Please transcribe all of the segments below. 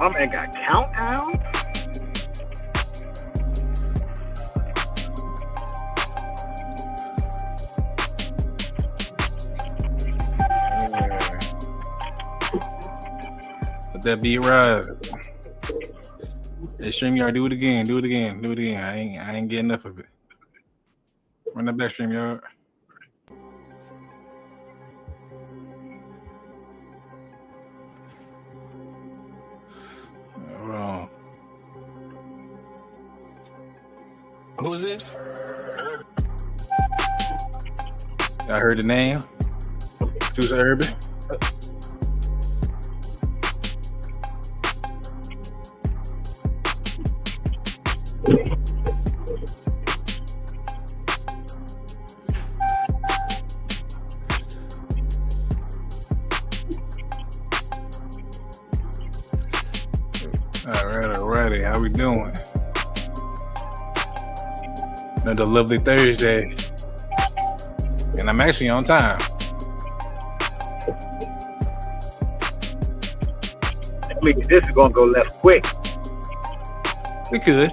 My man got countdown. Let that be right. Hey, StreamYard, do it again. Do it again. Do it again. I ain't getting enough of it. Run that back, StreamYard. Hold on. Who's this? I heard the name. Juice Urban. Alrighty. How we doing? Another lovely Thursday. And I'm actually on time. This is gonna go left quick. We could.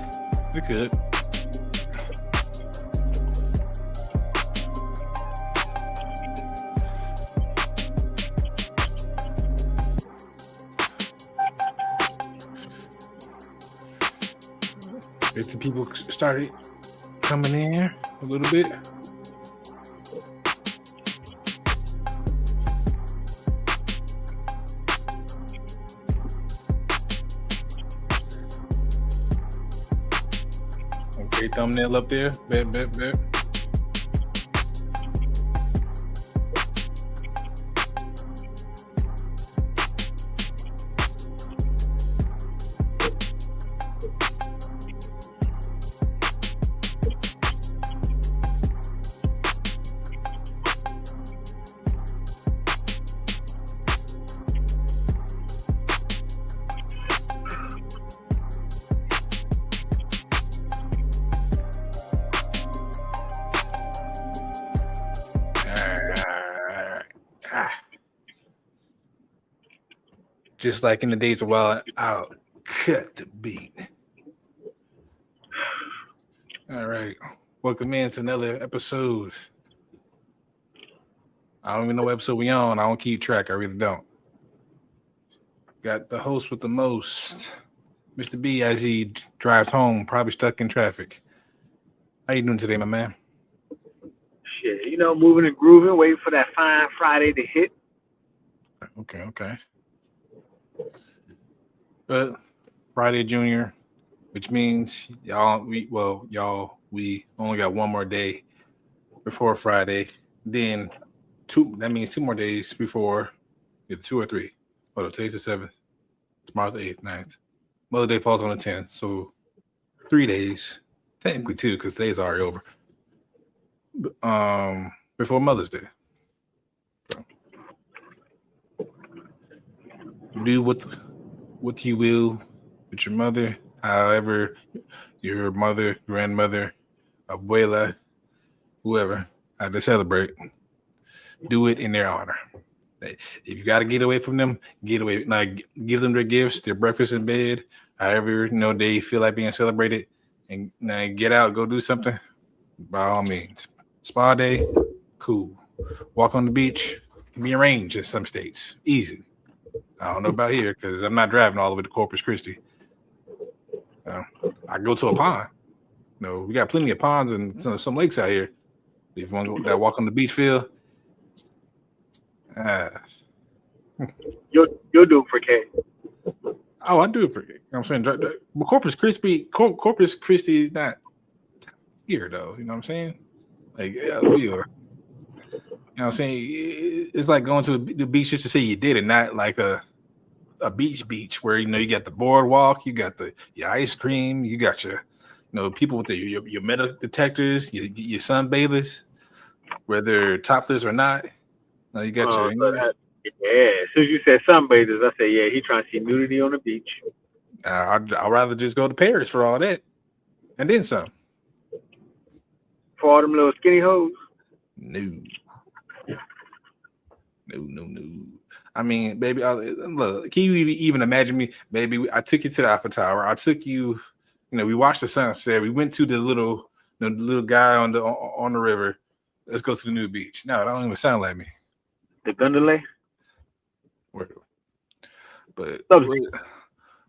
As the people started coming in a little bit. Okay, thumbnail up there. Bet. Just like in the days of Wild Out, cut the beat. All right. Welcome in to another episode. I don't even know what episode we on. I don't keep track. I really don't. Got the host with the most, Mr. B, as he drives home, probably stuck in traffic. How you doing today, my man? Shit, moving and grooving, waiting for that fine Friday to hit. Okay. But Friday Junior, which means we only got one more day before Friday. Then that means 2 more days before either 2 or 3. Hold on, today's the 7th. Tomorrow's the 8th, 9th. Mother Day falls on the 10th. So 3 days. Technically 2, because today's already over. Before Mother's Day. So, do what you will with your mother, however your mother, grandmother, abuela, whoever had to celebrate. Do it in their honor. If you got to get away from them, get away. Like, give them their gifts, their breakfast in bed, however they feel like being celebrated, and get out, go do something. By all means, spa day, cool. Walk on the beach can be arranged in some states, easy. I don't know about here because I'm not driving all the way to Corpus Christi. I go to a pond. We got plenty of ponds and some lakes out here. If you want to go that walk on the beach feel, You'll do it for K. Oh, I do it for you. I'm saying, but Corpus Christi is not here though. You know what I'm saying? Like, yeah, we are. You know what I'm saying? It's like going to the beach just to say you did it, not like a beach where you got the boardwalk, you got your ice cream, you got your people with your metal detectors, your sunbathers, whether topless or not. No, you got your. As soon as you said sunbathers, I said, yeah, he trying to see nudity on the beach. I'd rather just go to Paris for all that, and then some. For all them little skinny hoes. No. I mean, baby, look, can you even imagine me, baby? I took you to the Eiffel Tower. I took you, we watched the sunset. We went to the little guy on the river. Let's go to the new beach. No, that don't even sound like me. The Gundelay?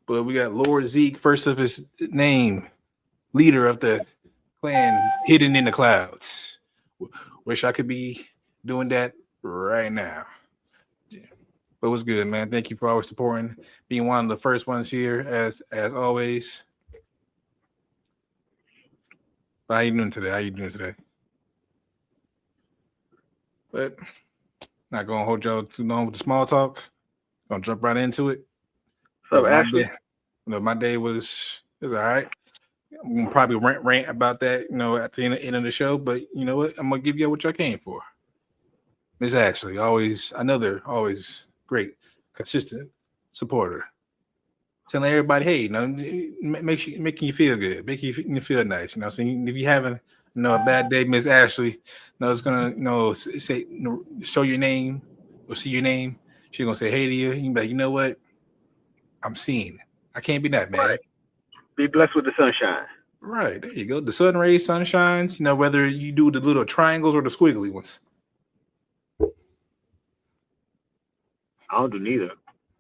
But we got Lord Zeke, first of his name, leader of the clan, hidden in the clouds. Wish I could be doing that right now. But what's good, man? Thank you for always supporting, being one of the first ones here, as always. How you doing today? But not gonna hold y'all too long with the small talk. Gonna jump right into it. So Ashley, my day was all right. I'm gonna probably rant about that, at the end of the show. But you know what? I'm gonna give you what y'all came for. Miss Ashley, always great, consistent supporter. Telling everybody, hey, making you feel good, making you feel nice. Saying if you're having a bad day, Miss Ashley, it's gonna say show your name or see your name. She's gonna say hey to you. You can be like, you know what? I'm seeing it. I can't be that mad. Right. Be blessed with the sunshine. Right, there you go. The sun rays, sun shines. Whether you do the little triangles or the squiggly ones. I don't do neither.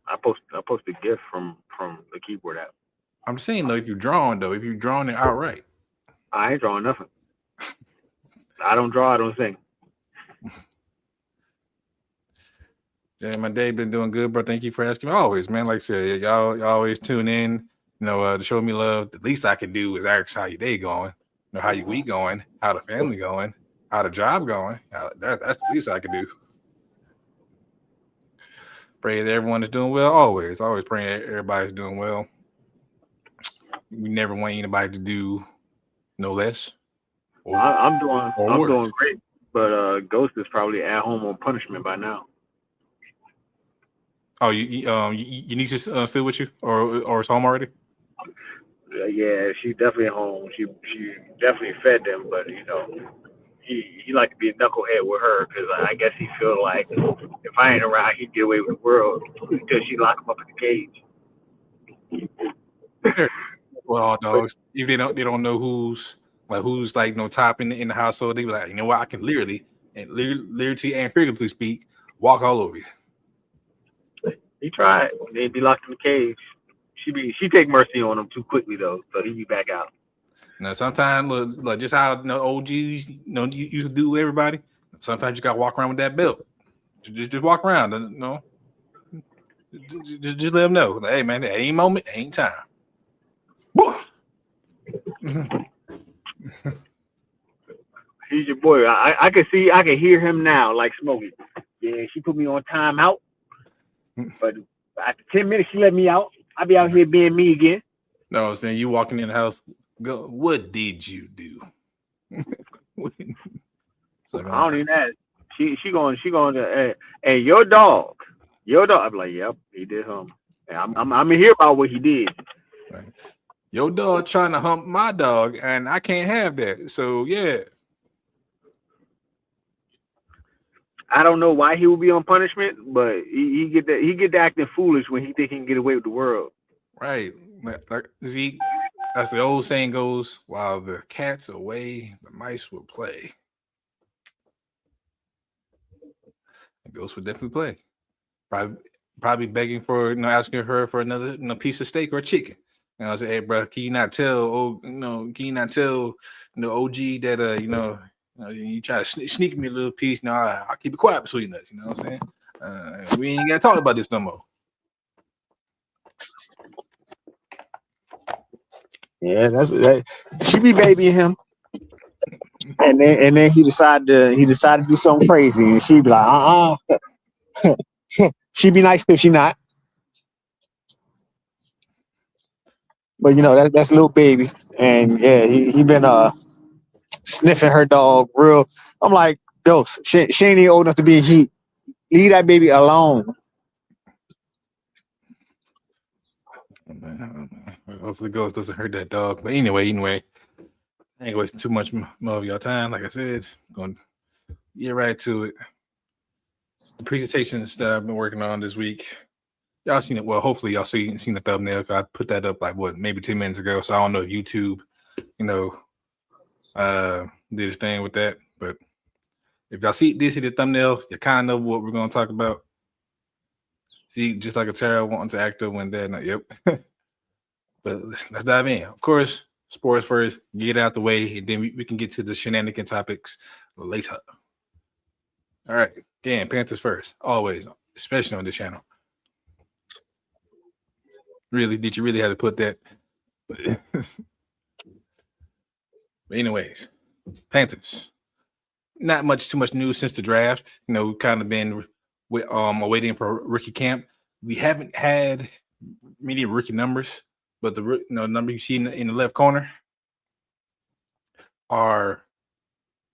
I post a gift from the keyboard app. I'm saying though, if you're drawing it outright. I ain't drawing nothing. I don't draw. I don't sing. Yeah, my day been doing good, bro. Thank you for asking. Always, man. Like I said, y'all always tune in. To show me love. The least I can do is ask how your day going. How your week going, how the family going, how the job going. That's the least I can do. Pray that everyone is doing well. Always praying that everybody's doing well. We never want anybody to do no less. I'm doing great, but Ghost is probably at home on punishment by now. Oh, your niece is still with you, or is home already? Yeah, she's definitely home. She definitely fed them, but he like to be a knucklehead with her because I guess he feel like if I ain't around, he'd get away with the world until she lock him up in the cage. Well, all dogs, if they don't know who's top in the household, they be like, you know what, I can literally and figuratively speak, walk all over you. He tried. They'd be locked in the cage. She take mercy on him too quickly though, so he'd be back out. Now sometimes, like just how OGs, you used to do with everybody. Sometimes you gotta walk around with that belt. Just walk around, Just let them know, like, hey man, at any moment, ain't time. He's your boy. I can hear him now, like Smokey. Yeah, she put me on timeout, but after 10 minutes, she let me out. I be out here being me again. No, I'm saying you walking in the house. Go. What did you do? So, I don't even ask. She going to hey your dog. I'm like, yep, he did hump. I'm gonna hear about what he did. Right. Your dog trying to hump my dog, and I can't have that. So yeah. I don't know why he would be on punishment, but he get to acting foolish when he think he can get away with the world. Right. Like Zeke, as the old saying goes, while the cat's away, the mice will play. The ghost would definitely play. Probably begging for, asking her for another piece of steak or chicken. I say, hey, bro, can you not tell OG that you try to sneak me a little piece. I'll keep it quiet between us. You know what I'm saying? We ain't got to talk about this no more. Yeah, that. She be babying him, and then he decided to do something crazy, and she be like, she be nice till she not. But that's a little baby, and yeah, he been sniffing her dog real. I'm like, yo, she ain't even old enough to be in heat. Leave that baby alone. Hopefully Ghost doesn't hurt that dog. But anyway, I ain't wasting too much more of your time. Like I said, going to get right to it. the presentations that I've been working on this week. Y'all seen it? Well, hopefully y'all seen the thumbnail. I put that up like maybe 10 minutes ago. So I don't know if YouTube, did his thing with that. But if y'all see the thumbnail, you kind of know what we're gonna talk about. See, just like a child wanting to act up when dad not. Yep. But let's dive in. Of course, sports first. Get out the way, and then we can get to the shenanigan topics later. All right. Again, Panthers first, always, especially on this channel. Really, did you really have to put that? But anyways, Panthers. Not too much news since the draft. We've kind of been awaiting for rookie camp. We haven't had many rookie numbers, but the number you see in the left corner, our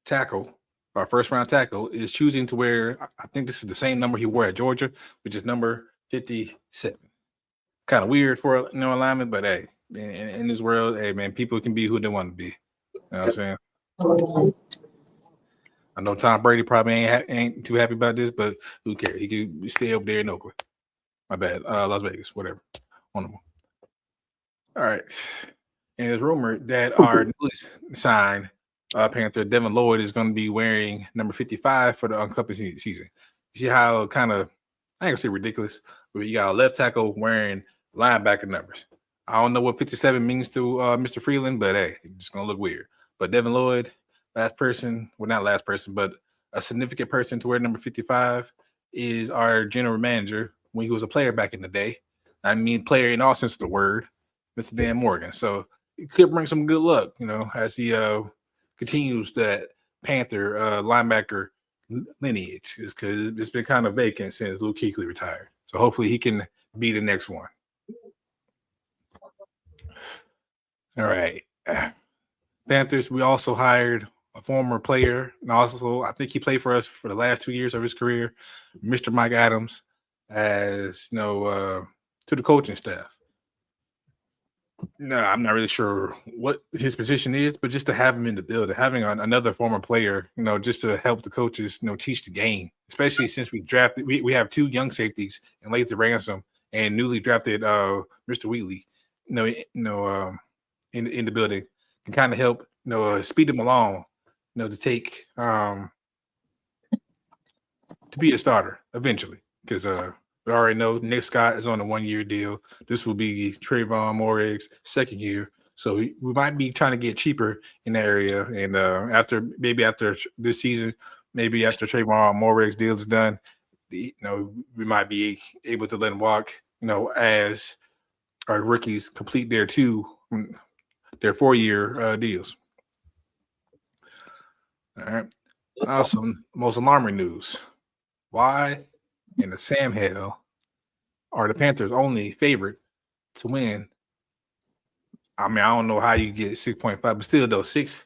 tackle, our first round tackle, is choosing to wear. I think this is the same number he wore at Georgia, which is number 57. Kind of weird for alignment, but hey, in this world, hey man, people can be who they want to be. You know what I'm saying? I know Tom Brady probably ain't too happy about this, but who cares? He can stay over there in Oakland. My bad, Las Vegas, whatever. One of them. All right, and it's rumored that our newest signed Panther Devin Lloyd is going to be wearing number 55 for the uncuffing season. You see how kind of, I ain't gonna say ridiculous, but you got a left tackle wearing linebacker numbers. I don't know what 57 means to Mr. Freeland, but hey, it's just gonna look weird. But Devin Lloyd, not last person, but a significant person to wear number 55 is our general manager when he was a player back in the day. I mean, player in all sense of the word, Mr. Dan Morgan. So it could bring some good luck, as he continues that Panther linebacker lineage, because it's been kind of vacant since Luke Kuechly retired. So hopefully he can be the next one. All right. Panthers, we also hired a former player, and also I think he played for us for the last 2 years of his career, Mr. Mike Adams, as to the coaching staff. No, I'm not really sure what his position is, but just to have him in the building, having another former player, just to help the coaches, teach the game, especially since we drafted, we have 2 young safeties and Lathan Ransom and newly drafted Mr. Wheatley, in the building, can kind of help, speed them along, to take to be a starter eventually, because we already know Nick Scott is on a 1-year deal. This will be Trayvon Moreg's second year. So we might be trying to get cheaper in that area. And after this season, maybe after Trayvon Moreg's deal is done, we might be able to let him walk, as our rookies complete their 4-year deals. All right. Also, most alarming news. Why in the Sam hell are the Panthers only favorite to win? I mean, I don't know how you get 6.5, but still though, 6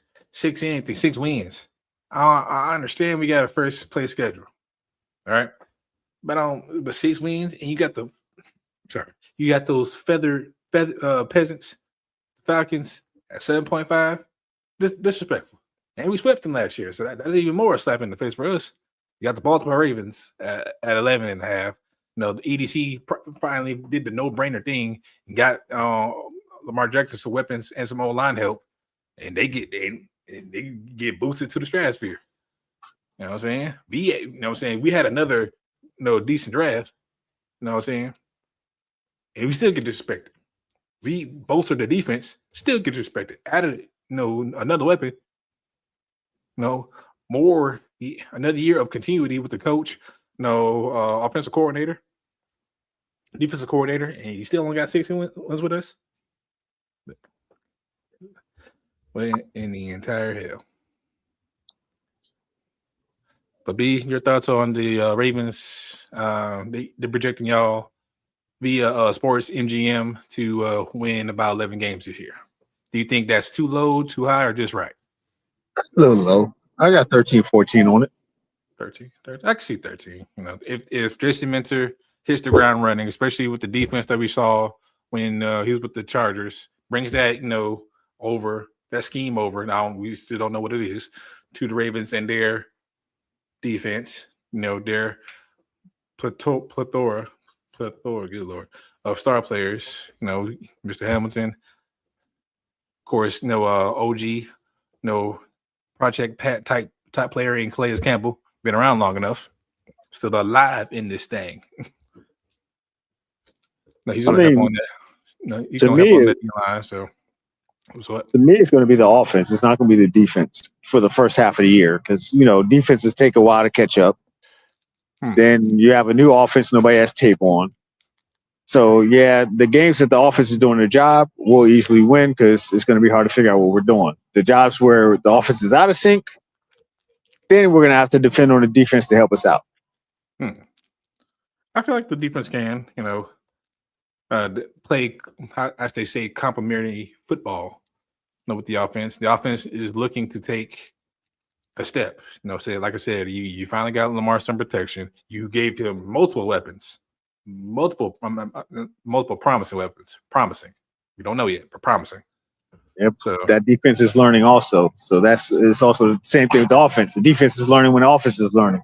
wins. I understand we got a first place schedule. All right. But 6 wins, and you got those feather peasants, Falcons at 7.5. Disrespectful. And we swept them last year, so that's even more a slap in the face for us. You got the Baltimore Ravens at 11.5. The EDC finally did the no-brainer thing and got Lamar Jackson some weapons and some O-line help, and they get boosted to the stratosphere. You know what I'm saying? We had another decent draft. You know what I'm saying? And we still get disrespected. We bolstered the defense, still get disrespected. Added another weapon. Another year of continuity with the coach, offensive coordinator, defensive coordinator, and you still only got 6 wins with us. When in the entire hell. But B, your thoughts on the Ravens? They're projecting y'all via Sports MGM to win about 11 games this year. Do you think that's too low, too high, or just right? That's a little low. I got 13, 14 on it. 13. I can see 13. If Jason Minter hits the ground running, especially with the defense that we saw when he was with the Chargers, brings that, that scheme over. Now we still don't know what it is to the Ravens and their defense. Their plethora, good lord, of star players. You know, Mr. Hamilton, of course. OG, Project Pat type player in Calais Campbell. Been around long enough, still alive in this thing. No, he's going to help on that. No, he's going to help on that line. So, what? To me, it's going to be the offense. It's not going to be the defense for the first half of the year because defenses take a while to catch up. Then you have a new offense nobody has tape on. So yeah, the games that the offense is doing their job, we'll easily win because it's going to be hard to figure out what we're doing. The jobs where the offense is out of sync, then we're going to have to depend on the defense to help us out. I feel like the defense can, play, as they say, complementary football. With the offense. The offense is looking to take a step. Like I said, you finally got Lamar some protection. You gave him multiple weapons, multiple promising weapons. Promising. We don't know yet, but promising. Yep. So that defense is learning also. So it's also the same thing with the offense. The defense is learning when the offense is learning.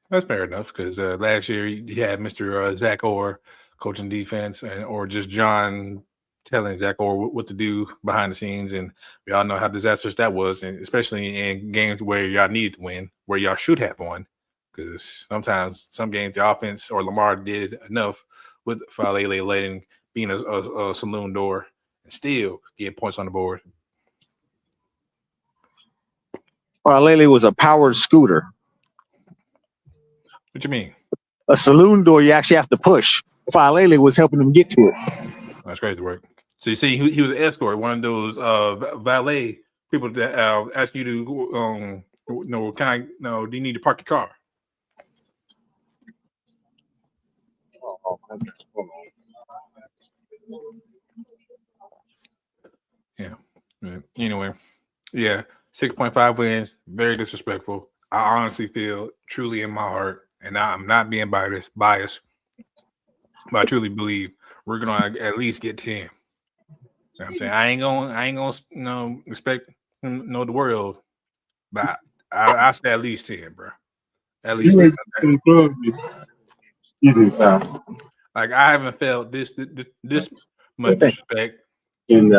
That's fair enough because last year you had Mr. Zach Orr coaching defense, or just John telling Zach Orr what to do behind the scenes, and we all know how disastrous that was, and especially in games where y'all needed to win, where y'all should have won, because sometimes some games the offense or Lamar did enough with Falele letting being a saloon door and still get points on the board. Falele was a powered scooter. What you mean? A saloon door you actually have to push. Falele was helping them get to it. That's crazy work. So you see, he was an escort, one of those valet people that ask you to, do you need to park your car? Yeah. Anyway, 6.5 wins, very disrespectful. I honestly feel truly in my heart, and I'm not being biased, but I truly believe we're gonna at least get 10. You know what I'm saying? I ain't gonna expect the world, but I say at least 10, bro. At least 10. Like I haven't felt this much disrespect. I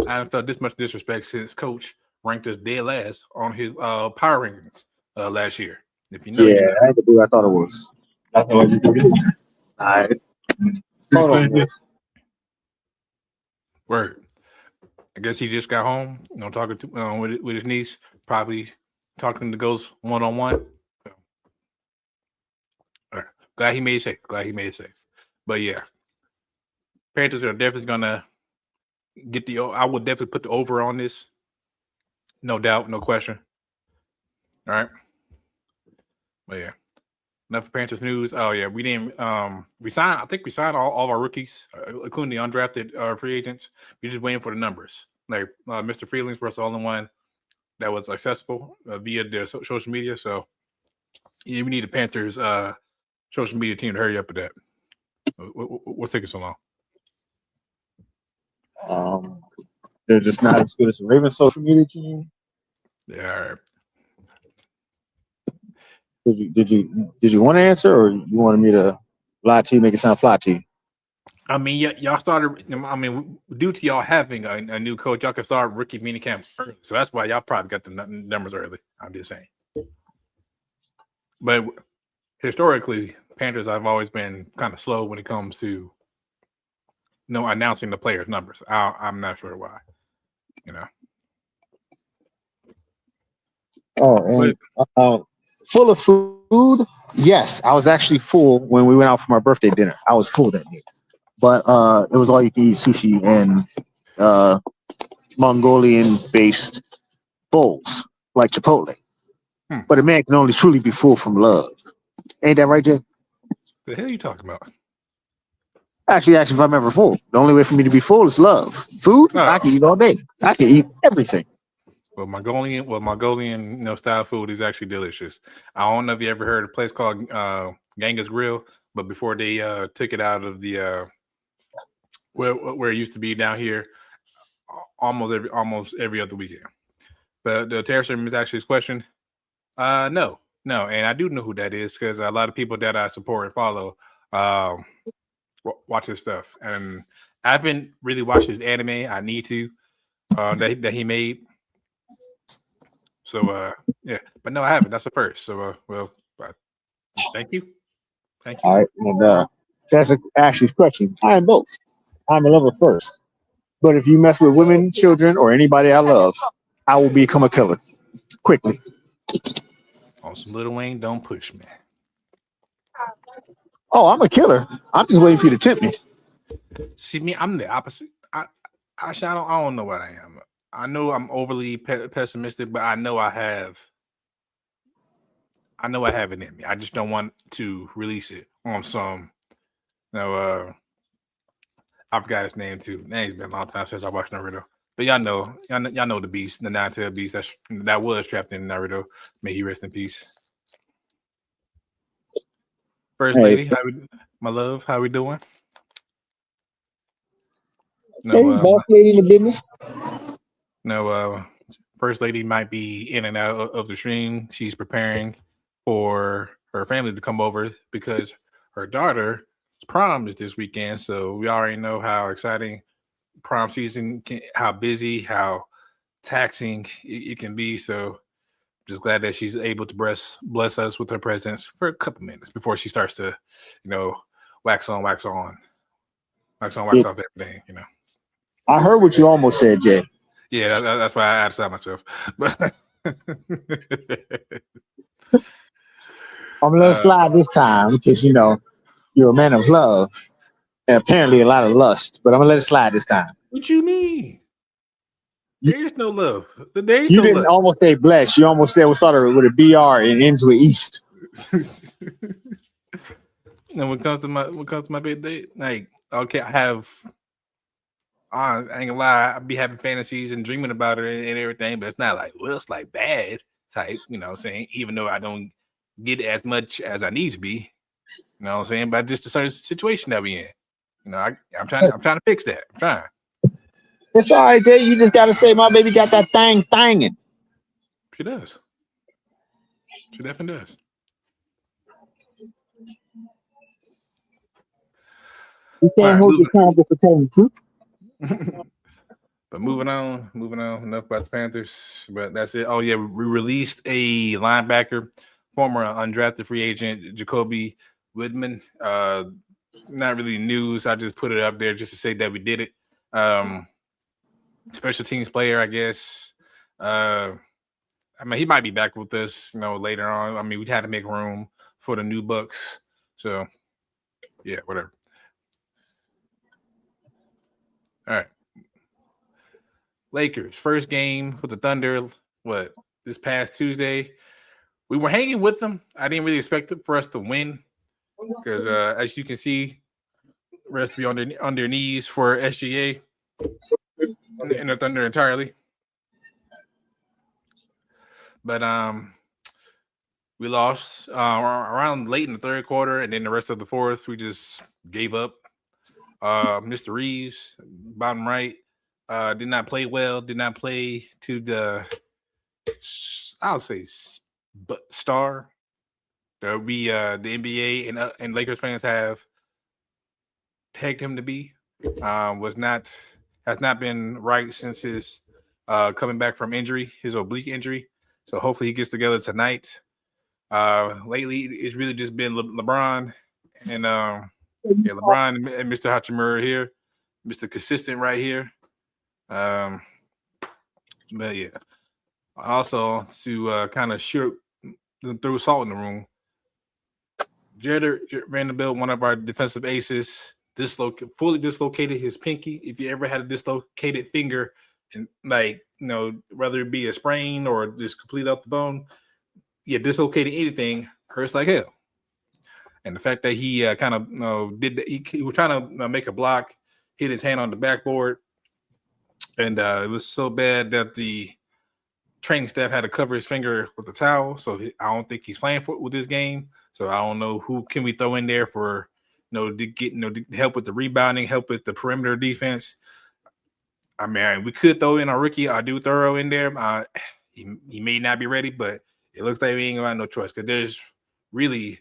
haven't felt this much disrespect since Coach ranked us dead last on his power rankings last year. If you know, I had to do. I thought it was. All right. Hold on. Word. I guess he just got home, talking to with his niece, probably talking to Ghost one-on-one. All right. Glad he made it safe. But yeah, Panthers are definitely gonna get I would definitely put the over on this. No doubt, no question. All right. But yeah. Enough for Panthers news. Oh yeah, we didn't. We signed. I think we signed all of our rookies, including the undrafted free agents. We're just waiting for the numbers. Like Mr. Freelings was the only one that was accessible via their social media. So yeah, we need the Panthers social media team to hurry up with that. What's taking so long? They're just not as good as the Ravens social media team. Yeah. All right. Did you want to answer, or you wanted me to lie to you, make it sound fly to you? I mean, y'all started. I mean, due to y'all having a new coach, y'all can start rookie minicamp early, so that's why y'all probably got the numbers early. I'm just saying. But historically, Panthers have always been kind of slow when it comes to announcing the players' numbers. I'm not sure why. Oh, and full of food. Yes, I was actually full when we went out for my birthday dinner. I was full that day, but it was all you can eat sushi and Mongolian-based bowls like Chipotle. But a man can only truly be full from love. Ain't that right, Jay? The hell are you talking about? Actually, if I'm ever full, the only way for me to be full is love. Food, I can eat all day. I can eat everything. Well, Mongolian, style food is actually delicious. I don't know if you ever heard of a place called Genghis Grill, but before they took it out of the where it used to be down here, almost every other weekend. But the terrorist is actually his question. No, No, and I do know who that is because a lot of people that I support and follow watch his stuff, and I haven't really watched his anime. I need to that he made. So yeah, but no, I haven't. That's the first. So well, thank you. All right, and that's Ashley's question. I am both. I'm a lover first, but if you mess with women, children, or anybody I love, I will become a killer quickly. On some Little Wayne, don't push me. Oh, I'm a killer. I'm just waiting for you to tempt me. See me, I'm the opposite. I don't know what I am. I know I'm overly pessimistic, but I know I have it in me. I just don't want to release it on some. I forgot his name too. It's been a long time since I watched Naruto. But y'all know the beast, the nine-tailed beast that was trapped in Naruto. May he rest in peace. First lady, my love, how we doing? No, boss lady in the business. No, first lady might be in and out of the stream. She's preparing for her family to come over because her daughter's prom is this weekend. So we already know how exciting prom season how busy, how taxing it can be. So just glad that she's able to bless us with her presence for a couple minutes before she starts to, wax on, wax off everything. I heard what you almost said, Jay. Yeah, that's why I asked that myself. But I'm gonna let it slide this time because you're a man of love and apparently a lot of lust. But I'm gonna let it slide this time. What you mean? There is no love. You didn't almost say bless. You almost said we started with a BR and ends with East. And when it comes to my big date, like okay, I ain't gonna lie, I be having fantasies and dreaming about it and everything, but it's not like it's like bad type, what I'm saying, even though I don't get as much as I need to be, you know what I'm saying, but just the certain situation that we in. I'm trying to fix that. I'm trying. It's all right, Jay. You just gotta say my baby got that thing thanging. She does. She definitely does. You can't hold your tongue for telling the truth. But moving on. Enough about the Panthers, but that's it. Oh yeah, we released a linebacker, former undrafted free agent Jacoby Woodman. Not really news. I just put it up there just to say that we did it. Special teams player, I guess. He might be back with us, later on. We had to make room for the new Bucks. So, yeah, whatever. All right. Lakers, first game with the Thunder, this past Tuesday. We were hanging with them. I didn't really expect it for us to win because, as you can see, rest be on their knees for SGA and the Thunder entirely. But we lost around late in the third quarter, and then the rest of the fourth, we just gave up. Mr. Reeves, bottom right, did not play well. Did not play to the, I'll say, star that we the NBA and Lakers fans have pegged him to be. Has not been right since his coming back from injury, his oblique injury. So hopefully he gets together tonight. Lately, it's really just been LeBron and LeBron and Mr. Hachimura here, Mr. Consistent right here. But yeah, also to kind of throw salt in the room. Jared Vanderbilt, one of our defensive aces, fully dislocated his pinky. If you ever had a dislocated finger, and whether it be a sprain or just complete off the bone, dislocating anything hurts like hell. And the fact that he kind of did that, he was trying to make a block, hit his hand on the backboard, and it was so bad that the training staff had to cover his finger with a towel. So I don't think he's playing with this game. So I don't know who can we throw in there for to get to help with the rebounding, help with the perimeter defense. We could throw in our rookie. I do throw in there. He may not be ready, but it looks like we ain't got no choice because there's really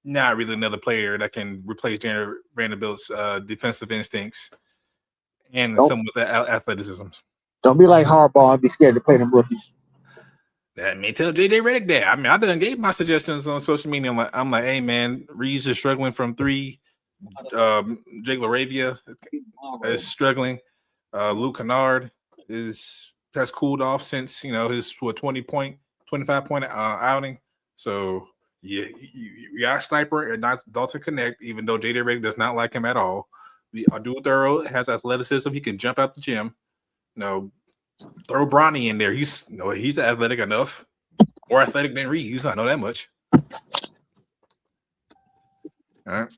not really another player that can replace Jared Vanderbilt's defensive instincts and some with the athleticism. Don't be like Harbaugh and be scared to play them rookies. That may tell JJ Redick that. I mean, I done gave my suggestions on social media. I'm like, hey man, Reeves is struggling from 3. Jake LaRavia is struggling. Luke Kennard has cooled off since his 25 point outing. So yeah, you got Sniper and not Dalton Connect, even though JJ Redick does not like him at all. Abdul Thorough has athleticism. He can jump out the gym. Throw Bronny in there. He's athletic enough. More athletic than Reeves. I know that much. All right.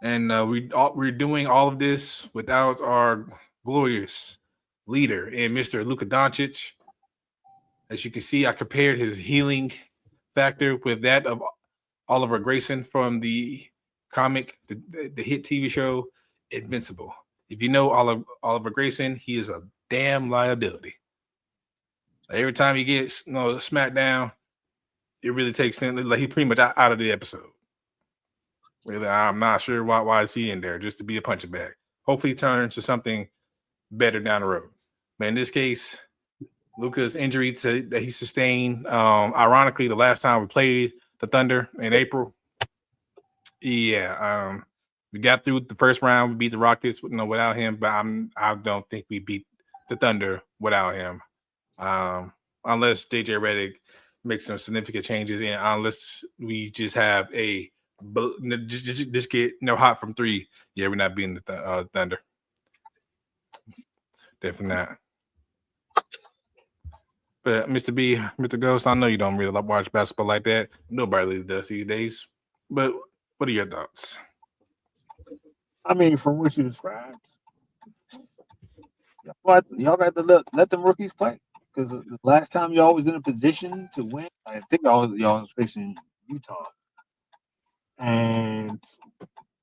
And we're doing all of this without our glorious leader and Mr. Luka Doncic. As you can see, I compared his healing factor with that of Oliver Grayson from the comic, the hit TV show Invincible. If you know Oliver Grayson, he is a damn liability. Every time he gets smacked down, it really takes him. Like he's pretty much out of the episode. Really, I'm not sure why is he in there, just to be a punching bag. Hopefully, he turns to something better down the road. But in this case, Luka's injury that he sustained, ironically, the last time we played the Thunder in April. Yeah, we got through the first round. We beat the Rockets, without him. But I don't think we beat the Thunder without him, unless JJ Redick makes some significant changes, and unless we just have just get hot from 3. Yeah, we're not beating the Thunder. Definitely not. But Mr. B, Mr. Ghost, I know you don't really watch basketball like that. Nobody really does these days. But what are your thoughts? I mean, from what you described, y'all got to let them rookies play. Because the last time y'all was in a position to win, I think y'all was facing Utah. And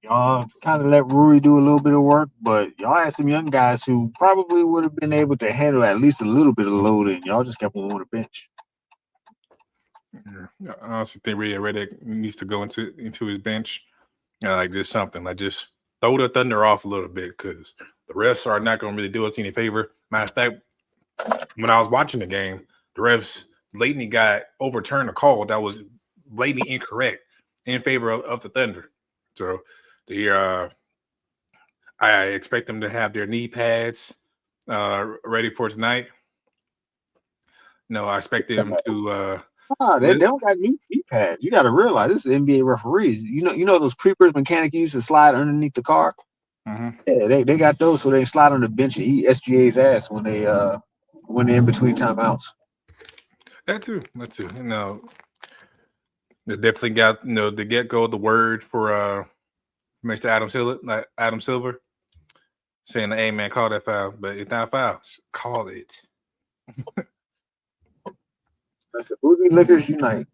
y'all kind of let Rui do a little bit of work, but y'all had some young guys who probably would have been able to handle at least a little bit of load, and y'all just kept them on the bench. Yeah, I also think Redick needs to go into his bench, like just something, like just throw the Thunder off a little bit, because the refs are not going to really do us any favor. Matter of fact, when I was watching the game, the refs blatantly got overturned a call that was blatantly incorrect in favor of the Thunder. So I expect them to have their knee pads ready for tonight. No, I expect them to. They don't got knee pads. You got to realize this is NBA referees. You know those creepers mechanic used to slide underneath the car. Mm-hmm. Yeah, they got those, so they slide on the bench and eat SGA's ass when they're in between timeouts. That too. They definitely got the get-go, the word for Mr. Adam Silver, saying, "Hey man, call that foul," but it's not a foul. Call it. That's the boozy lickers unite.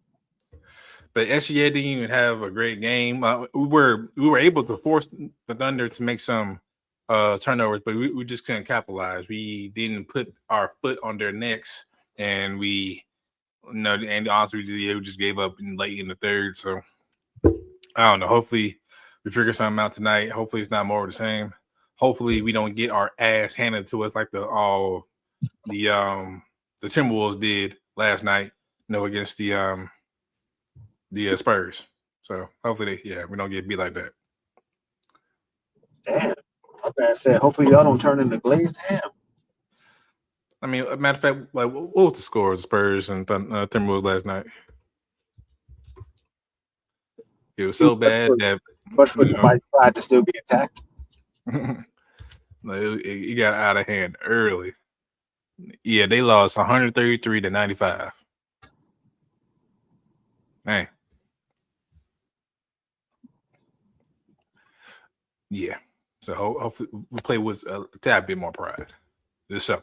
But SGA didn't even have a great game. We were able to force the Thunder to make some turnovers, but we just couldn't capitalize. We didn't put our foot on their necks, and and honestly, we just gave up late in the third. So I don't know. Hopefully, we figure something out tonight. Hopefully, it's not more of the same. Hopefully, we don't get our ass handed to us like the Timberwolves did last night, against the Spurs. So hopefully, we don't get beat like that. Damn. Like I said, hopefully y'all don't turn into glazed ham. I mean, a matter of fact, like, what was the score of the Spurs and Timberwolves last night? It was so bad that much for somebody's pride to still be attacked. It got out of hand early. Yeah, they lost 133-95. Man. Yeah. So hopefully we play with a tad bit more pride. Just so.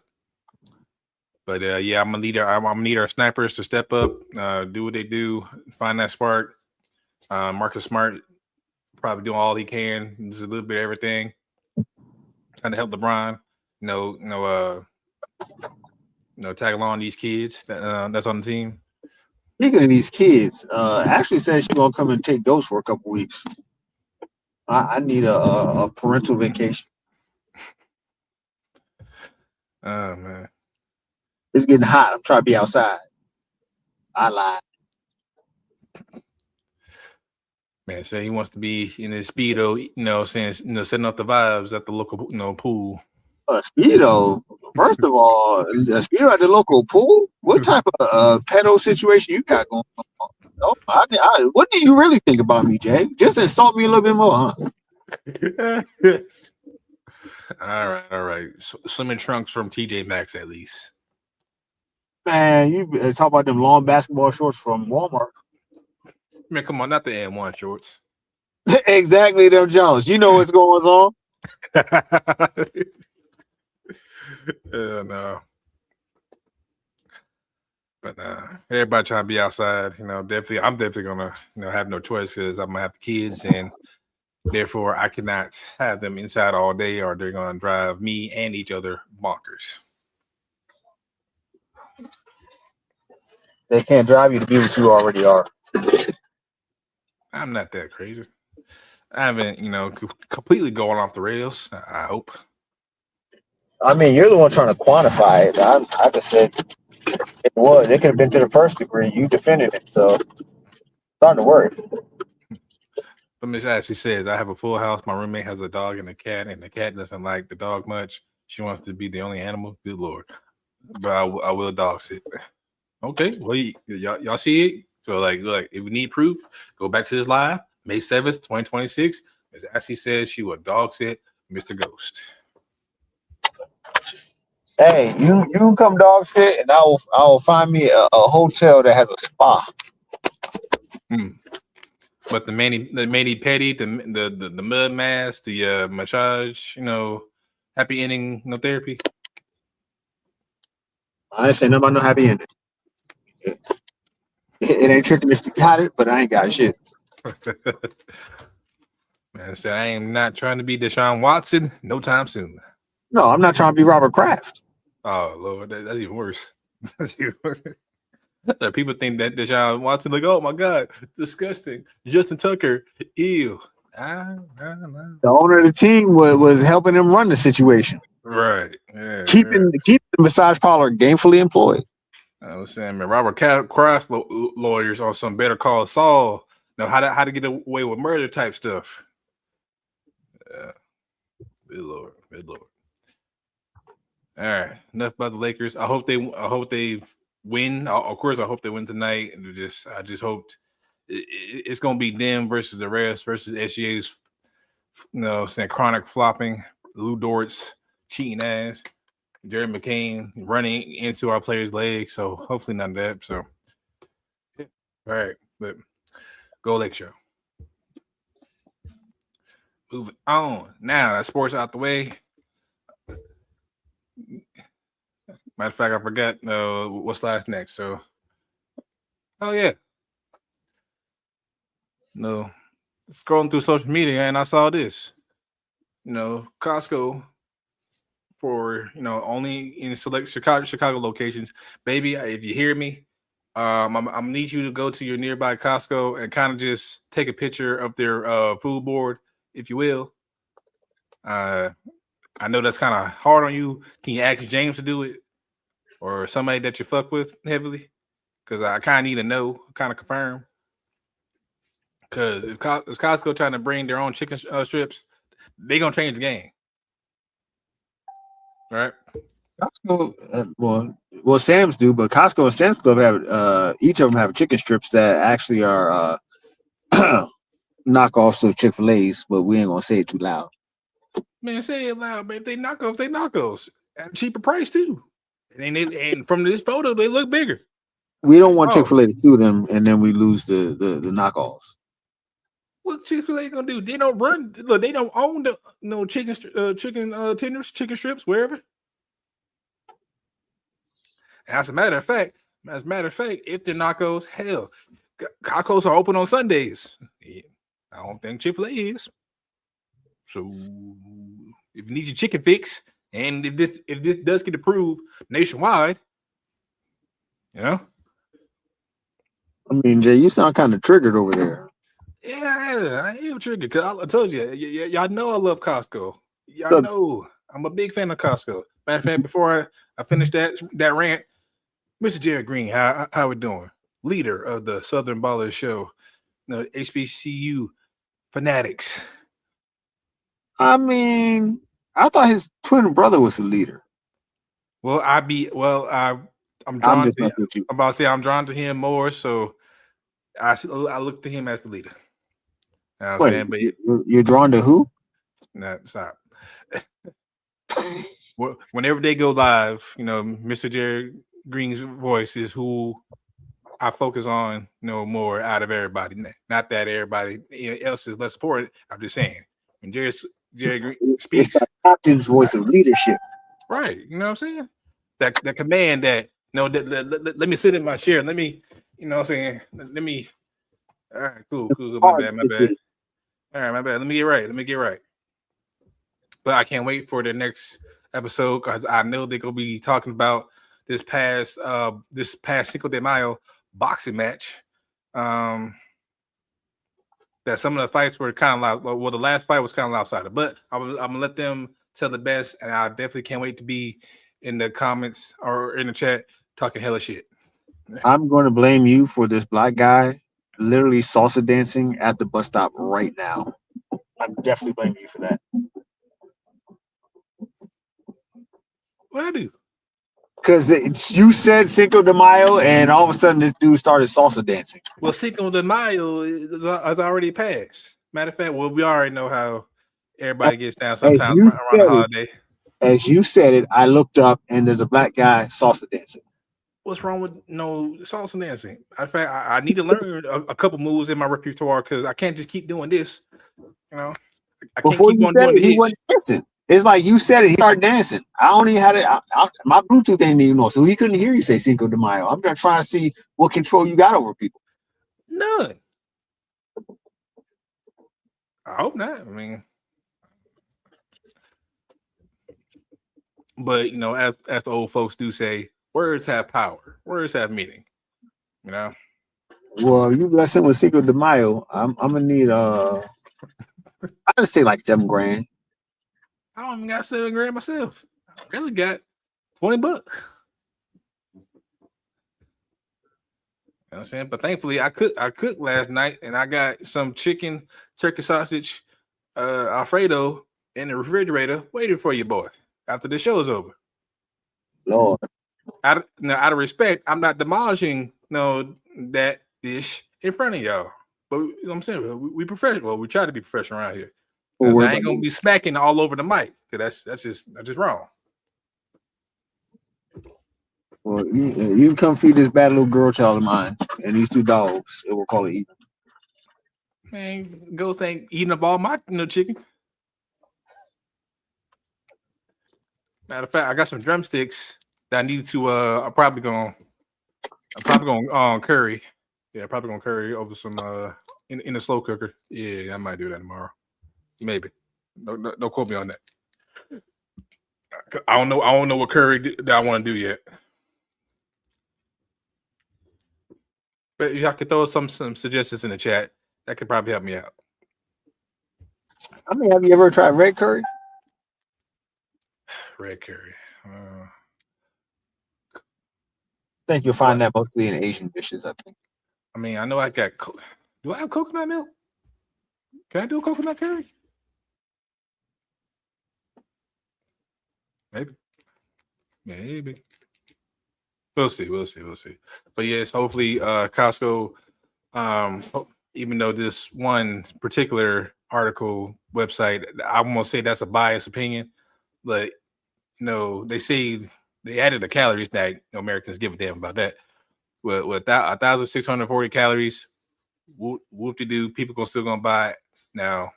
But I'm gonna need our snipers to step up, do what they do, find that spark. Marcus Smart probably doing all he can, just a little bit of everything, trying to help LeBron. tag along these kids that's on the team. Speaking of these kids, Ashley said she's gonna come and take Ghost for a couple weeks. I need a parental vacation. Oh man, It's getting hot. I'm trying to be outside. I lied. man, say he wants to be in his speedo, saying setting up the vibes at the local pool. Speedo. First of all, a speedo at the local pool. What type of pedo situation you got going on? No, what do you really think about me, Jay? Just insult me a little bit more, huh? All right. Swimming trunks from TJ Maxx at least. Man, you talk about them long basketball shorts from Walmart. Man, come on, not the N1 shorts. Exactly, them Jones. You know what's going on. No. But everybody trying to be outside, I'm definitely gonna, have no choice because I'm gonna have the kids, and therefore I cannot have them inside all day, or they're gonna drive me and each other bonkers. They can't drive you to be what you already are. I'm not that crazy. I haven't, completely going off the rails. I hope. I mean, you're the one trying to quantify it. I just said it was. It could have been to the first degree. You defended it, so starting to worry. But Miss Ashley says, I have a full house. My roommate has a dog and a cat doesn't like the dog much. She wants to be the only animal. Good Lord. But I will dog sit. Okay. Well, y'all see it? So, look, if we need proof, go back to this live, May 7th, 2026. Miss Ashley says she will dog sit Mr. Ghost. Hey, you come dog sit, and I will find me a hotel that has a spa. But the mani pedi, the mud mask, the massage, happy ending, no therapy. I ain't saying nothing about no happy ending. It ain't tricking if you got it, but I ain't got shit. Man, said I am not trying to be Deshaun Watson no time soon. No, I'm not trying to be Robert Kraft. Oh Lord, that's even worse. People think that Deshaun Watson, like, oh my God, disgusting. Justin Tucker, ew. The owner of the team was helping him run the situation. Right. Yeah, keeping the massage parlor gainfully employed. I was saying, man, Robert Kraft's lawyers on some Better Call Saul. How to get away with murder type stuff. Good Lord. All right, enough about the Lakers. I hope they win. Of course, I hope they win tonight. And I just hoped it's gonna be them versus the rest versus SGA's, saying chronic flopping, Lou Dort's cheating ass, Jared McCain running into our players' legs. So hopefully none of that. So, all right, but go Lake Show. Moving on. Now that sports out the way. Matter of fact, I forgot what's last next. So, oh yeah, scrolling through social media and I saw this. Costco for only in select Chicago locations. Baby, if you hear me, I'm gonna need you to go to your nearby Costco and kind of just take a picture of their food board, if you will. I know that's kind of hard on you. Can you ask James to do it? Or somebody that you fuck with heavily, because I kind of need to know, kind of confirm. Because if Costco trying to bring their own chicken strips, they gonna change the game, right? Costco, well, Sam's do, but Costco and Sam's Club have each of them have chicken strips that actually are knockoffs of Chick-fil-A's, but we ain't gonna say it too loud. Man, say it loud, man. If they knockoffs at a cheaper price too. And from this photo, they look bigger. We don't want Chick-fil-A to sue them, and then we lose the knockoffs. What Chick-fil-A gonna do? They don't run. Look, they don't own the chicken tenders, chicken strips, wherever. As a matter of fact, if they're knockoffs, hell, Costco's are open on Sundays. Yeah, I don't think Chick-fil-A is. So if you need your chicken fix, and if this does get approved nationwide, You know? I mean, Jay, you sound kind of triggered over there. Yeah, I am triggered because I told you, y'all know I love Costco. Y'all Look, know I'm a big fan of Costco. Matter of fact, before I finish that rant, Mr. Jared Green, how we doing? Leader of the Southern Baller Show, HBCU fanatics. I mean, I thought his twin brother was the leader. Well, I'm I'm drawn just to. messing with you. I'm about to say I'm drawn to him more, so I look to him as the leader. You know what I'm saying? But You're drawn to who? nah, stop. Whenever they go live, Mr. Jared Green's voice is who I focus on, more out of everybody. Not that everybody else is less important. I'm just saying when Jared Green It's speaks, the captain's voice of leadership. right? You know what I'm saying? That command that let me sit in my chair. Let me, you know what I'm saying? Let me. All right, cool. My bad. All right, my bad. Let me get right. But I can't wait for the next episode because I know they're gonna be talking about this past Cinco de Mayo boxing match. That some of the fights were kind of well, the last fight was kind of lopsided, but I'm gonna let them tell the best, and I definitely can't wait to be in the comments or in the chat talking hella shit. I'm going to blame you for this black guy literally salsa dancing at the bus stop right now. I'm definitely blaming you for that. What I do? Because you said Cinco de Mayo, and all of a sudden this dude started salsa dancing. Well, Cinco de Mayo has already passed. Matter of fact, we already know how everybody gets down sometimes around the holiday. As you said it, I looked up, and there's a black guy salsa dancing. What's wrong with salsa dancing? In fact, I need to learn a couple moves in my repertoire because I can't just keep doing this. I can't Before keep you on said doing it, the he hits. wasn't dancing. It's like you said it, he started dancing. I don't even had it. My Bluetooth ain't even know, so he couldn't hear you say Cinco de Mayo. I'm just trying to see what control you got over people. None. I hope not. I mean, but as the old folks do say, words have power. Words have meaning. Well, you bless him with Cinco de Mayo. I'm gonna need I just say like $7,000. I don't even got $7,000 myself. I really got $20. You know what I'm saying? But thankfully I cooked last night and I got some chicken, turkey sausage, Alfredo in the refrigerator waiting for you, boy, after the show's over. Lord. Out of respect, I'm not demolishing that dish in front of y'all. But you know what I'm saying, we professional. Well, we try to be professional around here. I ain't gonna be smacking all over the mic because that's just wrong. Well, you come feed this bad little girl child of mine and these two dogs. It will call it even. Man, Ghost ain't eating up all my chicken. Matter of fact, I got some drumsticks that I need to. I'm probably gonna curry. Yeah, probably gonna curry over some in a slow cooker. Yeah, I might do that tomorrow. Maybe. Don't quote me on that. I don't know what curry that I want to do yet. But y'all could throw some suggestions in the chat. That could probably help me out. I mean, have you ever tried red curry? Red curry. I think you'll find that mostly in Asian dishes, I think. I mean, I know I got. Do I have coconut milk? Can I do a coconut curry? Maybe. We'll see. But yes, hopefully, Costco. Even though this one particular article website, I'm gonna say that's a biased opinion, but they say they added the calories that Americans give a damn about that. With 1,640 calories, whoop-de-doo, people still gonna buy it. Now,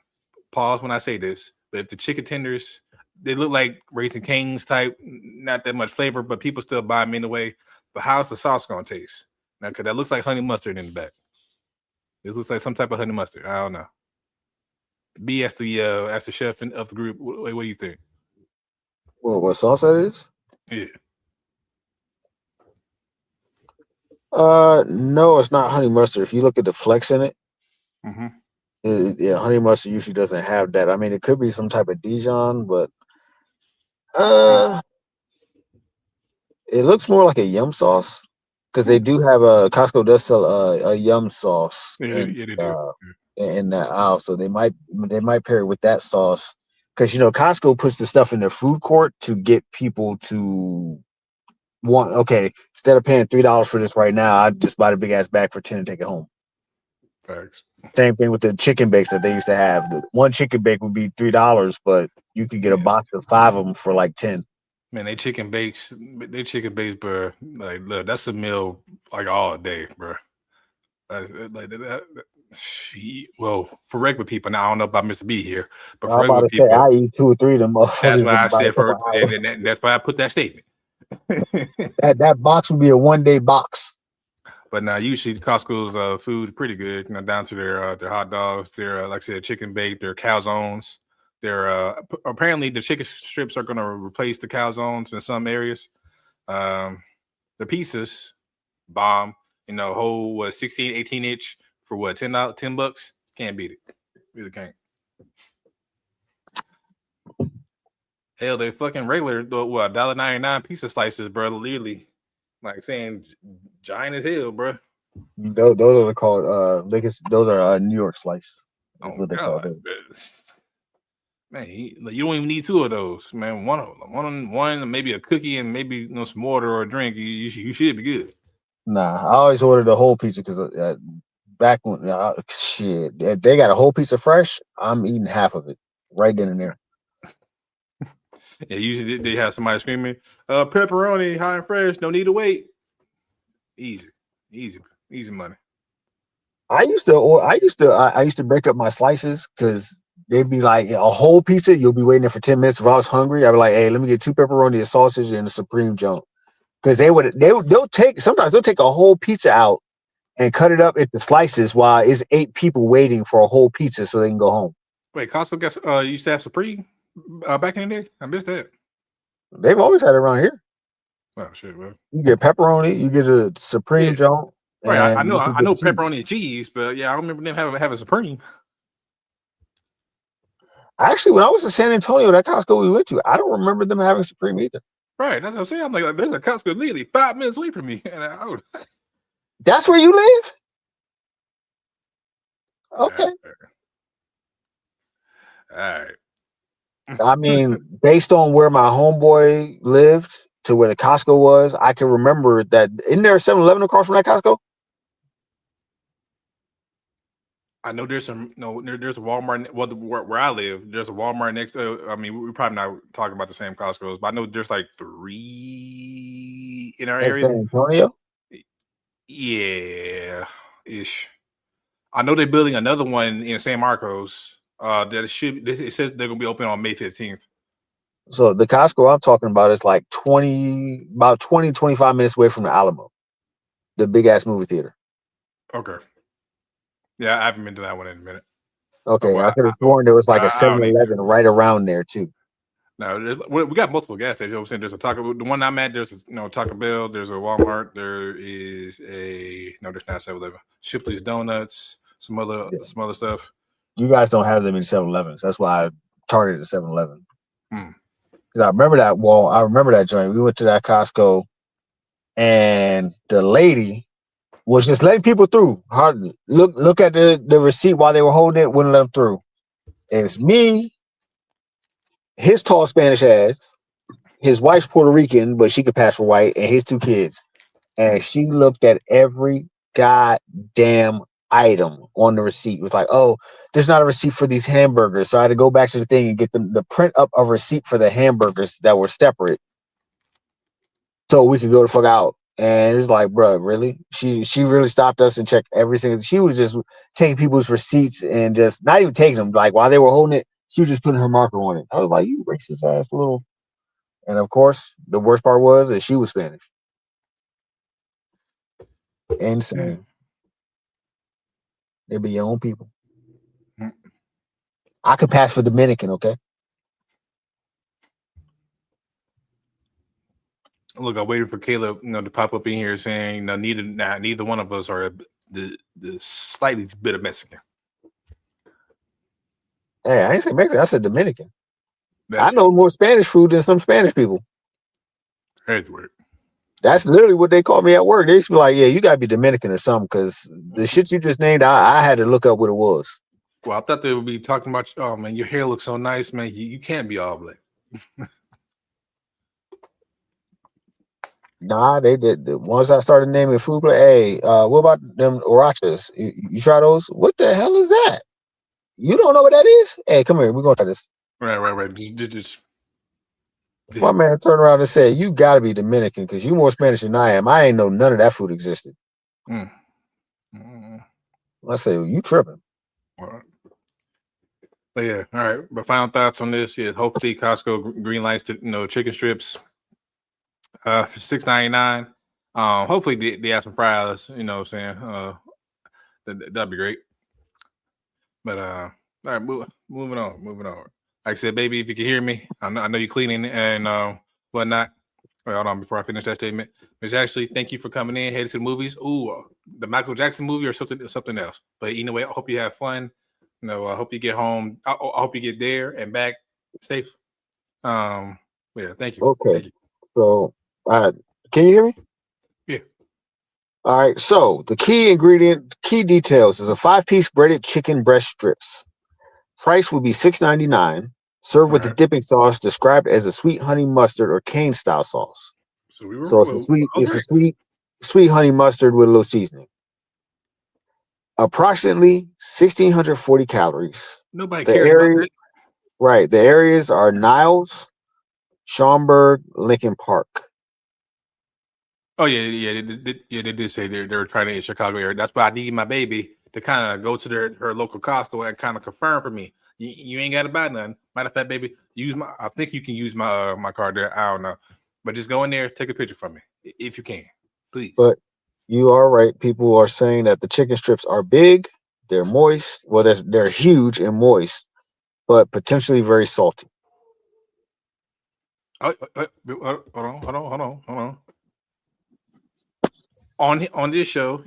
pause when I say this, but if the chicken tenders, they look like Raising Cane's type, not that much flavor, but people still buy them anyway. But how's the sauce gonna taste? Now, because that looks like honey mustard in the back. This looks like some type of honey mustard. I don't know. B as the chef of the group. What do you think? Well, what sauce that is? Yeah. No, it's not honey mustard. If you look at the flex in it, Mm-hmm. yeah, honey mustard usually doesn't have that. I mean, it could be some type of Dijon, but uh, it looks more like a yum sauce because they do have a Costco does sell a yum sauce Yeah, yeah, they do. in that aisle, so they might pair it with that sauce because Costco puts the stuff in their food court to get people to want. Okay, instead of paying $3 for this right now, I just buy the big ass bag for 10 and take it home. Facts. Same thing with the chicken bakes that they used to have. The one chicken bake would be $3, but you could get a Yeah. box of 5 of them for like 10. Man, they chicken bakes, bro. Like, look, that's a meal like all day, bro. Like that. Well, for regular people, now I don't know about Mr. B here, but for I'm about regular to say people, I eat 2 or 3 of them that's motherfuckers why in I about a said couple and hours. that's why I put that statement. That box would be a 1-day box. But now, usually Costco's food is pretty good. Down to their hot dogs, their like I said, chicken bake, their calzones. Their apparently the chicken strips are going to replace the calzones in some areas. The pizzas, bomb. Whole 16, 18-inch for what, $10? Can't beat it. Really can't. Hell, they fucking regular what $1.99 pizza slices, bro. Literally, like saying giant as hell, bro. Those are called those are New York slice. That's Oh what they call God, them. man, you don't even need 2 of those, man. One, maybe a cookie and maybe some water or a drink. You should be good. Nah, I always order the whole pizza because back when shit, if they got a whole pizza fresh, I'm eating half of it right then and there. Yeah, usually they have somebody screaming, "Pepperoni, hot and fresh, no need to wait." Easy money. I used to break up my slices because they'd be like a whole pizza. You'll be waiting there for 10 minutes. If I was hungry, I'd be like, "Hey, let me get 2 pepperoni, a sausage, and a supreme jump." Because they'll take a whole pizza out and cut it up into slices while it's 8 people waiting for a whole pizza so they can go home. Wait, Costco used to have Supreme back in the day. I missed that. They've always had it around here. Oh shit, well. You get pepperoni, you get a supreme jump. Right, I know you can get cheese. pepperoni and cheese, but yeah, I don't remember them having Supreme. Actually, when I was in San Antonio, that Costco we went to, I don't remember them having supreme either. Right, that's what I'm saying. I'm like there's a Costco literally 5 minutes away from me, and That's where you live? Okay. All right. I mean, based on where my homeboy lived to where the Costco was, I can remember that. Isn't there a 7-Eleven across from that Costco? I know there's some there's a Walmart. Well, where I live, there's a Walmart next to. I mean, we're probably not talking about the same Costco's, but I know there's like 3 in our area. San Antonio? Yeah, ish. I know they're building another one in San Marcos. It says they're gonna be open on May 15th. So the Costco I'm talking about is like 25 minutes away from the Alamo, the big ass movie theater. Okay. Yeah, I haven't been to that one in a minute. Okay, I could have sworn there was like a I don't need 7-Eleven right around there too. No, we got multiple gas stations. You know what I'm saying? There's a Taco. The one I'm at, there's Taco Bell. There's a Walmart. There is there's not 7-Eleven. Shipley's Donuts. Some other stuff. You guys don't have them in 7-Elevens. That's why I targeted the 7-Eleven. Hmm. Because I remember that wall. I remember that joint. We went to that Costco, and the lady was just letting people through. Hardly look at the receipt while they were holding it. Wouldn't let them through. It's me, his tall Spanish ass, his wife's Puerto Rican, but she could pass for white, and his 2 kids. And she looked at every goddamn item on the receipt. It was like, oh, there's not a receipt for these hamburgers. So I had to go back to the thing and get the print up of receipt for the hamburgers that were separate so we could go the fuck out. And it's like, bro, really? She really stopped us and checked every single. She was just taking people's receipts and just not even taking them. Like while they were holding it, she was just putting her marker on it. I was like, you racist ass little. And of course, the worst part was that she was Spanish. Insane. They be your own people. I could pass for Dominican, okay? Look, I'm waiting for Caleb, to pop up in here saying, neither one of us are the slightly bit of Mexican. Hey, I ain't say Mexican. I said Dominican. That's I know more Spanish food than some Spanish people. That's weird. That's literally what they call me at work. They used to be like, yeah, you got to be Dominican or something because the shit you just named, I had to look up what it was. Well, I thought they would be talking about, oh, man, your hair looks so nice, man. You can't be all black. Nah, they did. Once I started naming food, hey, what about them orachas? You try those? What the hell is that? You don't know what that is? Hey, come here. We're going to try this. Right. Just My man turned around and said, you got to be Dominican because you more Spanish than I am. I ain't know none of that food existed. I said, well, you tripping. All right. But yeah, all right. But final thoughts on this is hopefully Costco green lights to chicken strips for $6.99. Hopefully they have some fries. You know what I'm saying? That'd be great. But all right, moving on. Like I said, baby, if you can hear me, I know you're cleaning and whatnot. Wait, hold on before I finish that statement. Miss Ashley, thank you for coming in. Headed to the movies. Ooh, the Michael Jackson movie or something else. But anyway, I hope you have fun. I hope you get home. I hope you get there and back safe. Yeah, thank you. Okay. Thank you. So, can you hear me? Yeah. All right. So the key details is a 5-piece breaded chicken breast strips. Price will be $6.99. Served with a dipping sauce described as a sweet honey mustard or cane style sauce. So it's a sweet honey mustard with a little seasoning. Approximately 1,640 calories. Nobody cares about that. Right. The areas are Niles, Schaumburg, Lincoln Park. Oh yeah. They did say they're trying to in Chicago area. That's why I need my baby to kind of go to her local Costco and kind of confirm for me. You ain't got to buy nothing. Matter of fact, baby, I think you can use my card there. I don't know, but just go in there, take a picture from me if you can, please. But you are right. People are saying that the chicken strips are big, they're moist. Well, they're huge and moist, but potentially very salty. Hold on. On this show,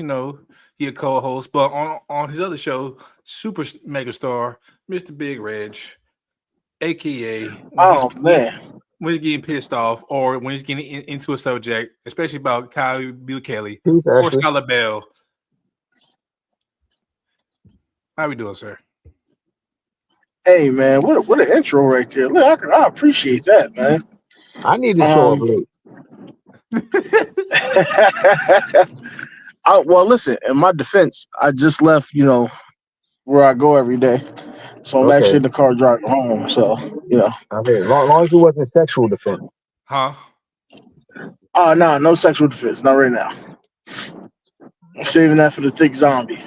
he a co-host, but on his other show, super mega star, Mr. Big Reg, aka when he's getting pissed off or when he's getting into a subject, especially about Kyle Bill Kelly or Skylar Bell. How we doing, sir? Hey man, what an intro right there. Look, I appreciate that, man. I need to show up late. Well, listen, in my defense, I just left, where I go every day. So I'm actually in the car driving home. So, Okay, as long as it wasn't sexual defense. Huh? No sexual defense. Not right now. I'm saving that for the thick zombie.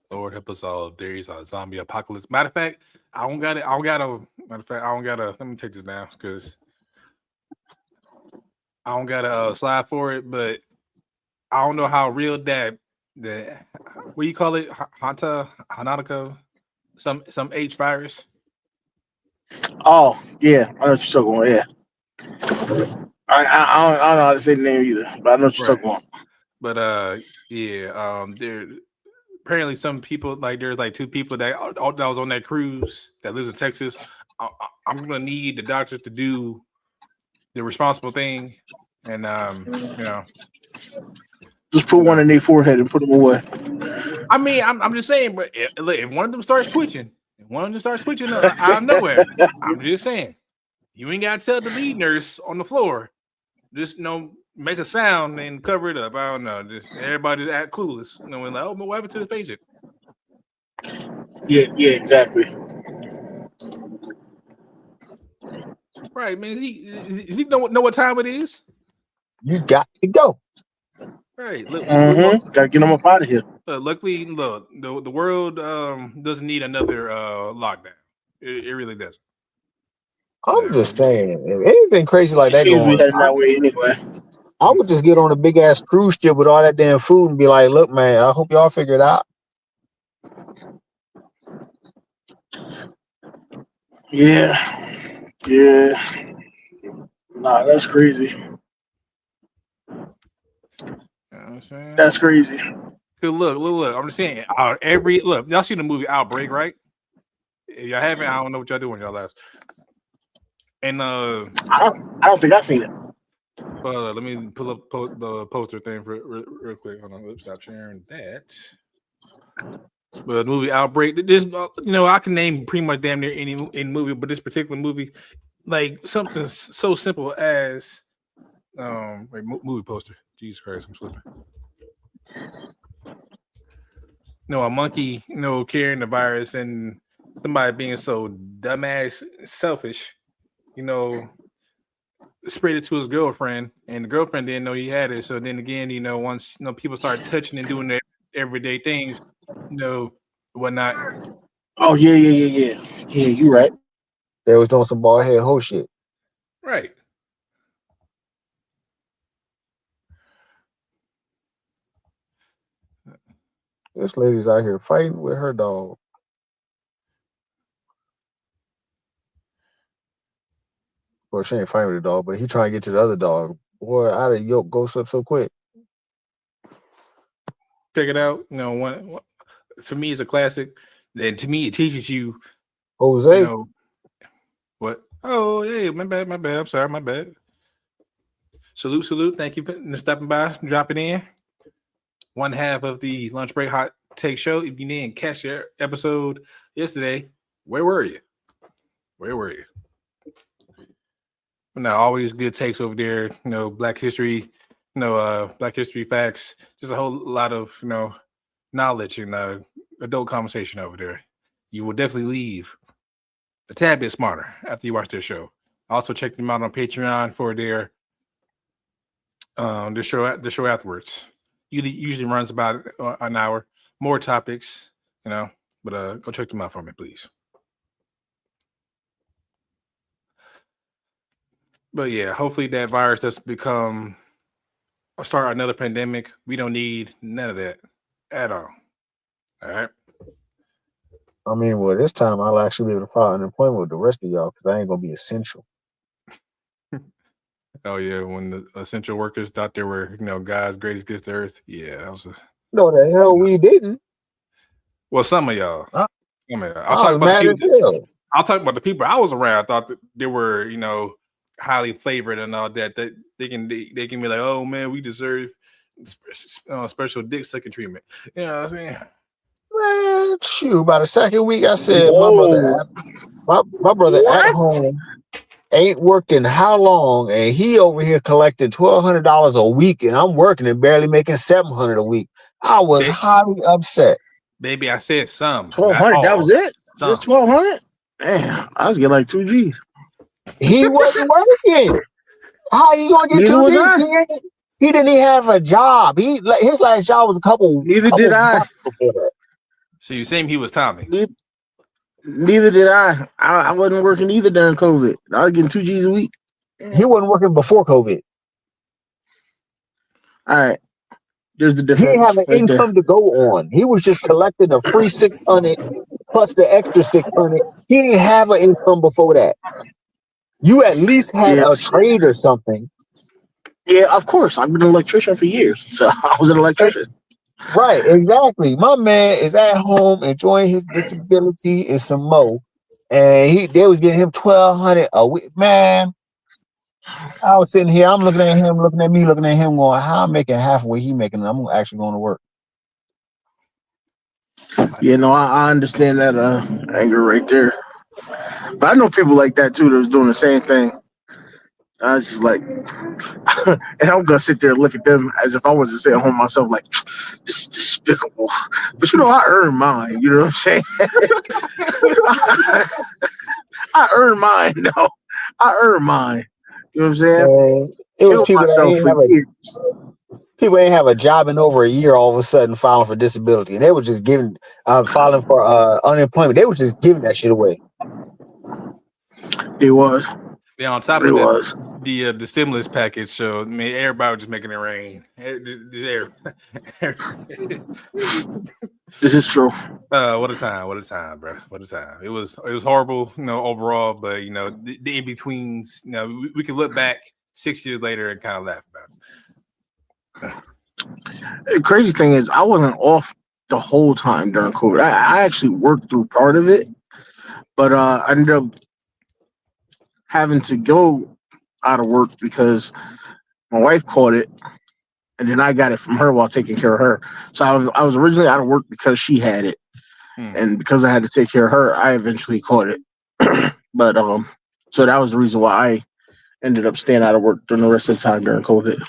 Lord help us all. There is a zombie apocalypse. Matter of fact, I don't gotta. Let me take this down because I don't gotta slide for it. But I don't know how real that what do you call it? Hanukkah, some H virus. Oh yeah, I know what you're talking about. Yeah, I don't know how to say the name either, but I know what you're talking about. But there apparently some people there's two people that was on that cruise that lives in Texas. I'm gonna need the doctor to do the responsible thing, and just put one in their forehead and put them away. I mean, I'm just saying, but if one of them starts twitching, out of nowhere, I'm just saying, you ain't gotta tell the lead nurse on the floor. Just make a sound and cover it up. I don't know. Just everybody act clueless. But what happened to the patient? Yeah, exactly. Right, man. He know what time it is. You got to go. Right. Look, gotta get them up out of here. Luckily, look, the world doesn't need another lockdown. It really doesn't. I'm just saying, if anything crazy like that seems going we heading that way anyway. I would just get on a big ass cruise ship with all that damn food and be like, look, man, I hope y'all figure it out. Yeah. Nah, that's crazy. You know what I'm saying? That's crazy. Good look. I'm just saying. Look, y'all seen the movie Outbreak, right? If y'all haven't, I don't know what y'all doing y'all last. And I don't think I've seen it. let me pull up the poster thing for real quick. Hold on, let's stop sharing that. But the movie Outbreak, this I can name pretty much damn near any movie, but this particular movie, like something so simple as movie poster. Jesus Christ, I'm slipping. A monkey, carrying the virus and somebody being so dumbass selfish, sprayed it to his girlfriend, and the girlfriend didn't know he had it. So then again, once people start touching and doing their everyday things, whatnot. Oh yeah. Yeah, you right. They was doing some bald head hoe shit. Right. This lady's out here fighting with her dog. Well, she ain't fighting with the dog, but he trying to get to the other dog. Boy, out of yoke goes up so quick. Check it out. One for me, it's a classic. And to me, it teaches you. Jose. What? Oh, yeah, my bad. I'm sorry, my bad. Salute. Thank you for stopping by, dropping in. One half of the Lunch Break Hot Take Show. If you didn't catch your episode yesterday, where were you? Now, always good takes over there. Black history, Black history facts. Just a whole lot of knowledge and adult conversation over there. You will definitely leave a tad bit smarter after you watch their show. Also, check them out on Patreon for their show afterwards. Usually runs about an hour. More topics, but go check them out for me, please. But yeah, hopefully that virus doesn't start another pandemic. We don't need none of that at all. All right. I mean, well, this time I'll actually be able to file unemployment with the rest of y'all because I ain't gonna be essential. Oh yeah, when the essential workers thought they were, God's greatest gift to earth. Yeah, that was. No, the hell we didn't. Well, some of y'all. I'll talk about the people. I'll talk about the people I was around. I thought that they were, highly favored and all that. That they can be like, oh man, we deserve special dick sucking treatment. You know what I'm saying? Man, shoot, by the second week, I said my brother at home ain't worked in how long, and he over here collecting $1,200 a week, and I'm working and barely making $700 a week. I was highly upset. Baby, I said some. 1,200. That was it. Just 1,200. Damn, I was getting like 2 G's. He wasn't working. How you gonna get 2 G's? He didn't even have a job. His last job was a couple. Neither did I. So you saying he was Tommy? Neither did I. I wasn't working either during COVID. I was getting 2 G's a week. He wasn't working before COVID. All right. There's the difference. He didn't have an income to go on. He was just collecting a free 600 plus the extra 600. He didn't have an income before that. You at least had a trade or something. Yeah, of course. I've been an electrician for years. So I was an electrician. Right, exactly. My man is at home enjoying his disability and some mo. And they was getting him $1,200 a week. Man, I was sitting here, I'm looking at him, looking at me, looking at him, going, how I'm making half of what he making, and I'm actually going to work. Yeah, no, I understand that anger right there. But I know people like that too that was doing the same thing. I was just like, and I'm gonna sit there and look at them as if I wasn't sitting home myself, like, this is despicable. But I earned mine. You know what I'm saying? I earned mine. No, I earned mine. You know what I'm saying? It was people that people ain't have a job in over a year. All of a sudden, filing for disability, and they were just giving, filing for unemployment. They were just giving that shit away. It was. Yeah, on top of that, the stimulus package. So I mean, everybody was just making it rain. This is true. What a time, bro. What a time. It was horrible, overall. But the in betweens. We can look back 6 years later and kind of laugh about it. The crazy thing is, I wasn't off the whole time during COVID. I actually worked through part of it, but I ended up having to go out of work because my wife caught it, and then I got it from her while taking care of her. So I was originally out of work because she had it, and because I had to take care of her, I eventually caught it. But so that was the reason why I ended up staying out of work during the rest of the time during COVID.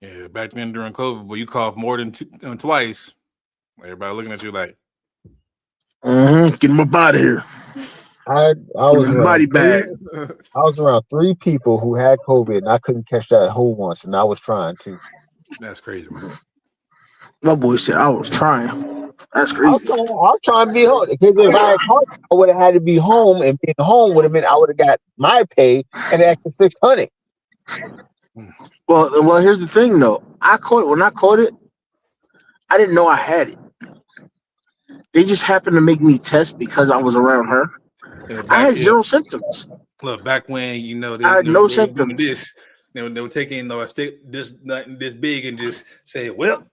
Yeah, back then during COVID, but you coughed more than twice. Everybody looking at you like, Get him up out of here. I was around body bag. I was around 3 people who had COVID, and I couldn't catch that whole once, and I was trying to. That's crazy, man. My boy said I was trying. That's I crazy. was trying to be home because if I had caught, I would have had to be home, and being home would have meant I would have got my pay and extra $600. Well, here's the thing though. When I caught it, I didn't know I had it. They just happened to make me test because I was around her. Yeah, I had zero symptoms. Look, back when I had no symptoms. They were taking a stick this big and just say, "Well."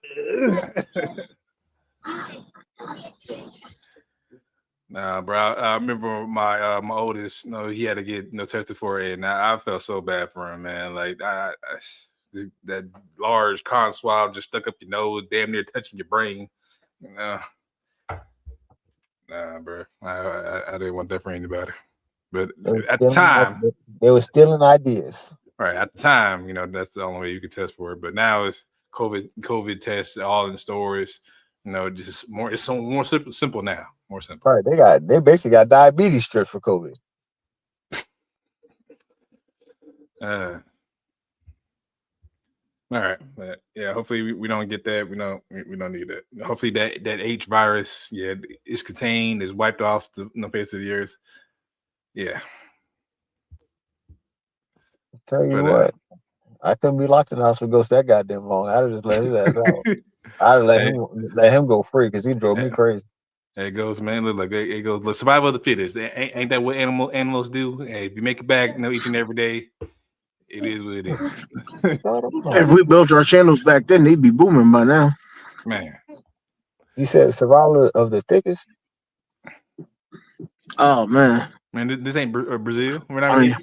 Nah, bro. I remember my oldest. He had to get tested for it, and I felt so bad for him, man. Like that large cotton swab just stuck up your nose, damn near touching your brain. Nah, bro. I didn't want that for anybody. But at the time, they were stealing ideas. Right at the time, that's the only way you could test for it. But now it's COVID tests all in stores. Just more. It's so more simple now. More simple. Right. They basically got diabetes strips for COVID. All right, but yeah. Hopefully we don't get that. We don't need that. Hopefully that H virus, is contained, is wiped off the face of the earth. Yeah. Tell you what, I couldn't be locked in the house with Ghost that goddamn long. I'd have just let his ass out. I'd let him go free because he drove me crazy. There it goes, man. Look like it goes. Look, survival of the fittest. Ain't that what animals do? Hey, if you make it back, each and every day, it is what it is. If we built our channels back then, they'd be booming by now. Man. You said survival of the thickest? Oh man. Man, this ain't Brazil. We're not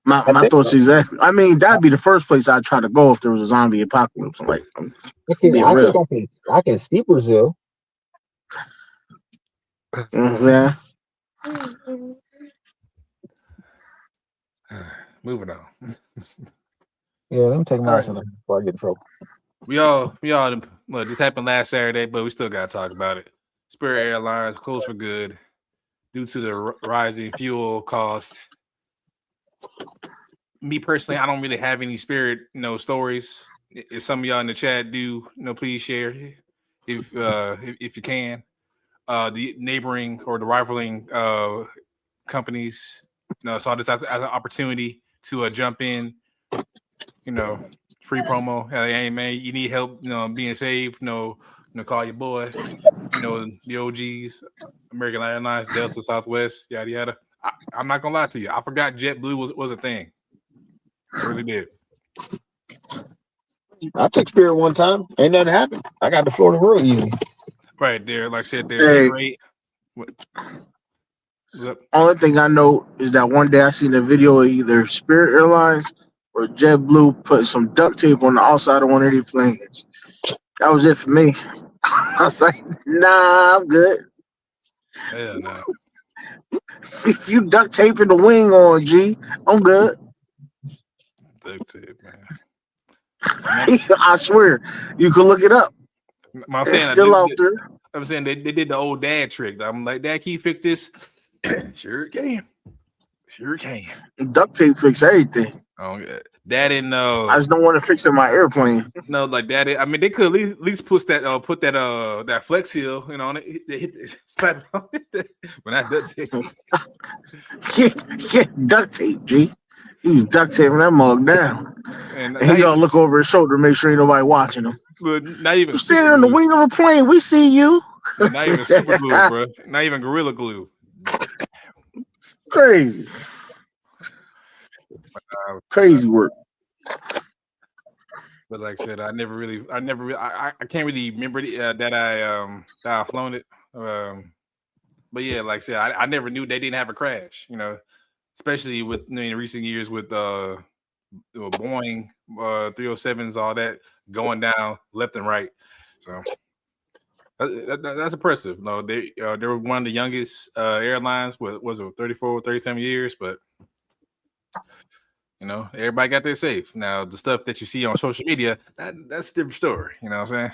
my thoughts exactly. I mean, that'd be the first place I'd try to go if there was a zombie apocalypse. I think I can see Brazil. Yeah. Moving on. Yeah, let me take my ass before I get in trouble. We all look, this happened last Saturday, but we still gotta talk about it. Spirit Airlines closed for good due to the rising fuel cost. Me personally, I don't really have any Spirit, stories. If some of y'all in the chat do, please share if you can. The neighboring or the rivaling companies, saw this as an opportunity to jump in. Free promo. Hey man, you need help, being safe. Call your boy. The OGs, American Airlines, Delta, Southwest, yada yada. I'm not gonna lie to you. I forgot JetBlue was a thing. I really did. I took Spirit one time. Ain't nothing happened. I got to Florida real easy. Right there, like I said, they're great. Only thing I know is that one day I seen a video of either Spirit Airlines or JetBlue put some duct tape on the outside of one of these planes. That was it for me. I was like, nah, I'm good. Hell no. If you duct taping the wing on, G, I'm good. Duct tape, man. I swear, you can look it up. It's still out there. I'm saying they did the old dad trick. I'm like, Dad, can you fix this? Sure can. Duct tape fix everything. Oh, Dad didn't know. I just don't want to fix it in my airplane. No, like that. I mean, they could at least put that Flex Seal, on it. They hit slap on it. When I duct tape. Get duct tape, G. He was duct taping that mug down. And he gotta look over his shoulder, make sure ain't nobody watching him. But not even standing on the wing of a plane. We see you. Not even super glue, bro. Not even Gorilla Glue. Crazy. Crazy work. But like I said, I can't really remember that I flown it. But yeah, like I said, I never knew they didn't have a crash. Especially with in recent years with Boeing 307s, all that going down left and right. So that's impressive. No, they were one of the youngest airlines. Was it 34, 37 years? But everybody got there safe. Now the stuff that you see on social media, that's a different story. You know what I'm saying?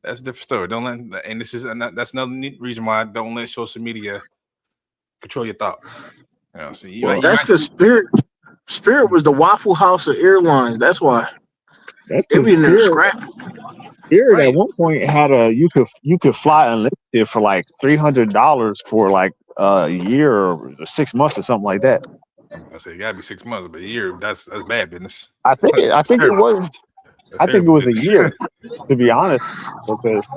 That's a different story. Don't let, and this is that's another reason why I don't let social media control your thoughts. So that's the Spirit. Spirit was the Waffle House of airlines. That's why. That's They be in there scrap. Spirit at one point had you could fly unlimited for like $300 for like a year or 6 months or something like that. I say it gotta be 6 months, but a year that's bad business. I think it was. I think it was a year, to be honest, because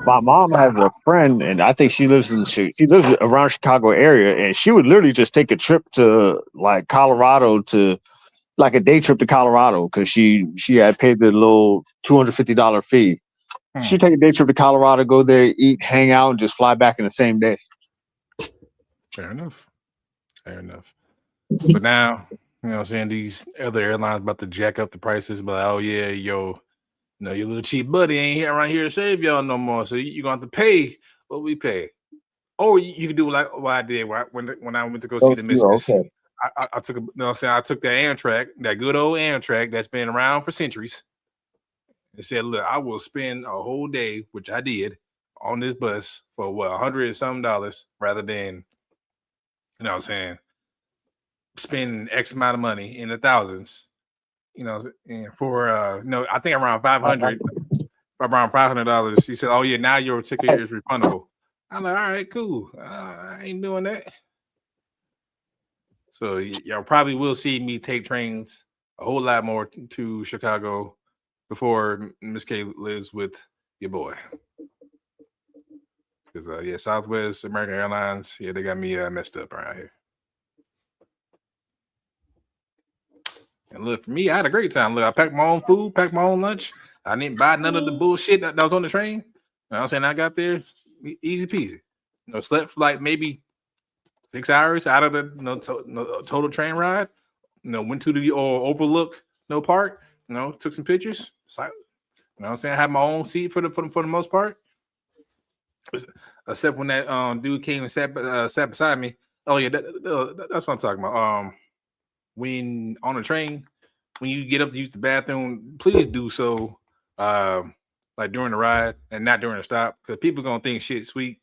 my mom has a friend, and I think she lives around Chicago area, and she would literally just take a trip to like Colorado like a day trip to Colorado because she had paid the little $250 fee. She'd take a day trip to Colorado, go there, eat, hang out, and just fly back in the same day. Fair enough. But now, I'm saying, these other airlines about to jack up the prices, but oh yeah, your little cheap buddy ain't here around here to save y'all no more. So you're gonna have to pay what we pay. Or you can do like what I did when I went to go see the Misfits. Okay. I took I took that Amtrak, that good old Amtrak that's been around for centuries, and said, look, I will spend a whole day, which I did, on this bus for $100 and something rather than, spend X amount of money in the thousands, and for I think around $500. He said, oh yeah, now your ticket is refundable. I'm like, all right, cool. I ain't doing that. So y'all probably will see me take trains a whole lot more to Chicago before Miss K lives with your boy. Because Southwest, American Airlines, they got me messed up around here. And look, for me, I had a great time. Look, I packed my own food, packed my own lunch. I didn't buy none of the bullshit that was on the train. You know what I'm saying? I got there easy peasy. Slept for like maybe 6 hours out of the total train ride. Went to the overlook park. Took some pictures. You know what I'm saying? I had my own seat for the most part. Except when that dude came and sat beside me. Oh yeah, that's what I'm talking about. When on a train, when you get up to use the bathroom, please do so like during the ride and not during the stop, because people are gonna think shit sweet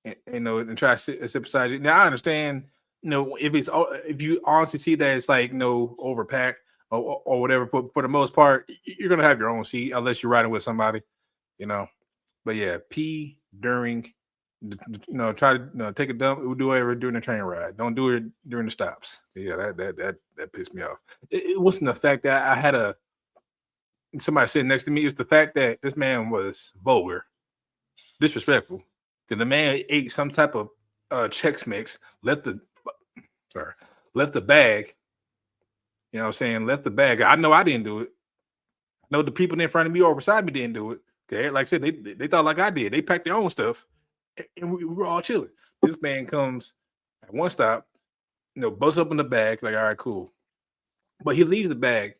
and try to sit beside you. Now I understand, if you honestly see that it's like overpacked or whatever, but for the most part, you're gonna have your own seat unless you're riding with somebody, But yeah, pee during, try to take a dump. We'll do whatever during the train ride. Don't do it during the stops. Yeah, that pissed me off. It wasn't the fact that I had somebody sitting next to me. It was the fact that this man was vulgar, disrespectful. Because the man ate some type of Chex Mix, left the bag. You know what I'm saying? Left the bag. I know I didn't do it. I know the people in front of me or beside me didn't do it. Okay, like I said, they thought like I did. They packed their own stuff, and we were all chilling. This man comes at one stop, busts up in the bag, like, all right, cool. But he leaves the bag,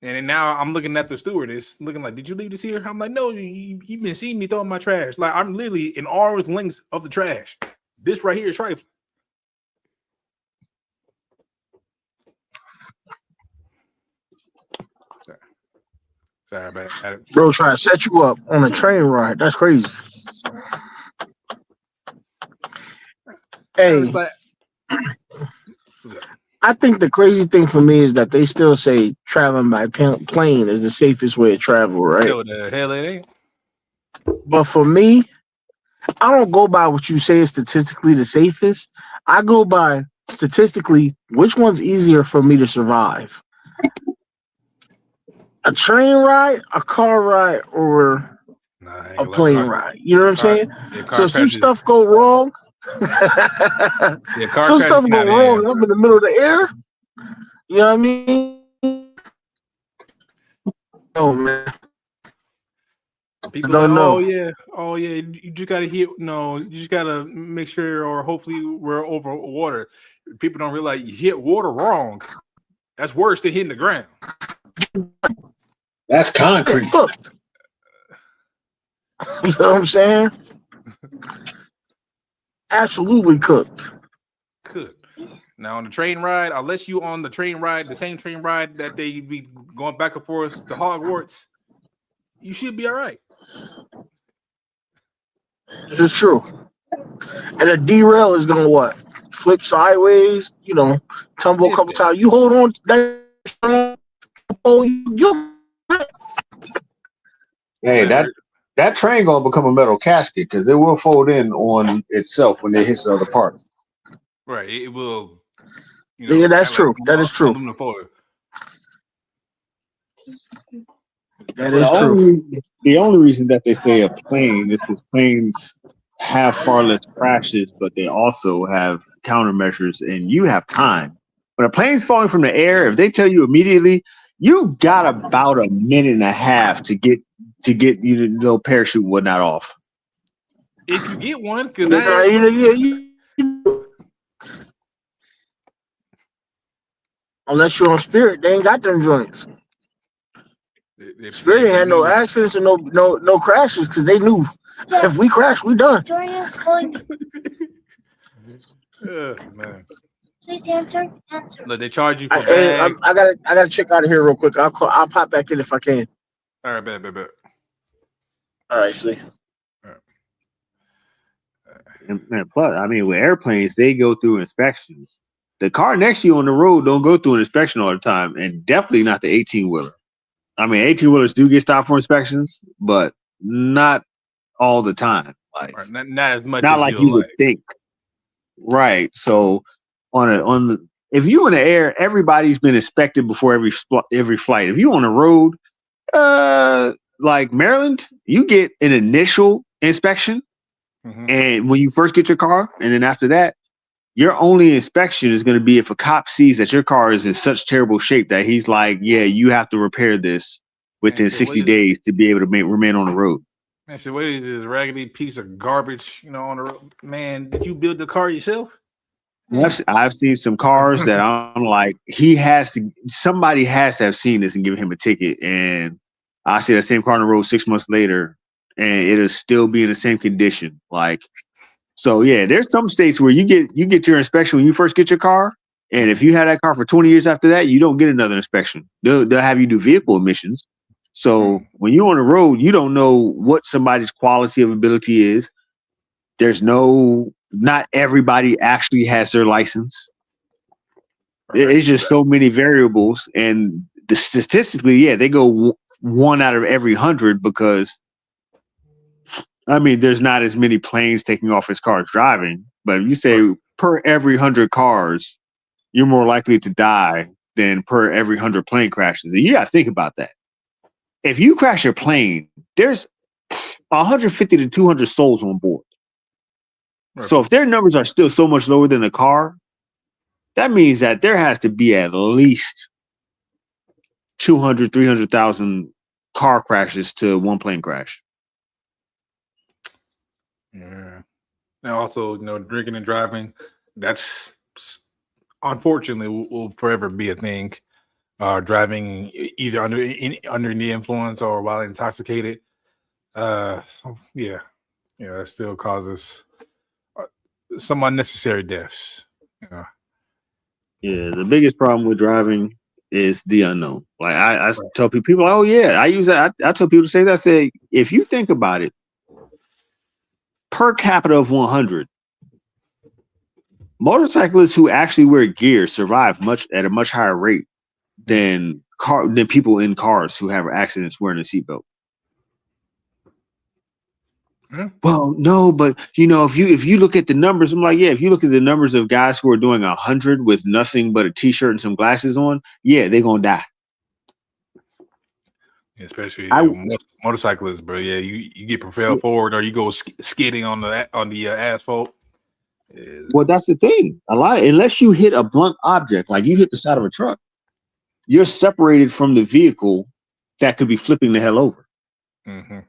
and then now I'm looking at the stewardess, looking like, did you leave this here? I'm like, no, you've been seeing me throwing my trash. Like, I'm literally in arm's length of the trash. This right here is trifling. Sorry about it. Bro, trying to set you up on a train ride. That's crazy. Hey, I think the crazy thing for me is that they still say traveling by plane is the safest way to travel, right? Yo, the hell it ain't. But for me, I don't go by what you say is statistically the safest. I go by statistically which one's easier for me to survive. A train ride, a car ride, or a plane ride. You know what I'm saying? So some stuff go wrong. Some stuff go wrong. I'm in the middle of the air. You know what I mean? Oh man, I People like, don't know. oh yeah. You just gotta hit. No, you just gotta make sure, or hopefully we're over water. People don't realize you hit water wrong. That's worse than hitting the ground. That's concrete. Cooked. You know what I'm saying? Absolutely cooked. Good. Now on the train ride, unless you on the train ride, the same train ride that they be going back and forth to Hogwarts, you should be all right. This is true. And a derail is gonna what? Flip sideways, tumble a couple times. You hold on to that strong, you Hey, that train gonna become a metal casket because it will fold in on itself when it hits the other parts. Right. It will. Yeah, that's true. That is true. Aluminum foil. That is true. The only reason that they say a plane is because planes have far less crashes, but they also have countermeasures, and you have time. When a plane's falling from the air, if they tell you immediately, you got about a minute and a half to get you know parachute and whatnot off. If you get one, because unless you're on Spirit, they ain't got them joints. Spirit ain't had no accidents and no crashes because they knew if we crash, we done. Man. Please answer. Look, they charge you for bag. I gotta check out of here real quick. I'll pop back in if I can. All right, bet. All right, see. And plus, I mean, with airplanes, they go through inspections. The car next to you on the road don't go through an inspection all the time, and definitely not the 18-wheeler. I mean, 18-wheelers do get stopped for inspections, but not all the time. Like right, not as much. Not as like you would think. Right. So if you in the air, everybody's been inspected before every flight. If you on the road, like Maryland, you get an initial inspection, and when you first get your car, and then after that, your only inspection is going to be if a cop sees that your car is in such terrible shape that he's like, yeah, you have to repair this within 60 days to be able to remain on the road. Man, so what is this raggedy piece of garbage, on the road? Man, did you build the car yourself? I've seen some cars that I'm like, somebody has to have seen this and given him a ticket. And I see that same car on the road 6 months later, and it'll still be in the same condition. Like, so yeah, there's some states where you get your inspection when you first get your car, and if you had that car for 20 years after that, you don't get another inspection. They'll have you do vehicle emissions. So when you're on the road, you don't know what somebody's quality of ability is. Not everybody actually has their license. It's just so many variables, and statistically, yeah, they go 1 out of every 100 because, I mean, there's not as many planes taking off as cars driving. But if you say per every 100 cars, you're more likely to die than per every 100 plane crashes. And you got to think about that. If you crash your plane, there's 150 to 200 souls on board. Right. So if their numbers are still so much lower than a car, that means that there has to be at least 200, 300,000 car crashes to one plane crash. Yeah. And also, drinking and driving, that's unfortunately will forever be a thing. Driving either under the influence or while intoxicated. It still causes some unnecessary deaths. Yeah. Yeah, the biggest problem with driving is the unknown. Like I tell people, oh yeah, I use that. I tell people to say that. I say, if you think about it, per capita of 100, motorcyclists who actually wear gear survive at a much higher rate than people in cars who have accidents wearing a seatbelt. Yeah. Well, no, but if you look at the numbers, I'm like, yeah, if you look at the numbers of guys who are doing 100 with nothing but a t-shirt and some glasses on, yeah, they're gonna die. Especially motorcyclists, bro. Yeah, you get propelled forward or you go skidding on the asphalt. Well, that's the thing. A lot, unless you hit a blunt object, like you hit the side of a truck, you're separated from the vehicle that could be flipping the hell over. Mm-hmm.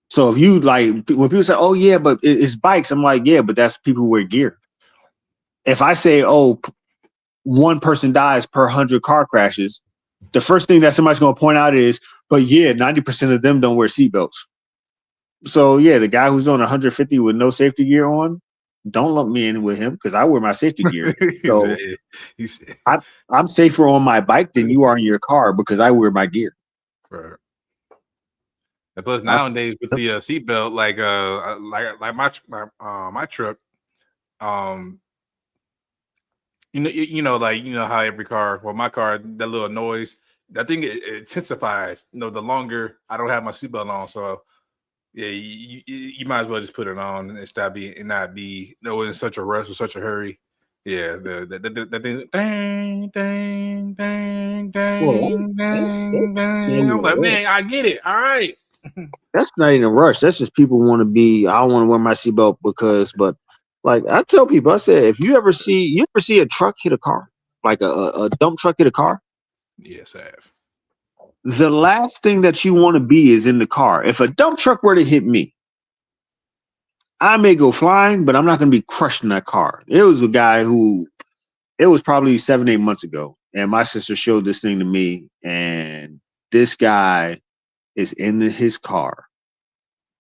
So if you like, when people say, "Oh yeah, but it's bikes," I'm like, "Yeah, but that's people who wear gear." If I say, "Oh, one person dies per 100 car crashes," the first thing that somebody's going to point out is, "But yeah, 90% of them don't wear seatbelts." So yeah, the guy who's on 150 with no safety gear on, don't lump me in with him because I wear my safety gear. So he said, I'm safer on my bike than you are in your car because I wear my gear. right. And plus nowadays with the seatbelt, like my truck, you know, like you know how every car, well, my car, that little noise, I think it intensifies. You know, the longer I don't have my seatbelt on, so yeah, you might as well just put it on and not be in such a rush or such a hurry. Yeah, the thing, dang, dang, dang, dang, dang, dang. I'm like, man, I get it. All right. That's not even a rush. That's just people want to be. I want to wear my seatbelt because, but like I tell people, I said, if you ever see a truck hit a car, like a dump truck hit a car, Yes, I have. the last thing that you want to be is in the car. If a dump truck were to hit me, I may go flying, but I'm not going to be crushed in that car. It was a guy who, it was probably 7-8 months ago, and my sister showed this thing to me, and this guy is in his car,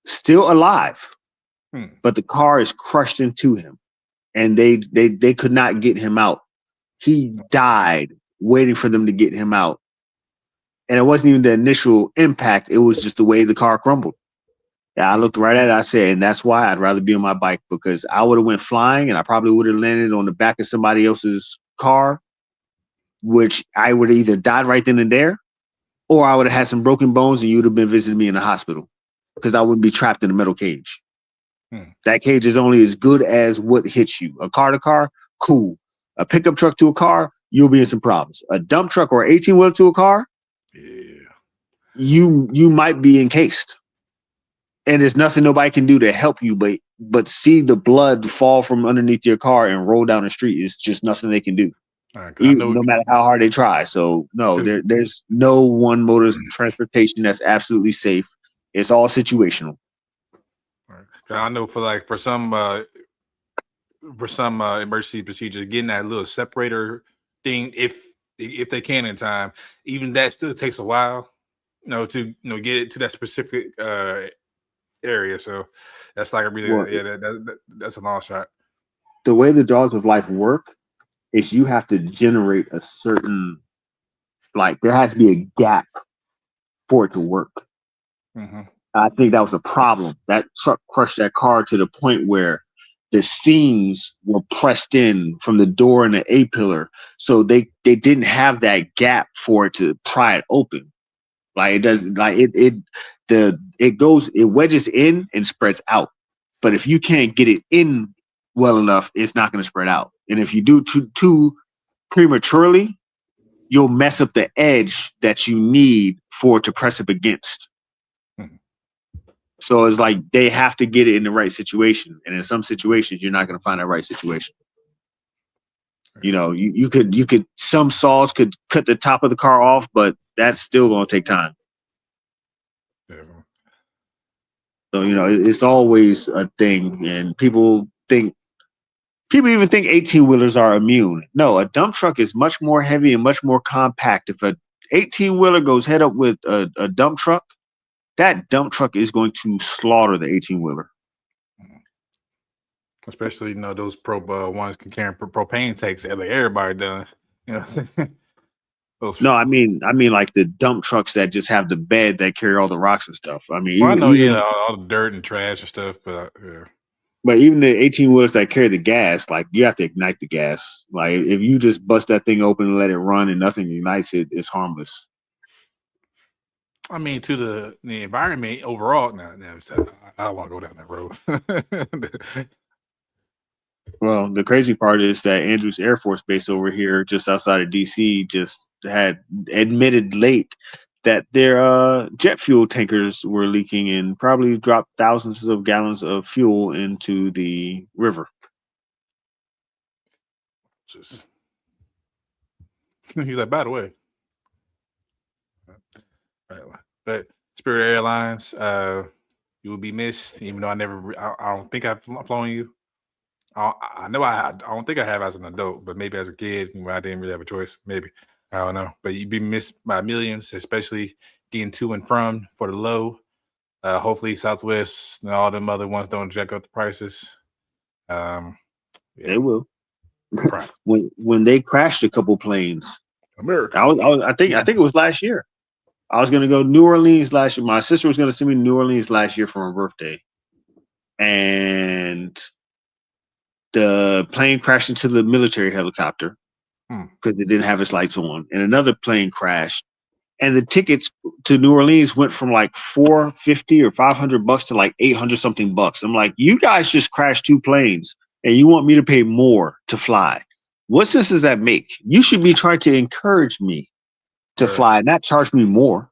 still alive, but the car is crushed into him, and they could not get him out. He died waiting for them to get him out, and it wasn't even the initial impact; it was just the way the car crumbled. Yeah, I looked right at it. I said, and that's why I'd rather be on my bike because I would have went flying and I probably would have landed on the back of somebody else's car, which I would have either died right then and there, or I would have had some broken bones and you'd have been visiting me in the hospital because I wouldn't be trapped in a metal cage. That cage is only as good as what hits you. A car to car, cool. A pickup truck to a car, you'll be in some problems. A dump truck or 18-wheeler to a car, you might be encased. And there's nothing nobody can do to help you, but see the blood fall from underneath your car and roll down the street. It's just nothing they can do, no matter how hard they try. So no, there's no one mode of transportation that's absolutely safe. It's all situational. I know for some emergency procedures, getting that little separator thing, if they can in time, even that still takes a while, to get it to that specific area. So that's like a really that's a long shot. The way the jaws of life work is you have to generate a certain, like there has to be a gap for it to work. I think that was a problem. That truck crushed that car to the point where the seams were pressed in from the door and the A-pillar. So they didn't have that gap for it to pry it open. Like it does, like it wedges in and spreads out. But if you can't get it in well enough, it's not going to spread out. And if you do too prematurely, you'll mess up the edge that you need for it to press up against. So it's like they have to get it in the right situation. And in some situations, you're not going to find that right situation. You could some saws could cut the top of the car off, but that's still going to take time. So, it's always a thing. And people even think 18-wheelers are immune. No, a dump truck is much more heavy and much more compact. If a 18-wheeler goes head up with a dump truck, that dump truck is going to slaughter the 18-wheeler. Especially, those ones can carry propane tanks. Like everybody done. No, I mean like the dump trucks that just have the bed that carry all the rocks and stuff. I mean, I know, all the dirt and trash and stuff, but yeah. But even the 18-wheelers that carry the gas, like you have to ignite the gas. Like if you just bust that thing open and let it run and nothing ignites it, it's harmless. I mean, to the environment overall. No, I don't want to go down that road. Well, the crazy part is that Andrews Air Force Base over here, just outside of DC, just had admitted late that their jet fuel tankers were leaking and probably dropped thousands of gallons of fuel into the river. Just he's like, by the way, right, but Spirit Airlines, you will be missed. Even though I don't think I've flown you. I know I don't think I have as an adult, but maybe as a kid when I didn't really have a choice. Maybe I don't know, but you'd be missed by millions, especially getting to and from for the low. Hopefully, Southwest and all them other ones don't jack up the prices. Yeah. They will. Right. When they crashed a couple planes, America. I think it was last year. I was gonna go to New Orleans last year. My sister was gonna send me to New Orleans last year for my birthday, and the plane crashed into the military helicopter because it didn't have its lights on, and another plane crashed. And the tickets to New Orleans went from like $450 or $500 to like $800 something bucks. I'm like, you guys just crashed 2 planes, and you want me to pay more to fly? What sense does that make? You should be trying to encourage me to fly, not charge me more.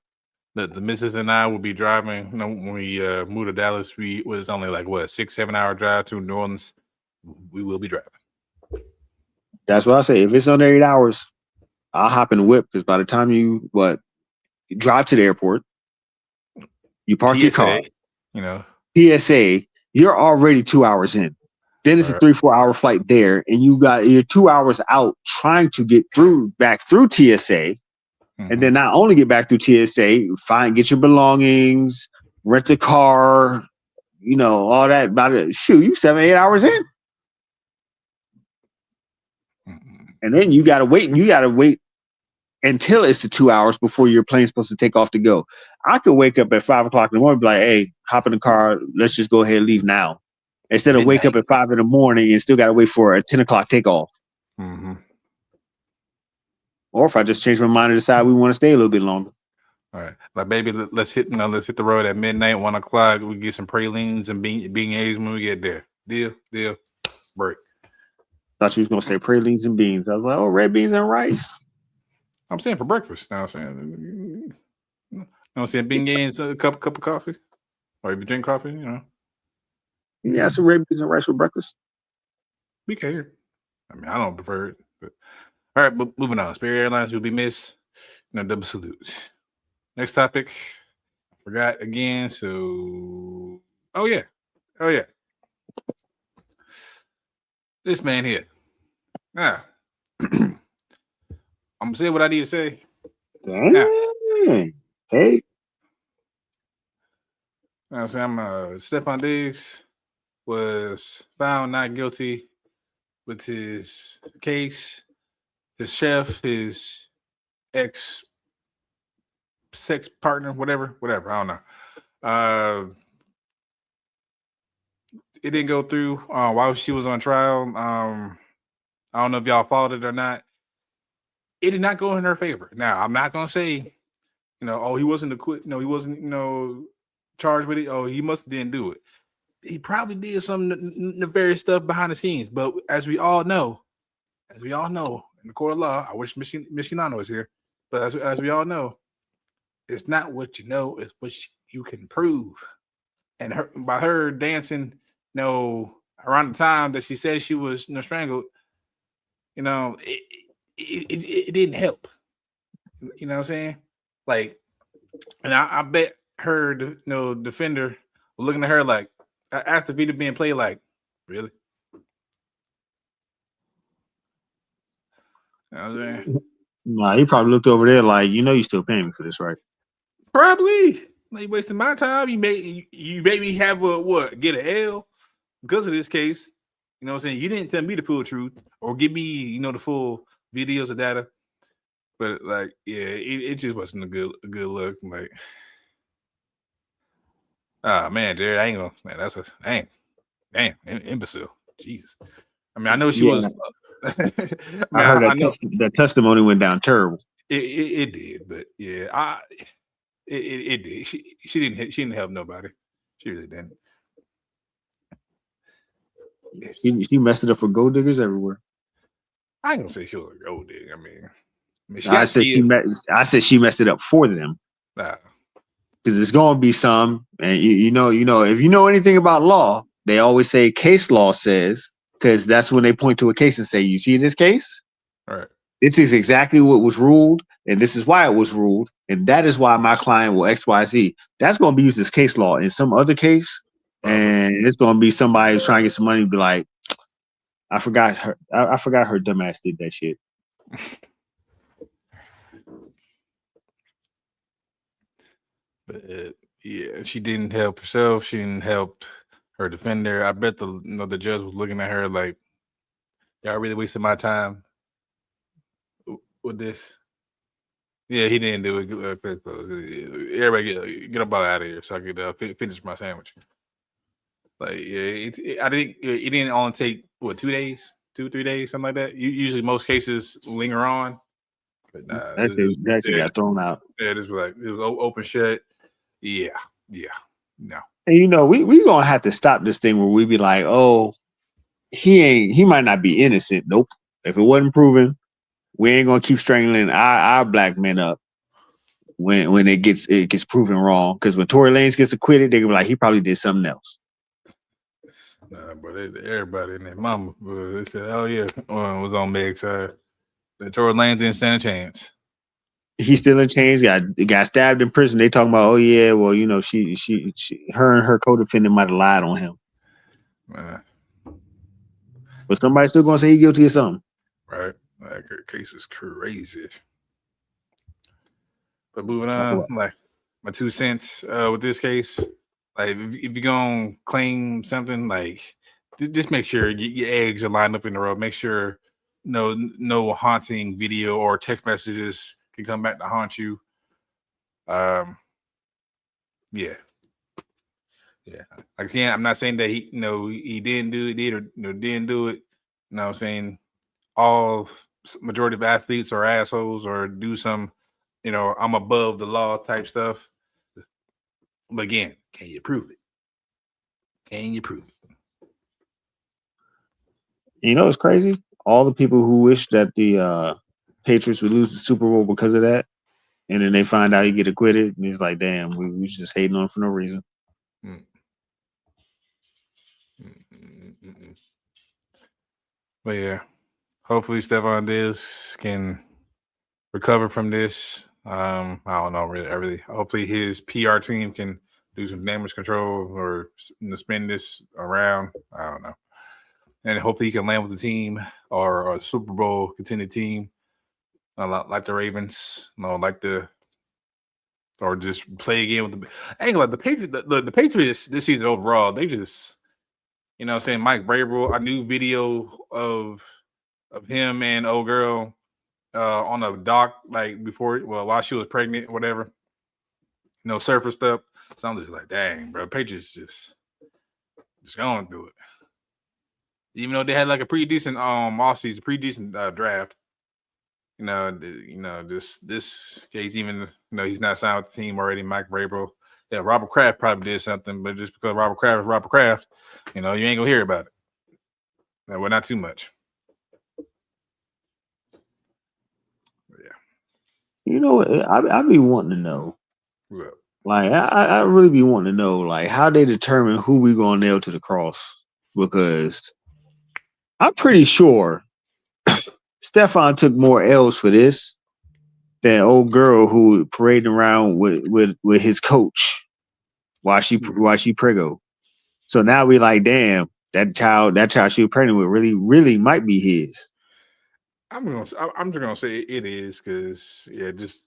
The missus and I will be driving. You know, when we moved to Dallas, it was only like what 6-7 hour drive to New Orleans. We will be driving. That's what I say. If it's under 8 hours, I'll hop in the whip, because by the time you drive to the airport, you park your car, PSA, you're already 2 hours in. Then it's a 3-4 hour flight there, and you're 2 hours out trying to get back through TSA, and then not only get back through TSA, get your belongings, rent a car, all that. About it. Shoot, you 7-8 hours in, and then you gotta wait until it's the 2 hours before your plane's supposed to take off to go. I could wake up at 5 o'clock in the morning and be like, hey, hop in the car. Let's just go ahead and leave now. Instead of wake up at 5 in the morning and still got to wait for a 10 o'clock takeoff. Or if I just change my mind and decide we want to stay a little bit longer. All right. Like, baby, let's hit the road at midnight, 1 o'clock. We get some pralines and beignets when we get there. Deal. Break. Thought you was going to say pralines and beans. I was like, oh, red beans and rice. I'm saying for breakfast. Now I'm saying, beignets, a cup of coffee, or if you drink coffee, Yeah, some red beans and rice for breakfast. We can. I mean, I don't prefer it, but all right. But moving on. Spirit Airlines will be missed. Double salute. Next topic. I forgot again. So, oh yeah. This man here. Now, I'm gonna say what I need to say. Dang. Hey. I'm Stefon Diggs was found not guilty with his case. His chef, his ex sex partner, whatever. I don't know. It didn't go through while she was on trial. I don't know if y'all followed it or not. It did not go in her favor. Now, I'm not gonna say, he wasn't acquitted. No, he wasn't, charged with it. Oh, he didn't do it. He probably did some nefarious stuff behind the scenes. But as we all know, in the court of law, I wish Miss Yolanda was here. But as we all know, it's not what you know, it's what you can prove. And by her dancing, around the time that she said she was strangled, it didn't help. You know what I'm saying? Like, and I bet her, defender was looking at her like, after the video being played, like, really? You know what I'm saying? Nah, he probably looked over there like, you still paying me for this, right? Probably. Like, wasting my time. You made me have get an L because of this case. You know what I'm saying? You didn't tell me the full truth or give me, the full videos of data. But like, yeah, it just wasn't a good look. Like, man, Jared, I ain't gonna, man, that's a damn, imbecile. Jesus. I mean, I know she was. I heard that testimony went down terrible. It did, but yeah, it did. She didn't help nobody. She really didn't. She messed it up for gold diggers everywhere. I ain't gonna say she was a gold digger. I mean I said she messed it up for them. Because it's gonna be some, and if you know anything about law, they always say case law says because that's when they point to a case and say, "You see this case? All right. This is exactly what was ruled, and this is why it was ruled, and that is why my client will X, Y, Z." That's going to be used as case law in some other case, and it's going to be somebody who's trying to get some money and be like, "I forgot her. I forgot her dumbass did that shit." But yeah, she didn't help herself. She didn't help her defender. I bet the judge was looking at her like, "Y'all really wasted my time with this." Yeah, he didn't do it. Everybody get up out of here so I could finish my sandwich. Like, yeah, I think it didn't only take 2 days, 3 days, something like that. Usually, most cases linger on. But nah, that shit got thrown out. Yeah, this was it was open shut. Yeah, no. And we gonna have to stop this thing where we be like, "Oh, he might not be innocent." Nope. If it wasn't proven, we ain't gonna keep strangling our black men up when it gets proven wrong. Because when Tory Lanez gets acquitted, they gonna be like, he probably did something else. Nah, but everybody and their mama, they said, "Oh yeah," was on Meg's side. The Tory Lanez didn't stand a chance. He's still in chains. Got stabbed in prison. They talking about, "Oh yeah, well, she her and her co-defendant might have lied on him." But somebody's still gonna say he's guilty of something. Right. That case was crazy. But moving on, like my 2 cents with this case, like if you're gonna claim something, like just make sure your eggs are lined up in a row. Make sure no haunting video or text messages can come back to haunt you. Yeah. Again, I'm not saying that he didn't do it, did or didn't do it. I'm saying all majority of athletes are assholes or do some, I'm above the law type stuff. But again, can you prove it? Can you prove it? It's crazy. All the people who wish that the Patriots would lose the Super Bowl because of that, and then they find out he get acquitted, and he's like, "Damn, we was just hating on him for no reason." But yeah, hopefully Stefon Diggs can recover from this. I don't know, really. Hopefully his PR team can do some damage control or spin this around. I don't know. And hopefully he can land with the team or a Super Bowl contending team, like the Ravens, or just play again with the. I ain't like the Patriots. The Patriots this season overall, they just, saying Mike Vrabel. A new video of him and old girl on a dock while she was pregnant, whatever. Surfer stuff. So I'm just like, dang, bro, Patriots just going through it. Even though they had like a pretty decent offseason, pretty decent draft. This case, even he's not signed with the team already, Mike Vrabel. Yeah, Robert Kraft probably did something, but just because Robert Kraft is Robert Kraft, you ain't gonna hear about it. Well, not too much. Yeah. I'd be wanting to know. Yeah. Like, I really be wanting to know, like, how they determine who we gonna nail to the cross, because I'm pretty sure Stefon took more L's for this than old girl who parading around with his coach while she preggo. So now we like, damn, that child she was pregnant with really might be his. I'm just gonna say it is, because just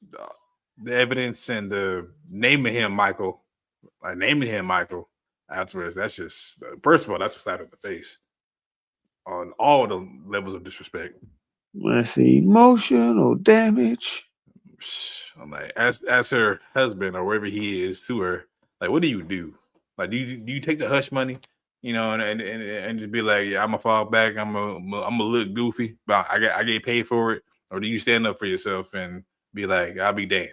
the evidence and the naming him Michael afterwards. That's just, first of all, that's a slap in the face on all the levels of disrespect. Let's see, emotional damage. I'm like, as her husband or wherever he is to her, like, what do you do? Like, do you take the hush money, and just be like, yeah, I'm gonna fall back, I'm gonna look goofy, but I get paid for it, or do you stand up for yourself and be like, I'll be damned?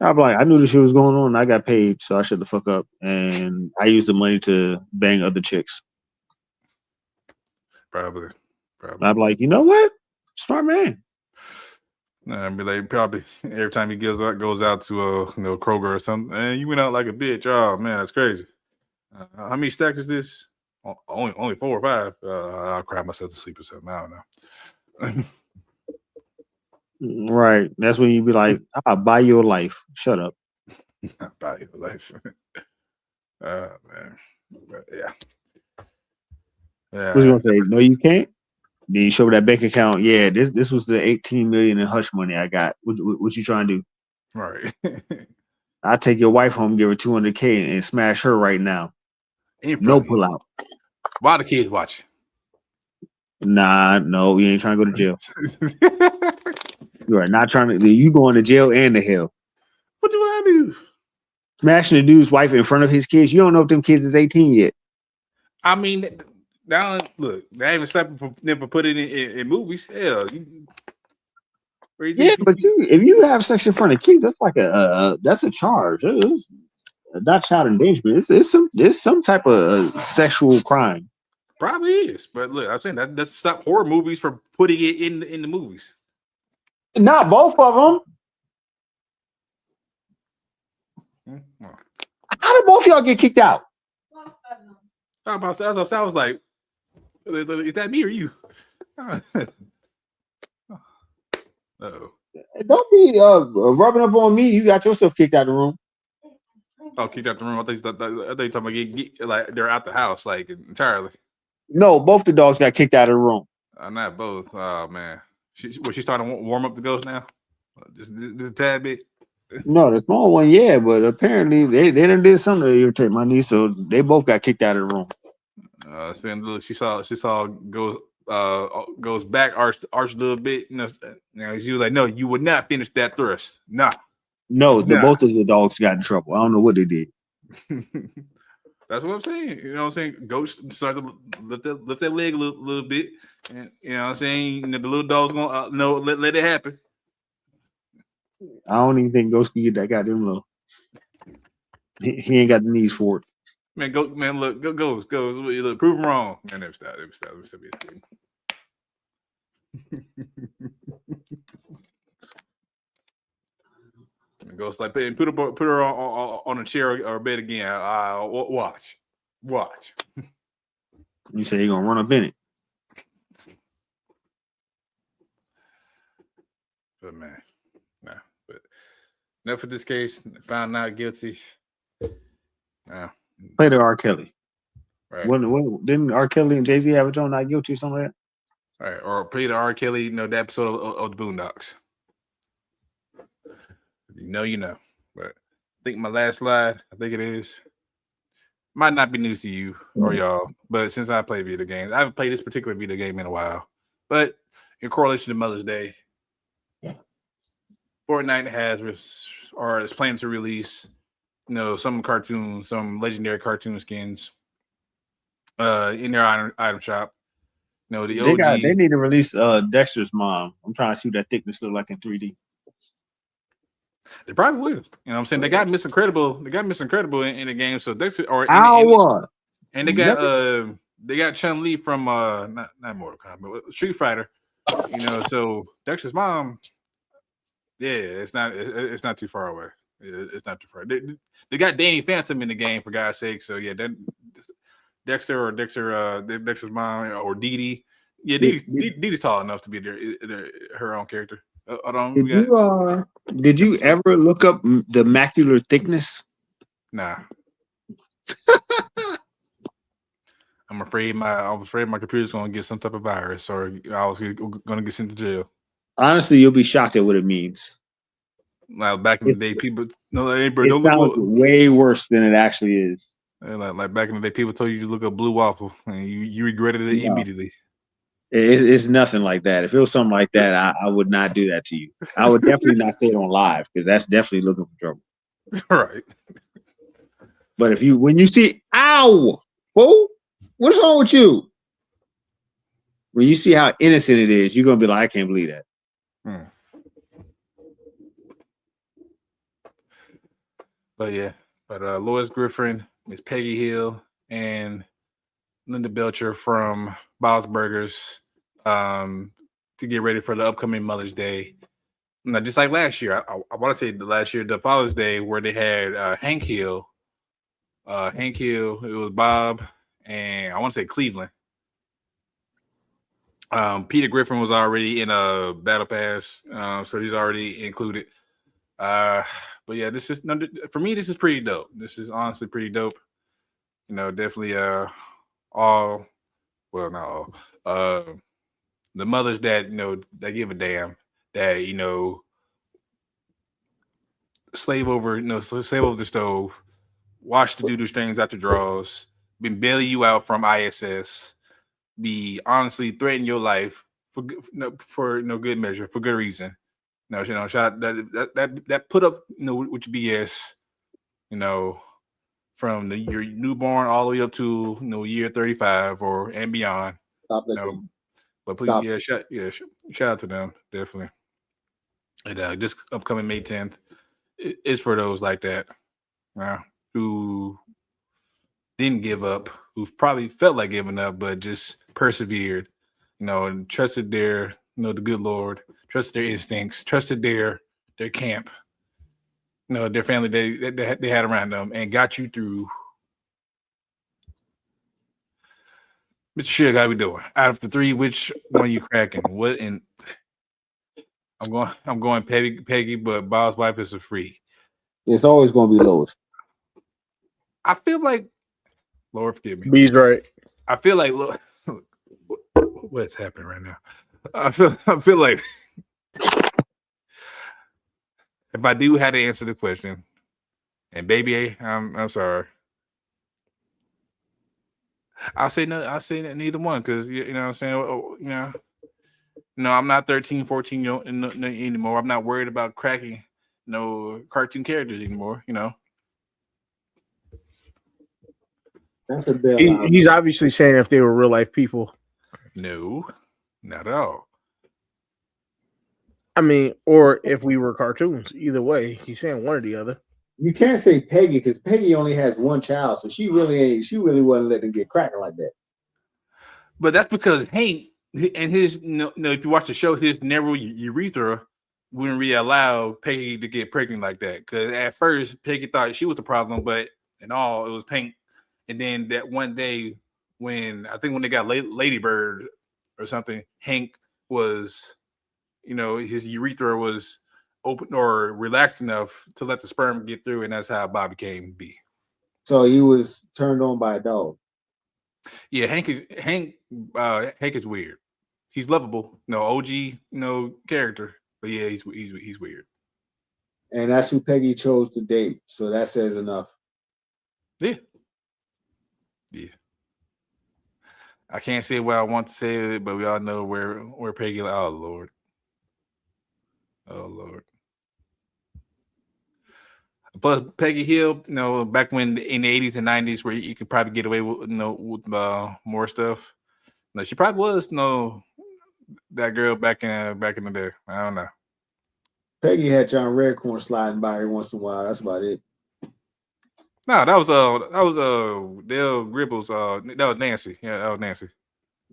I'm like, I knew this shit was going on. I got paid, so I shut the fuck up, and I used the money to bang other chicks. Probably. I'm like, you know what? Smart man. I'd be like, probably every time he goes out to Kroger or something, and you went out like a bitch. Oh man, that's crazy. How many stacks is this? Only 4 or 5. I'll cry myself to sleep or something. I don't know. Right. That's when you be like, I'll buy you a life. Shut up. I'll buy you a life. Man. But yeah. What you gonna say? No, you can't. Then you show me that bank account. Yeah, this was the 18 million in hush money I got. What you trying to do? Right. I'll take your wife home, give her 200K and smash her right now. No pull out. Why the kids watching? Nah, no, you ain't trying to go to jail. You are not trying to. You going to jail and to hell. What do I do? Smashing the dude's wife in front of his kids. You don't know if them kids is 18 yet. I mean, now look, they ain't stopping for them for putting it in movies. Hell, yeah, but if you have sex in front of kids, that's like that's a charge. It's not child endangerment. It's some type of sexual crime. Probably is, but look, I'm saying that doesn't stop horror movies from putting it in the movies. Not both of them. How did both of y'all get kicked out? I was like, is that me or you? Uh-oh. Don't be rubbing up on me. You got yourself kicked out of the room. Oh, kicked out the room. I thought you talking about get like they're out the house like entirely. No, both the dogs got kicked out of the room. Not both. Oh man, she's starting to warm up the ghost now. Just a tad bit. No, the small one, yeah, but apparently they done did something to irritate my niece, so they both got kicked out of the room. She saw goes back arched a little bit. Now she was like, "No, you would not finish that thrust." Nah. No, both of the dogs got in trouble. I don't know what they did. That's what I'm saying. You know what I'm saying? Ghost started to lift that leg a little bit, and you know what I'm saying. The little dog's gonna let it happen. I don't even think Ghost can get that goddamn low. He ain't got the knees for it. Man, Ghost. Look, prove him wrong. Man, never stop. Ghost like put her on a chair or a bed again. Watch. You say you're gonna run up in it. But man, no. But enough for this case. Found not guilty. Play the R. Kelly. Right. When didn't R. Kelly and Jay-Z have a joint not guilty or something like that? All right. Or play the R. Kelly, the episode of the Boondocks. You know. But I think my last slide, I think it is, might not be news to you or y'all, but since I play video games, I haven't played this particular video game in a while. But in correlation to Mother's Day, Fortnite is planning to release, some cartoons, some legendary cartoon skins, in their item shop. The OG. They need to release Dexter's mom. I'm trying to see what that thickness look like in 3D. They probably will. You know what I'm saying? They got Miss Incredible. They got Miss Incredible in the game. So Dexter and they got Chun-Li from not Mortal Kombat, but Street Fighter. So Dexter's mom. Yeah, it's not too far away. It's not too far. They got Danny Phantom in the game for God's sake. So yeah, Dexter's mom or Dee Dee. Yeah, Dee Dee's tall enough to be her own character. Did you ever look up the macular thickness? Nah. I'm afraid my computer's gonna get some type of virus, or I was gonna get sent to jail. Honestly, you'll be shocked at what it means. Like back in the day, people it sounds way worse than it actually is. Like back in the day, people told you to look up blue waffle, and you regretted it immediately. It's nothing like that. If it was something like that, I would not do that to you. I would definitely not say it on live because that's definitely looking for trouble. Right. But when you see, ow, fool, what's wrong with you? When you see how innocent it is, you're gonna be like, I can't believe that. But Lois Griffin, Miss Peggy Hill, and Linda Belcher from Bob's Burgers to get ready for the upcoming Mother's Day. Now, just like last year, I want to say the Father's Day, where they had Hank Hill. It was Bob and I want to say Cleveland. Peter Griffin was already in a battle pass, so he's already included. But yeah, this is for me. This is pretty dope. This is honestly pretty dope. You know, definitely all well, not all. The mothers that that give a damn, that slave over the stove, wash the doo-doo strings out the drawers, been bailing you out from ISS, be honestly threatening your life for no good measure, for good reason. Shout out that put up with your BS, from your newborn all the way up to year 35 or and beyond. Stop that. But please, shout out to them, definitely. And this upcoming May 10th is for those like that, who didn't give up, who probably felt like giving up, but just persevered, and trusted their, the good Lord, trusted their instincts, trusted their camp, their family they had around them, and got you through. Mr. Sugar, how we doing? Out of the three, which one are you cracking? What? And I'm going Peggy, but Bob's wife is a freak. It's always going to be Lois. I feel like, Lord forgive me. B's right. I feel like what's happening right now. I feel like if I do have to answer the question, and baby, I'm sorry. I'll say no. I'll say neither one because you know what I'm saying. No, I'm not 13, 14 anymore. I'm not worried about cracking no cartoon characters anymore. That's a bit. He's obviously saying if they were real life people. No, not at all. I mean, or if we were cartoons. Either way, he's saying one or the other. You can't say Peggy because Peggy only has one child, so she really wasn't letting him get cracking like that. But that's because Hank and his if you watch the show, his narrow urethra wouldn't really allow Peggy to get pregnant like that. Because at first Peggy thought she was the problem, but in all it was Hank. And then that one day when they got Lady Bird or something, Hank was, his urethra was open or relaxed enough to let the sperm get through, and that's how Bobby came to be. So he was turned on by a dog. Yeah, Hank is weird. He's lovable, OG, character, but yeah, he's weird. And that's who Peggy chose to date. So that says enough. Yeah. I can't say what I want to say, but we all know where Peggy. Oh Lord. Plus Peggy Hill, back when in the 80s and 90s, where you could probably get away with more stuff. No, she probably was that girl back in the day. I don't know. Peggy had John Redcorn sliding by her once in a while. That's about it. No, that was Dale Gribble's. That was Nancy. Yeah, that was Nancy.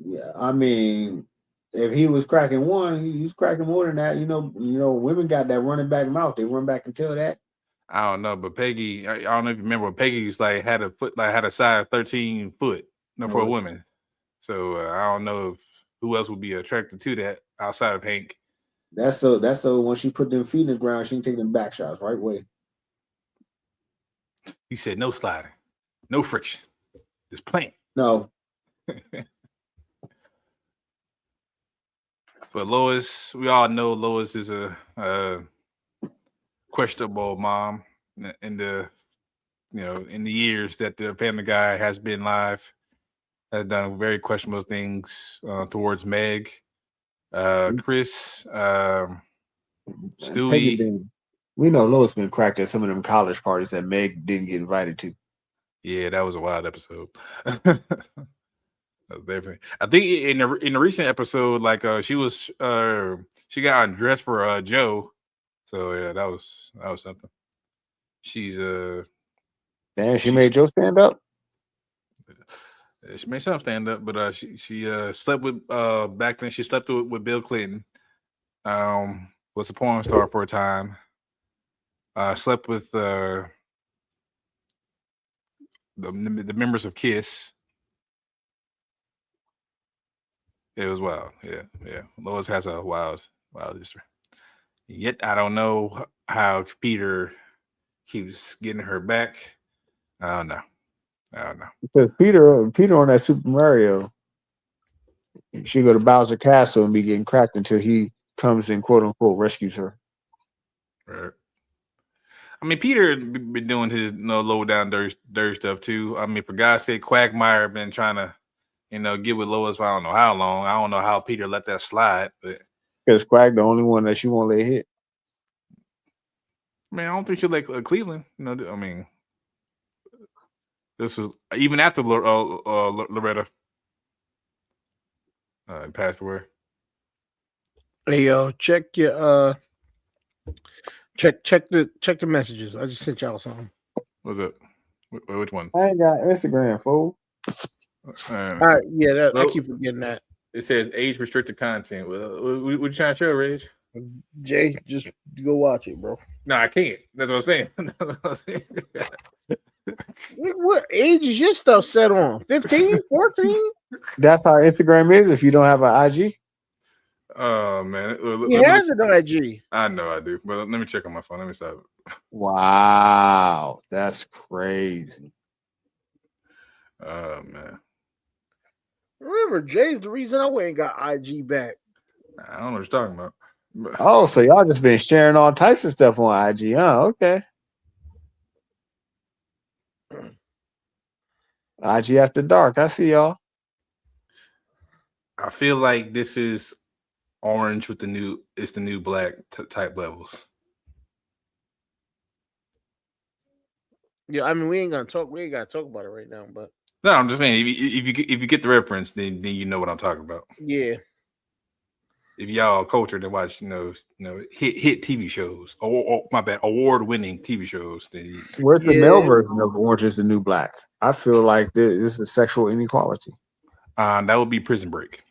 Yeah, I mean, if he was cracking one, he's cracking more than that. Women got that running back mouth. They run back and tell that. I don't know, but Peggy, I don't know if you remember, Peggy's had a size 13 foot, for a woman. So I don't know if who else would be attracted to that outside of Hank. That's so when she put them feet in the ground, she can take them back shots right way. He said no sliding, no friction, just playing. No. But Lois, we all know Lois is a questionable mom in the years that the Family Guy has been live. Has done very questionable things towards Meg, Chris, Stewie. We know Lois been cracked at some of them college parties that Meg didn't get invited to. Yeah, that was a wild episode. Definitely. I think in the recent episode, she got undressed for Joe. So yeah, that was something. She's she made Joe stand up. She made some stand up, but she slept with back then. She slept with Bill Clinton. Was a porn star for a time. Slept with the members of Kiss. It was wild. Yeah. Lois has a wild history. Yet I don't know how Peter keeps getting her back. I don't know. Because Peter on that Super Mario, she go to Bowser Castle and be getting cracked until he comes and quote unquote rescues her. Right. I mean, Peter been doing his low down dirt stuff too. I mean, for God's sake, Quagmire been trying to get with Lois for I don't know how long. I don't know how Peter let that slide, but because Quag the only one that she won't let hit. I mean, I don't think she'll let Cleveland. I mean, this was even after Loretta passed away. Hey yo, check your check the messages. I just sent y'all something. What's it? Which one? I ain't got Instagram, fool. All right, yeah, I keep forgetting that. It says age restricted content. What you trying to show, Reg? Jay, just go watch it, bro. No, I can't. That's what I'm saying. What age is your stuff set on? 15, 14? That's how Instagram is if you don't have an IG. Oh man, He has an IG. I know I do, but let me check on my phone. Let me stop. Wow, that's crazy. Oh man. Remember, Jay's the reason I went and got IG back. I don't know what you're talking about. Oh, so y'all just been sharing all types of stuff on IG, huh? Okay. IG after dark. I see y'all. I feel like this is orange with the new black type levels. Yeah, I mean we ain't gotta talk about it right now, but no, I'm just saying if you get the reference, then you know what I'm talking about. Yeah. If y'all cultured and watch, hit TV shows, award-winning TV shows. Where's the male version of Orange is the New Black? I feel like this is sexual inequality. That would be Prison Break.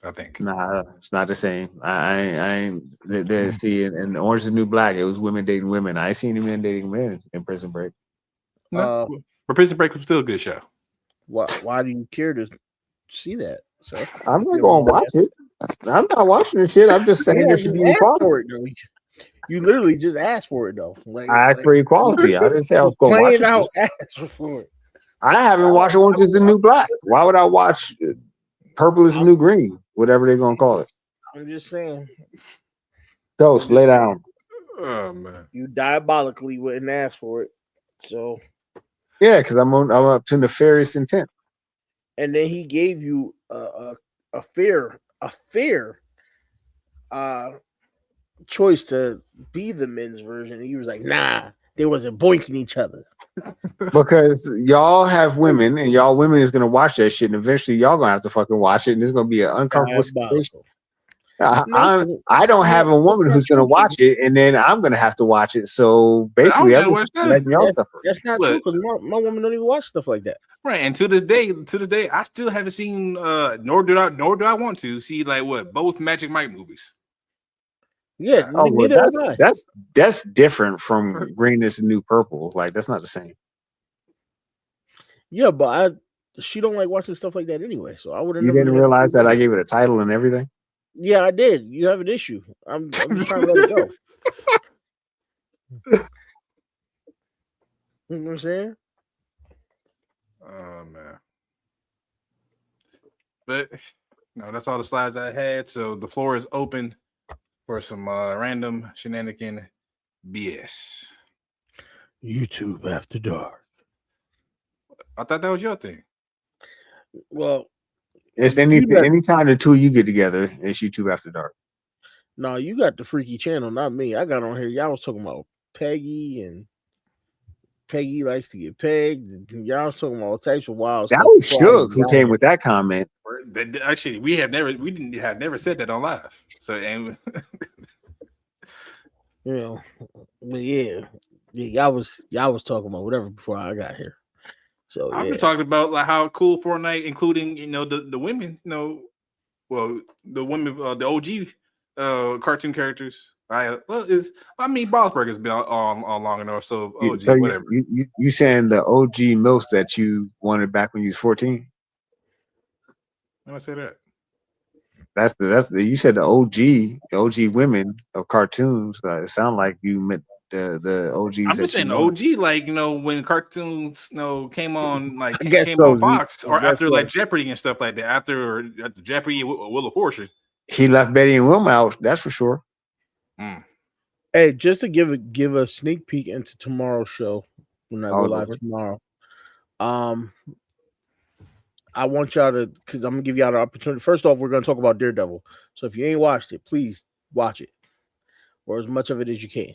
I think. Nah, it's not the same. I ain't see it. And Orange is the New Black, it was women dating women. I ain't seen men dating men in Prison Break. No, but Prison Break was still a good show. Why do you care to see that? So I'm not going to watch it. I'm not watching this shit. I'm just saying there should be equality. You literally just asked for it, though. I asked for equality. I didn't say I was going to watch it. For it. I haven't watched Orange is the New Black. Why would I watch Purple is the New Green? Whatever they're going to call it. I'm just saying. Ghost, lay down. Oh, man. You diabolically wouldn't ask for it. So. Yeah, because I'm up to nefarious intent. And then he gave you a fair choice to be the men's version. He was like, nah, they wasn't boinking each other. Because y'all have women and y'all women is gonna watch that shit, and eventually y'all gonna have to fucking watch it, and it's gonna be an uncomfortable situation. I don't have a woman who's gonna watch it, and then I'm gonna have to watch it. So basically, I'm just letting y'all suffer. That's not true because my woman don't even watch stuff like that. Right, and to this day, I still haven't seen. Nor do I want to see both Magic Mike movies. Yeah, that's different from Green is the New Purple. Like that's not the same. Yeah, but she don't like watching stuff like that anyway. So I would have. You didn't realize that I gave it a title and everything. Yeah, I did. You have an issue. I'm just trying to let it go. You know what I'm saying? Oh man. But no, that's all the slides I had. So the floor is open for some random shenanigan BS. YouTube After Dark. I thought that was your thing. Well, it's anytime the two of you get together, it's YouTube After Dark. No, you got the freaky channel, not me. I got on here. Y'all was talking about Peggy and Peggy likes to get pegged. Y'all was talking about all types of wild that stuff. That was Shook who came with that comment. Actually, we didn't have never said that on live. So and but y'all was talking about whatever before I got here. So I'm just talking about how cool Fortnite, including the women, the women, the OG cartoon characters. Ballsburg has been on long enough. So OG, so whatever. You saying the OG MILFs that you wanted back when you was 14? When I say that, That's the you said the OG women of cartoons. It sound like you meant the OGs. I'm just saying OG, like when cartoons came on, like I guess came so, on Fox, I or guess after so. like Jeopardy and stuff like that. After Jeopardy and Wheel of Fortune. He left Betty and Wilma out. That's for sure. Hey, just to give a sneak peek into tomorrow's show when I go live tomorrow. I want y'all to, because I'm gonna give y'all the opportunity. First off, we're gonna talk about Daredevil. So if you ain't watched it, please watch it, or as much of it as you can.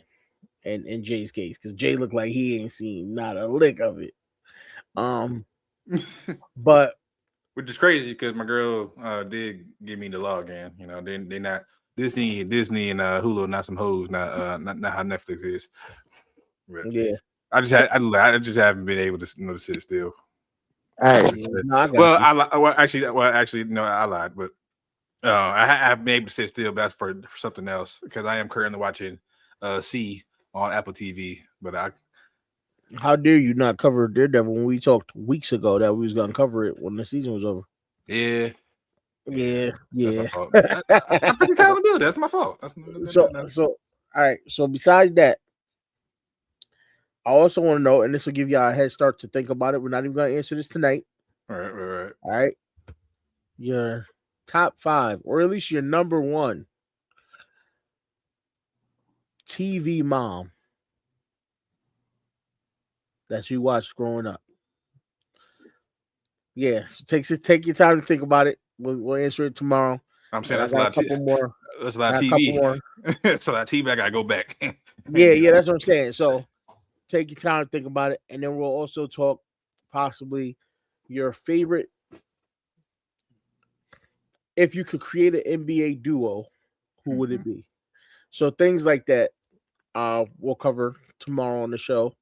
And in Jay's case, because Jay looked like he ain't seen not a lick of it. But which is crazy because my girl did give me the login. They not Disney and Hulu, not some hoes, not how Netflix is. But yeah, I just haven't been able to sit still. Hey, actually, no, I lied, but I haven't been able to sit still, but that's for something else because I am currently watching C on Apple TV. But how dare you not cover Daredevil when we talked weeks ago that we was gonna cover it when the season was over? Yeah. That's my fault. I took accountability. That's my fault. So all right. So besides that, I also want to know, and this will give y'all a head start to think about it. We're not even going to answer this tonight. All right. Your top 5, or at least your number 1 TV mom that you watched growing up. Yes, take your time to think about it. We'll answer it tomorrow. I'm saying that's a lot of more. That's a lot of TV. That's a lot of TV. I gotta go back. yeah, that's what I'm saying. So take your time to think about it, and then we'll also talk possibly your favorite. If you could create an NBA duo, who would it be? So things like that, we'll cover tomorrow on the show.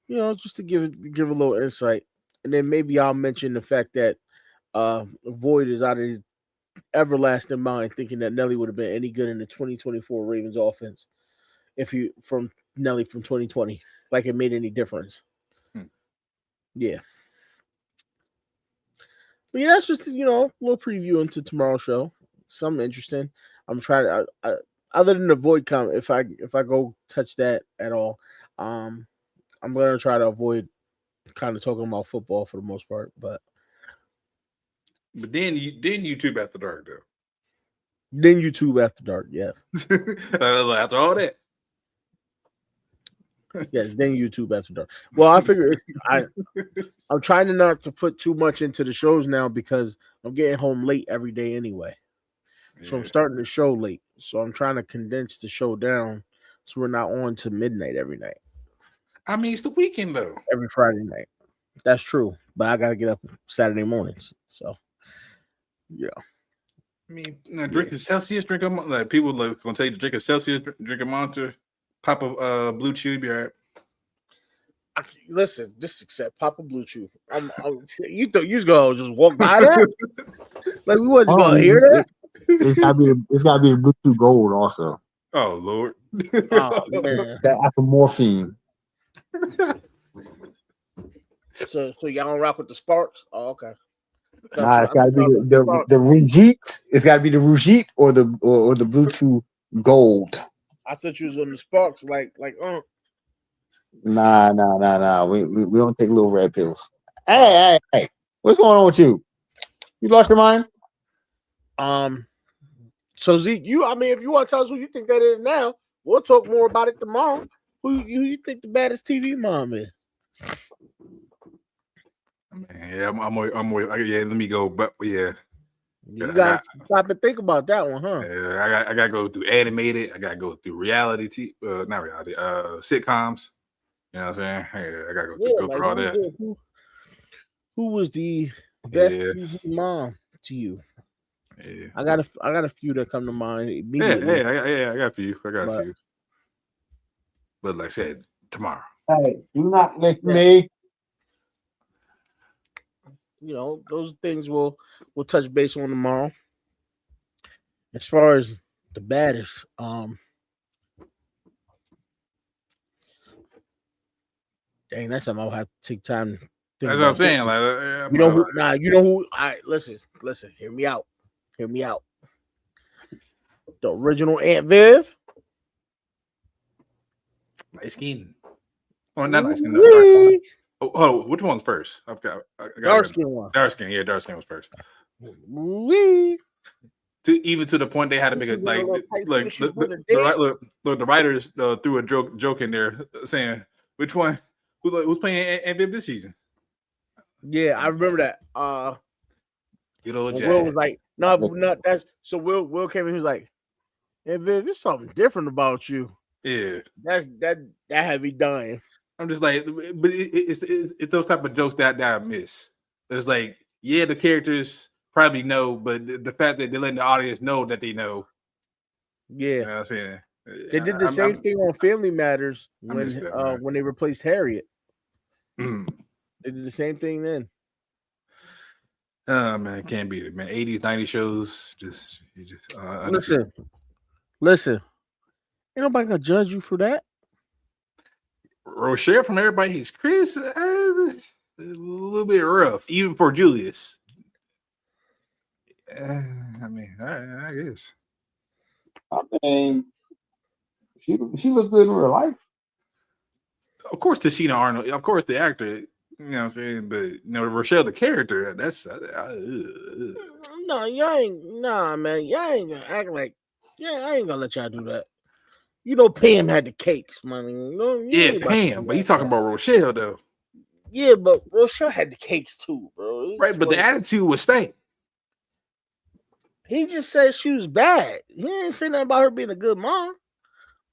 Just to give a little insight, and then maybe I'll mention the fact that Void is out of his everlasting mind thinking that Nelly would have been any good in the 2024 Ravens offense from Nelly from 2020, like it made any difference. Yeah. But yeah, that's just a little preview into tomorrow's show. Something interesting. I'm trying to other than the Void comment, if I go touch that at all, I'm gonna try to avoid kind of talking about football for the most part. But then YouTube After Dark though. Then YouTube After Dark, yes. After all that. Yes, then YouTube After Dark. Well, I figure I'm trying not to put too much into the shows now because I'm getting home late every day anyway. So I'm starting the show late. So I'm trying to condense the show down so we're not on to midnight every night. I mean, it's the weekend though. Every Friday night. That's true. But I gotta get up Saturday mornings. So yeah. I mean, drinking Celsius, drink like people gonna tell you to drink a Celsius, drink a Monster, pop a Blue Chew, be all right. Listen, just accept Papa Blue Chew. You thought you was gonna just walk by that? Like we wasn't gonna hear that? It's gotta be the Blue Chew Gold also. Oh Lord. Oh man. That apomorphine. So y'all don't rock with the Sparks? Oh, okay. Nah, it's gotta be the Rujit. It's gotta be the Rujit or the Blue Chew Gold. I thought you was on the Sparks, like. Nah. We don't take little red pills. Hey, what's going on with you? You lost your mind? So Zeke, if you want to tell us who you think that is now, we'll talk more about it tomorrow. Who you think the baddest TV mom is? Yeah, I'm yeah, let me go, but yeah. You got to stop and think about that one, huh? Yeah, I gotta go through animated. I gotta go through reality, not reality, sitcoms. You know what I'm saying? Yeah, I gotta go through all that. Who was the best TV mom to you? Yeah. I got a few that come to mind immediately. I got a few. A few. But like I said, tomorrow. Hey, do not lick me. Those things we'll touch base on tomorrow. As far as the baddest, dang, that's something I'll have to take time to think That's about. what I'm saying. You know who? I listen. Hear me out. The original Aunt Viv. Light skin. Oh, not light skin. No, dark. Oh, which one's first? I got dark skin one. Dark skin. Yeah, dark skin was first. Wee. Even to the point they had to make it like the writers threw a joke in there saying which one who's playing Aunt Viv this season. Yeah, I remember that. Good old Jazz. Will was like, no, that's so. Will came in. He was like, Aunt Viv, there's something different about you. Yeah, that had me dying. I'm just like, but it's those type of jokes that I miss. It's like, yeah, the characters probably know, but the fact that they're letting the audience know that they know. Yeah, you know what I'm saying? They did the same thing on Family Matters when they replaced Harriet. Mm. They did the same thing then. Oh man, can't beat it, man. 80s, 90s shows, listen. Ain't nobody gonna judge you for that. Rochelle from Everybody Hates Chris, a little bit rough, even for Julius. I mean, I guess. I mean, she looked good in real life. Of course, Tashina Arnold. Of course, the actor. You know what I'm saying? But Rochelle, the character. That's no, y'all ain't. Nah, man, y'all ain't gonna act like. Yeah, I ain't gonna let y'all do that. You know, Pam had the cakes, man. Yeah, Pam. But he's talking about Rochelle, though. Yeah, but Rochelle had the cakes too, bro. Right, but the attitude was stank. He just said she was bad. He didn't say nothing about her being a good mom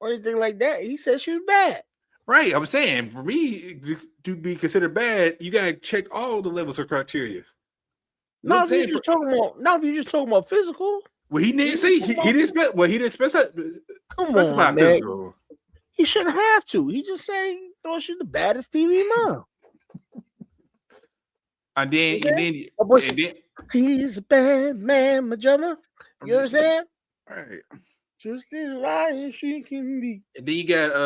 or anything like that. He said she was bad. Right, I'm saying for me to be considered bad, you gotta check all the levels of criteria. Not if you're just talking about physical. Well, he didn't say he didn't specify physical. He shouldn't have to. He just say thought she's the baddest TV mom. And then she's a bad man, Majama. You know what I'm saying? Right. Just as right as she can be. And then you got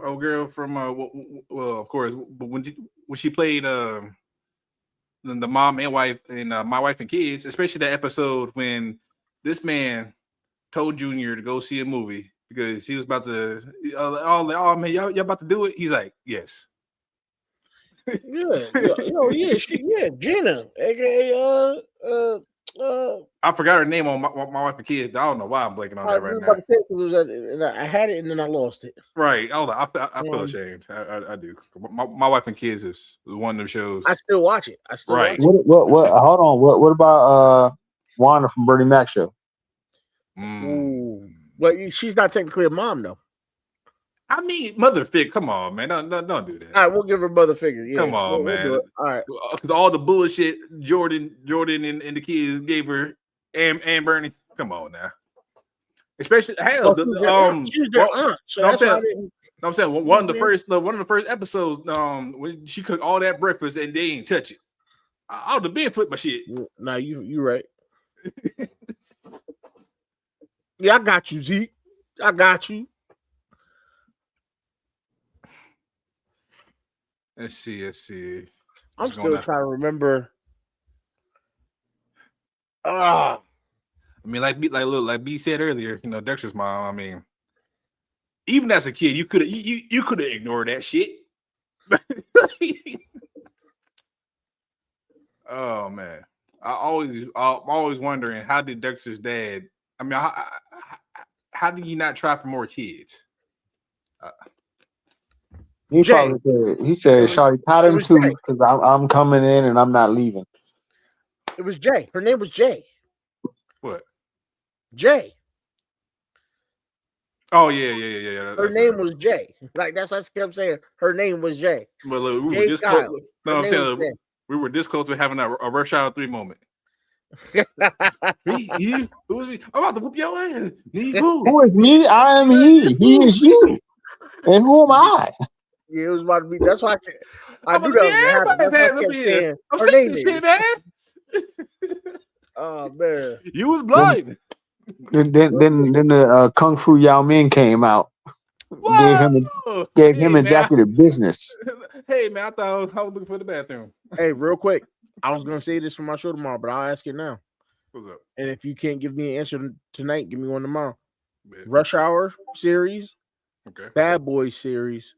old girl from well, of course, but when she played the mom and wife in My Wife and Kids, especially that episode when this man told Junior to go see a movie because he was about to oh man, y'all about to do it. He's like, yes. Yeah, Gina, aka I forgot her name on my Wife and Kids. I don't know why I'm blanking on that right now. I had it and then I lost it. Right. I feel ashamed. I do. My Wife and Kids is one of them shows. I still watch it. Right. What? Hold on. What about Wanda from Bernie Mac show? Well, she's not technically a mom though. I mean, mother figure. Come on, man. Don't do that. All right, we'll give her mother figure. Yeah, come on, man. We'll all right. All the bullshit Jordan and the kids gave her and Bernie. Come on now. Especially hell, she's their aunt. So I'm saying one of the first episodes, when she cooked all that breakfast and they ain't touch it. I would have been flipped my shit. Nah, you right. Yeah, I got you, Zeke. I got you. Let's see. I'm still trying to remember. I mean, like B said earlier, Dexter's mom. I mean, even as a kid, you could have ignored that shit. Oh man, I'm always wondering how did Dexter's dad? I mean, how did he not try for more kids? He said, "Shawty, tie them two because I'm coming in and I'm not leaving." It was Jay. Her name was Jay. What? Jay. Oh yeah. Her name was Jay. Like that's what I kept saying. Her name was Jay. But look, we were just close. No, I'm saying we were this close to having a Rush Hour 3 moment. I'm about to whoop your ass. Who is me? I am he. He is you. And who am I? Yeah, it was about to be. That's why I knew that was going to happen. I'm saying shit, man. Oh man, you was blind. Then the Kung Fu Yao Ming came out. Gave him executive business. Hey man, I thought I was looking for the bathroom. Hey, real quick, I was gonna say this for my show tomorrow, but I'll ask it now. What's up? And if you can't give me an answer tonight, give me one tomorrow. Rush Hour series, Okay. Bad Boys series,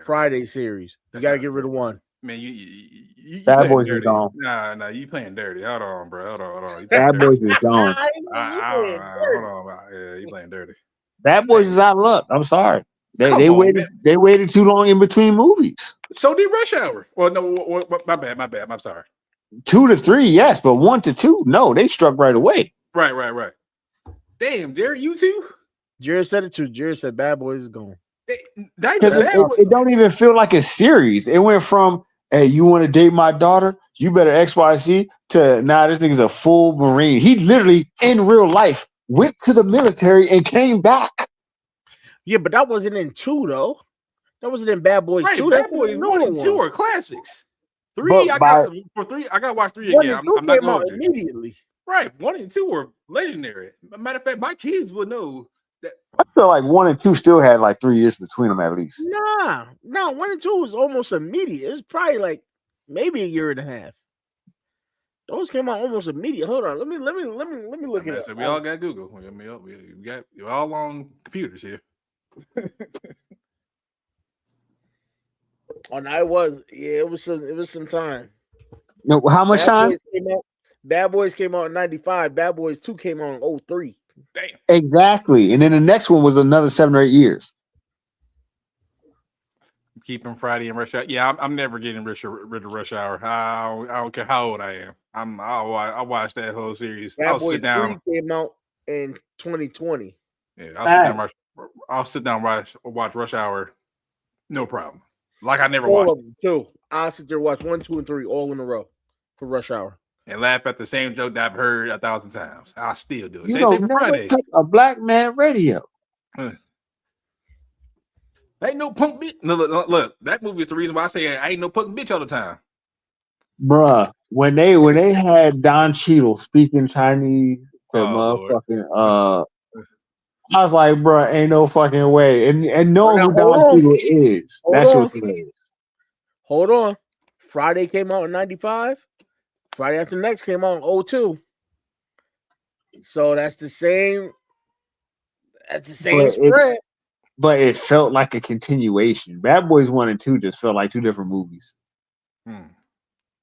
Friday series. You got to get rid of one. Man, you Bad playing Boys is dirty. gone. Nah, you playing dirty. Hold on, bro. Hold on. You Bad playing Boys dirty. is gone. Hold on. Yeah, you playing dirty. Bad Boys is out of luck. I'm sorry. Come They on, waited. man. They waited too long in between movies. So did Rush Hour. Well, no, my bad. I'm sorry. 2 to 3, yes, but 1 to 2, no. They struck right away. Right. Damn, Jared, you too? Jared said it too. Jared said Bad Boys is gone. Because it don't even feel like a series. It went from, hey, you want to date my daughter? You better XYZ to nah, this nigga's a full Marine. He literally in real life went to the military and came back. Yeah, but that wasn't in 2 though. That wasn't in Bad Boys 2. Bad Boys 1 and 2 are classics. 3, I gotta watch 3 again. I'm not going to immediately. Right, 1 and 2 were legendary. Matter of fact, my kids would know that. I feel like 1 and 2 still had like 3 years between them at least. Nah, 1 and 2 was almost immediate. It was probably like maybe a year and a half. Those came out almost immediate. Hold on, let me look it up. So we all got Google. We're all on computers here. Oh no, it was some time. No, how much time? Bad Boys came out in 95. Bad Boys 2 came out in 03. Damn. Exactly. And then the next one was another 7 or 8 years. Keeping Friday and Rush Hour. Yeah, I'm never getting rid of Rush Hour. I don't care how old I am. I'll watch that whole series. Bad I'll Boys sit down. 3 came out in 2020. Yeah, I'll sit down watch Rush Hour. No problem. Like I never watched them too. I'll sit there watch 1, 2, and 3 all in a row for Rush Hour. And laugh at the same joke that I've heard 1,000 times. I still do it. You Same thing for never Friday. touch a black man radio. Ain't no punk bitch. Look, that movie is the reason why I say I ain't no punk bitch all the time. Bruh, when they had Don Cheadle speaking Chinese to motherfucking I was like, bruh, ain't no fucking way. And knowing who Don Cheadle is, that shit was hilarious. Hold on. Friday came out in 95. Friday After Next came out in 02. So that's the same. That's the same spread. But it felt like a continuation. Bad Boys 1 and 2 just felt like 2 different movies.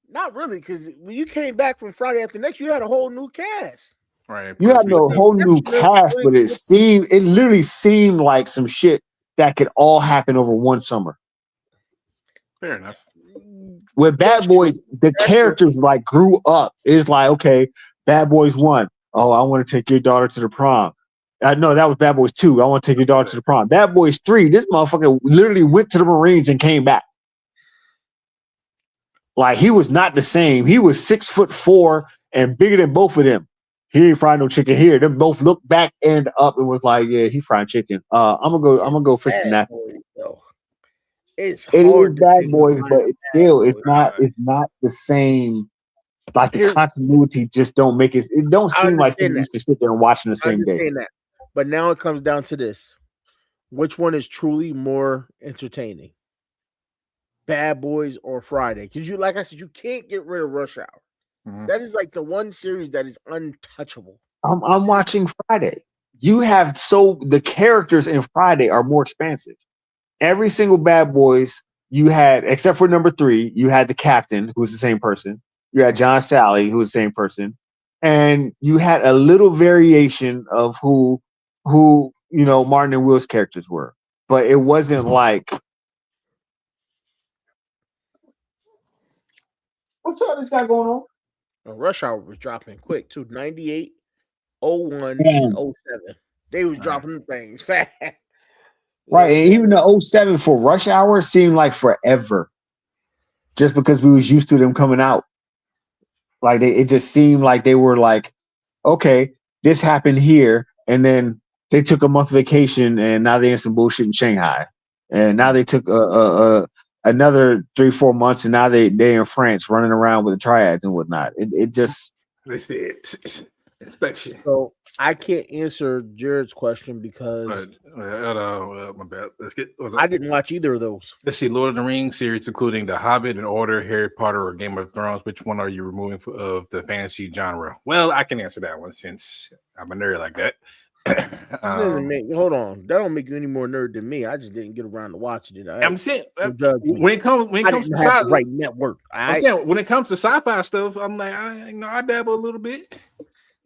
Not really, because when you came back from Friday After Next, you had a whole new cast. Right. You had a whole new cast, but it literally seemed like some shit that could all happen over one summer. Fair enough. With Bad Boys, the characters like grew up. It's like, okay, Bad Boys 1. Oh, I want to take your daughter to the prom. No, that was Bad Boys 2. I want to take your daughter to the prom. Bad Boys 3, this motherfucker literally went to the Marines and came back. Like, he was not the same. He was 6'4" and bigger than both of them. He ain't frying no chicken here. They both looked back and up and was like, yeah, he frying chicken. I'm gonna go fix the napkin. It is Bad Boys, but it's not the same. Like, the continuity just don't make it. It don't seem like you should sit there and watch in the same day. That. But now it comes down to this: which one is truly more entertaining, Bad Boys or Friday? Because like I said, you can't get rid of Rush Hour. Mm-hmm. That is like the one series that is untouchable. I'm watching Friday. The characters in Friday are more expansive. Every single Bad Boys you had, except for number 3, you had the captain, who's the same person. You had John Sally, who was the same person, and you had a little variation of who Martin and Will's characters were, but it wasn't like. What's up? This guy going on? Rush Hour was dropping quick too. 98, 01, and 07. They was dropping things fast. Right, and even the 07 for Rush Hour seemed like forever, just because we was used to them coming out. Like, it just seemed like they were like, okay, this happened here, and then they took a month vacation, and now they're in some bullshit in Shanghai, and now they took another 3-4 months, and now they in France running around with the triads and whatnot. It just they said inspection. So I can't answer Jared's question because my bad. I didn't watch either of those. Let's see, Lord of the Rings series, including The Hobbit and Order, Harry Potter, or Game of Thrones. Which one are you removing of the fantasy genre? Well, I can answer that one since I'm a nerd like that. Hold on. That don't make you any more nerd than me. I just didn't get around to watching it. I'm saying when it comes to have the right network. I'm saying when it comes to sci-fi stuff, I'm like, I dabble a little bit.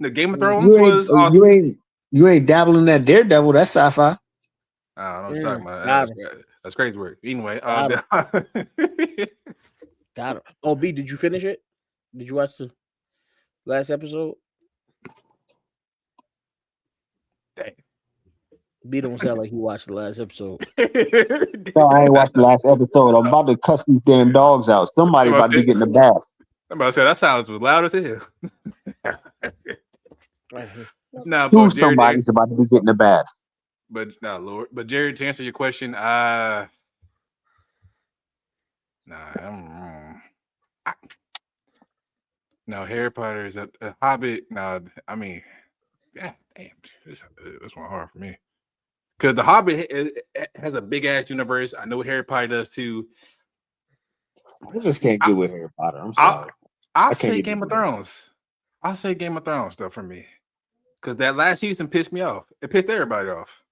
The Game of Thrones was awesome. You ain't dabbling that Daredevil. That's sci-fi. I don't know what you're talking about. That's crazy work. Anyway, got it. Oh, B, did you finish it? Did you watch the last episode? Dang. B don't sound like he watched the last episode. No, I ain't watched the last episode. I'm about to cuss these damn dogs out. Somebody about to be getting the bath. I'm about to say that sounds loud as hell. No, but somebody's about to be getting the bath. But no, Lord. But Jared, to answer your question, no, Harry Potter is a Hobbit. No, I mean, yeah, damn, this one hard for me. Because the Hobbit has a big ass universe. I know Harry Potter does too. I just can't get with Harry Potter. I'm sorry. I'll say Game of Thrones. I'll say Game of Thrones stuff for me. Because that last season pissed me off. It pissed everybody off.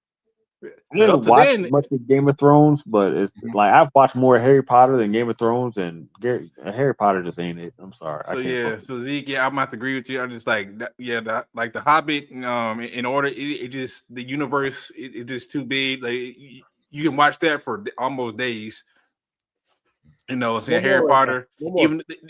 I didn't watch much of Game of Thrones, but it's like I've watched more Harry Potter than Game of Thrones, and Harry Potter just ain't it. I'm sorry. So Zeke, I'm gonna have to agree with you. I'm just like, like the Hobbit. In order, it just the universe. It just too big. Like you can watch that for almost days. You know, saying Harry Potter,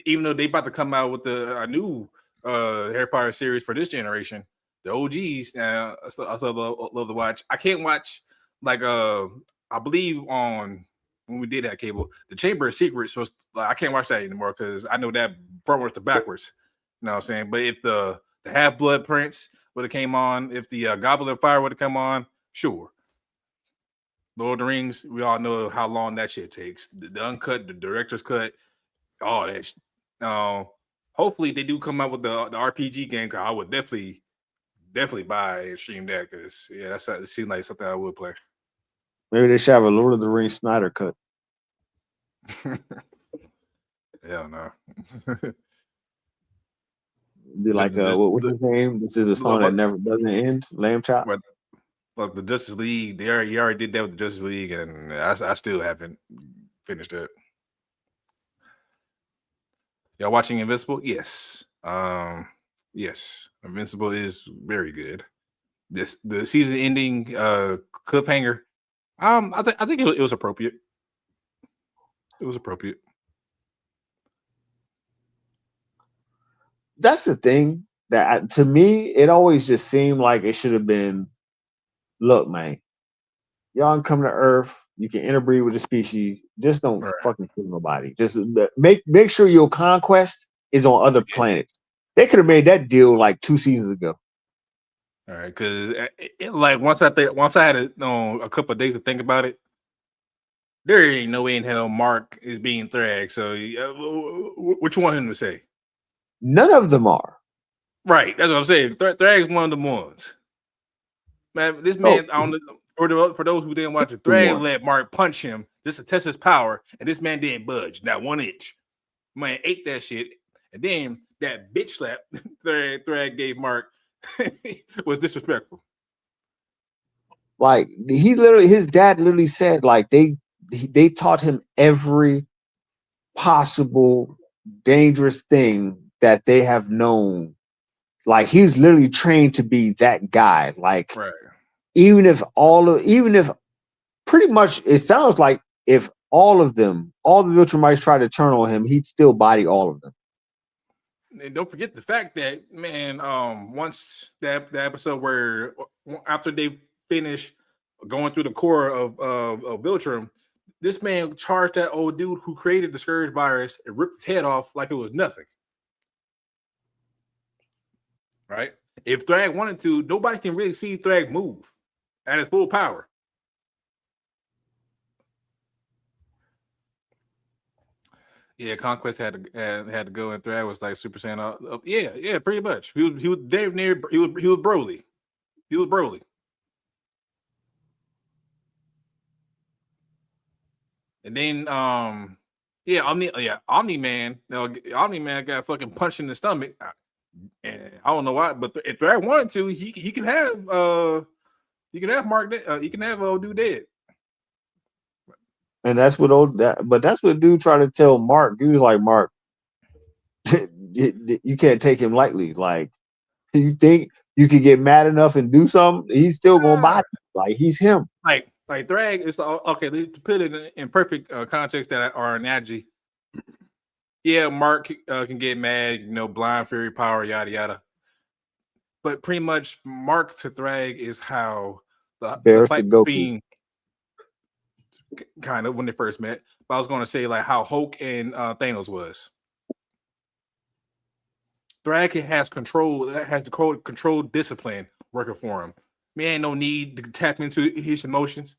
even though they about to come out with a new Harry Potter series for this generation. The OGs, I still love to watch. I can't watch I believe on when we did that cable, the Chamber of Secrets was I can't watch that anymore because I know that frontwards to backwards. You know what I'm saying? But if the Half Blood Prince would have came on, if the Goblet of Fire would have come on, sure. Lord of the Rings, we all know how long that shit takes. The uncut, the director's cut, all that. Hopefully they do come out with the RPG game. Cause I would definitely buy and stream that because it seems like something I would play. Maybe they should have a Lord of the Rings Snyder cut. Hell no. Be like what's his name? This is a song that never doesn't end. Lamb Chop. Look, the Justice League. You already did that with the Justice League, and I still haven't finished it. Y'all watching Invincible? Yes. Yes, Invincible is very good. The season ending cliffhanger. I think it was appropriate. It was appropriate. That's the thing that to me it always just seemed like it should have been. Look, man, y'all come to Earth. You can interbreed with the species. Just don't fucking kill nobody. Just make sure your conquest is on other planets. They could have made that deal like 2 seasons ago. All right, because once I had a couple of days to think about it, there ain't no way in hell Mark is being Thrag. So what you want him to say? None of them are. Right, that's what I'm saying. Thrag is one of the ones. Man, this man for those who didn't watch it, Thrag let Mark punch him just to test his power, and this man didn't budge, not 1 inch. Man ate that shit, and then that bitch slap Thrag gave Mark was disrespectful. Like his dad literally said, like they taught him every possible dangerous thing that they have known. Like he's literally trained to be that guy. Like even if pretty much it sounds like if all the Viltrumites try to turn on him, he'd still body all of them. And don't forget the fact that, man, once that episode where after they finish going through the core of Viltrum, this man charged that old dude who created the Scourge virus and ripped his head off like it was nothing. Right? If Thrag wanted to, nobody can really see Thrag move at his full power. Yeah, Conquest had to go, and Thrag was like Super Saiyan. Yeah, pretty much. He was damn near. He was Broly. He was Broly. And then Omni-Man. Omni-Man got fucking punched in the stomach. And I don't know why, but if Thrag wanted to, he can have Mark. He can have old dude dead. And that's what that's what dude tried to tell Mark. He was like, Mark, you can't take him lightly. Like, you think you could get mad enough and do something? He's still gonna buy you. Like, he's him. Like Thrag is okay. To put it in perfect context, that our analogy. Yeah, Mark can get mad, blind fury power, yada yada. But pretty much, Mark to Thrag is how the fight between kind of when they first met. But I was going to say like how Hulk and Thanos was. Thrag has the controlled discipline working for him. Man, no need to tap into his emotions.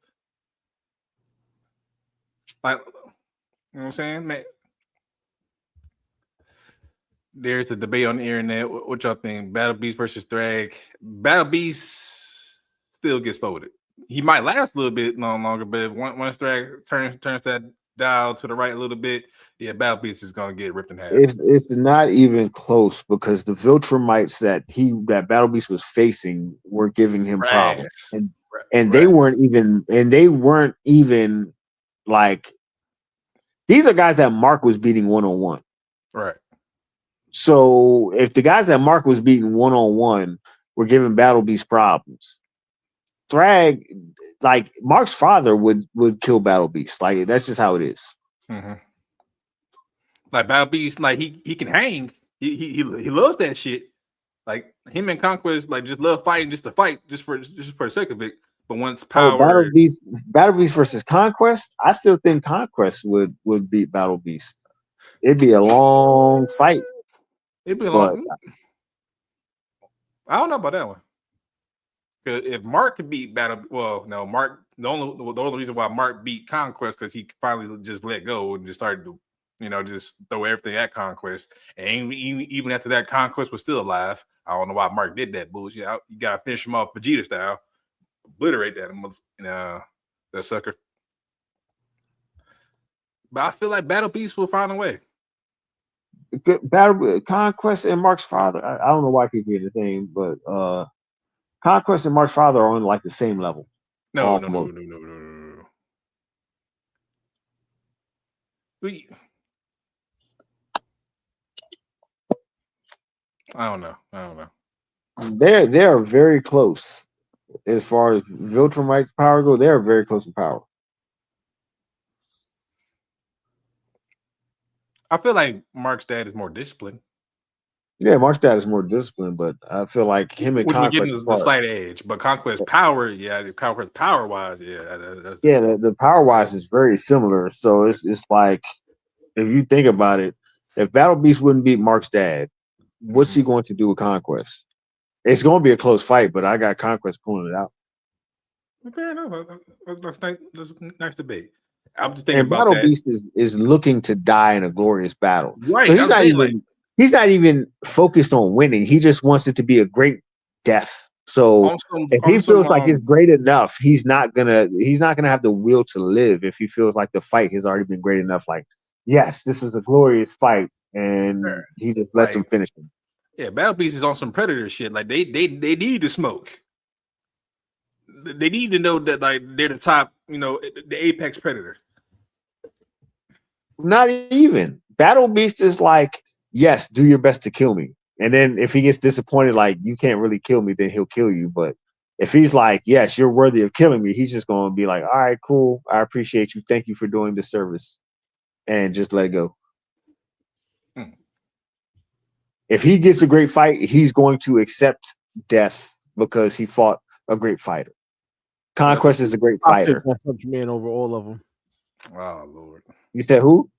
Like, you know what I'm saying, man? There's a debate on the internet. What y'all think? Battle Beast versus Thrag. Battle Beast still gets folded. He might last a little bit longer, but once Thrag turns that dial to the right a little bit, yeah, Battle Beast is gonna get ripped in half. It's not even close because the Viltrumites that Battle Beast was facing were giving him problems, and they weren't even like, these are guys that Mark was beating 1-on-1. Right. So if the guys that Mark was beating 1-on-1 were giving Battle Beast problems, Thrag, like, Mark's father would kill Battle Beast. Like, that's just how it is. Mm-hmm. Like, Battle Beast, like, he can hang. He loves that shit. Like, him and Conquest, like, just love fighting just to fight, just for the sake of it. But once power, Battle Beast versus Conquest, I still think Conquest would beat Battle Beast. It'd be a long fight. It'd be a long. I don't know about that one. Because if Mark could beat Mark. The only reason why Mark beat Conquest because he finally just let go and just started to, just throw everything at Conquest. And even after that, Conquest was still alive. I don't know why Mark did that bullshit. You gotta finish him off Vegeta style, obliterate that sucker. But I feel like Battle Beast will find a way. Battle Conquest and Mark's father. I don't know why I keep getting the thing, but Conquest and Mark's father are on like the same level. No. I don't know. They are very close as far as Viltrumite's power go. They are very close in power. I feel like Mark's dad is more disciplined. Yeah, Mark's dad is more disciplined, but I feel like him and Conquest would give the slight edge. But Conquest power, Conquest power wise, the power wise is very similar. So it's like, if you think about it, if Battle Beast wouldn't beat Mark's dad, what's he going to do with Conquest? It's going to be a close fight, but I got Conquest pulling it out. Fair enough. That's nice debate. I'm just thinking about Battle that. Beast is looking to die in a glorious battle. Right. So he's not even focused on winning. He just wants it to be a great death. So if he feels like it's great enough, he's not gonna have the will to live if he feels like the fight has already been great enough. Like, yes, this was a glorious fight, and he just lets him finish him. Yeah, Battle Beast is on some Predator shit. Like they need to smoke. They need to know that like they're the top, the apex predator. Not even. Battle Beast is like, yes, do your best to kill me. And then if he gets disappointed, like, you can't really kill me, then he'll kill you. But if he's like, yes, you're worthy of killing me, he's just going to be like, all right, cool. I appreciate you. Thank you for doing the service. And just let it go. If he gets a great fight, he's going to accept death because he fought a great fighter. Conquest is a great fighter. One Punch Man over all of them. Oh, Lord. You said who?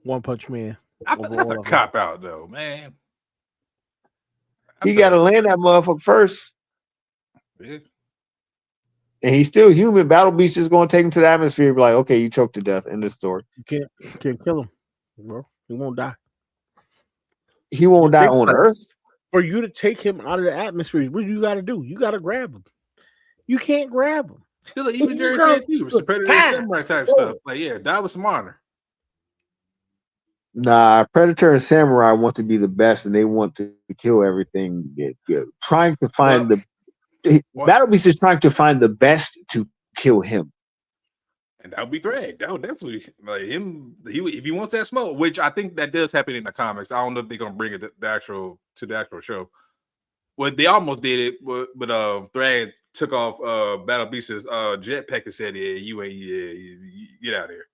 One Punch Man. I feel that's a cop out, though, man. He got to land that motherfucker first. Yeah. And he's still human. Battle Beast is going to take him to the atmosphere and be like, okay, you choked to death. End of story. You can't kill him, bro. He won't die. He won't die on Earth. For you to take him out of the atmosphere, what do you got to do? You got to grab him. You can't grab him. Still, even Jared said too, some Predator Samurai type stuff. Like, yeah, die with some honor. Nah, Predator and Samurai want to be the best, and they want to kill everything. Trying to find Battle Beast is trying to find the best to kill him. And that would be Thrag. That would definitely like him. If he wants that smoke, which I think that does happen in the comics. I don't know if they're gonna bring it to the actual show. Well, they almost did it, but Thrag took off Battle Beast's jetpack and said, "Yeah, you ain't. Yeah, you get out of here."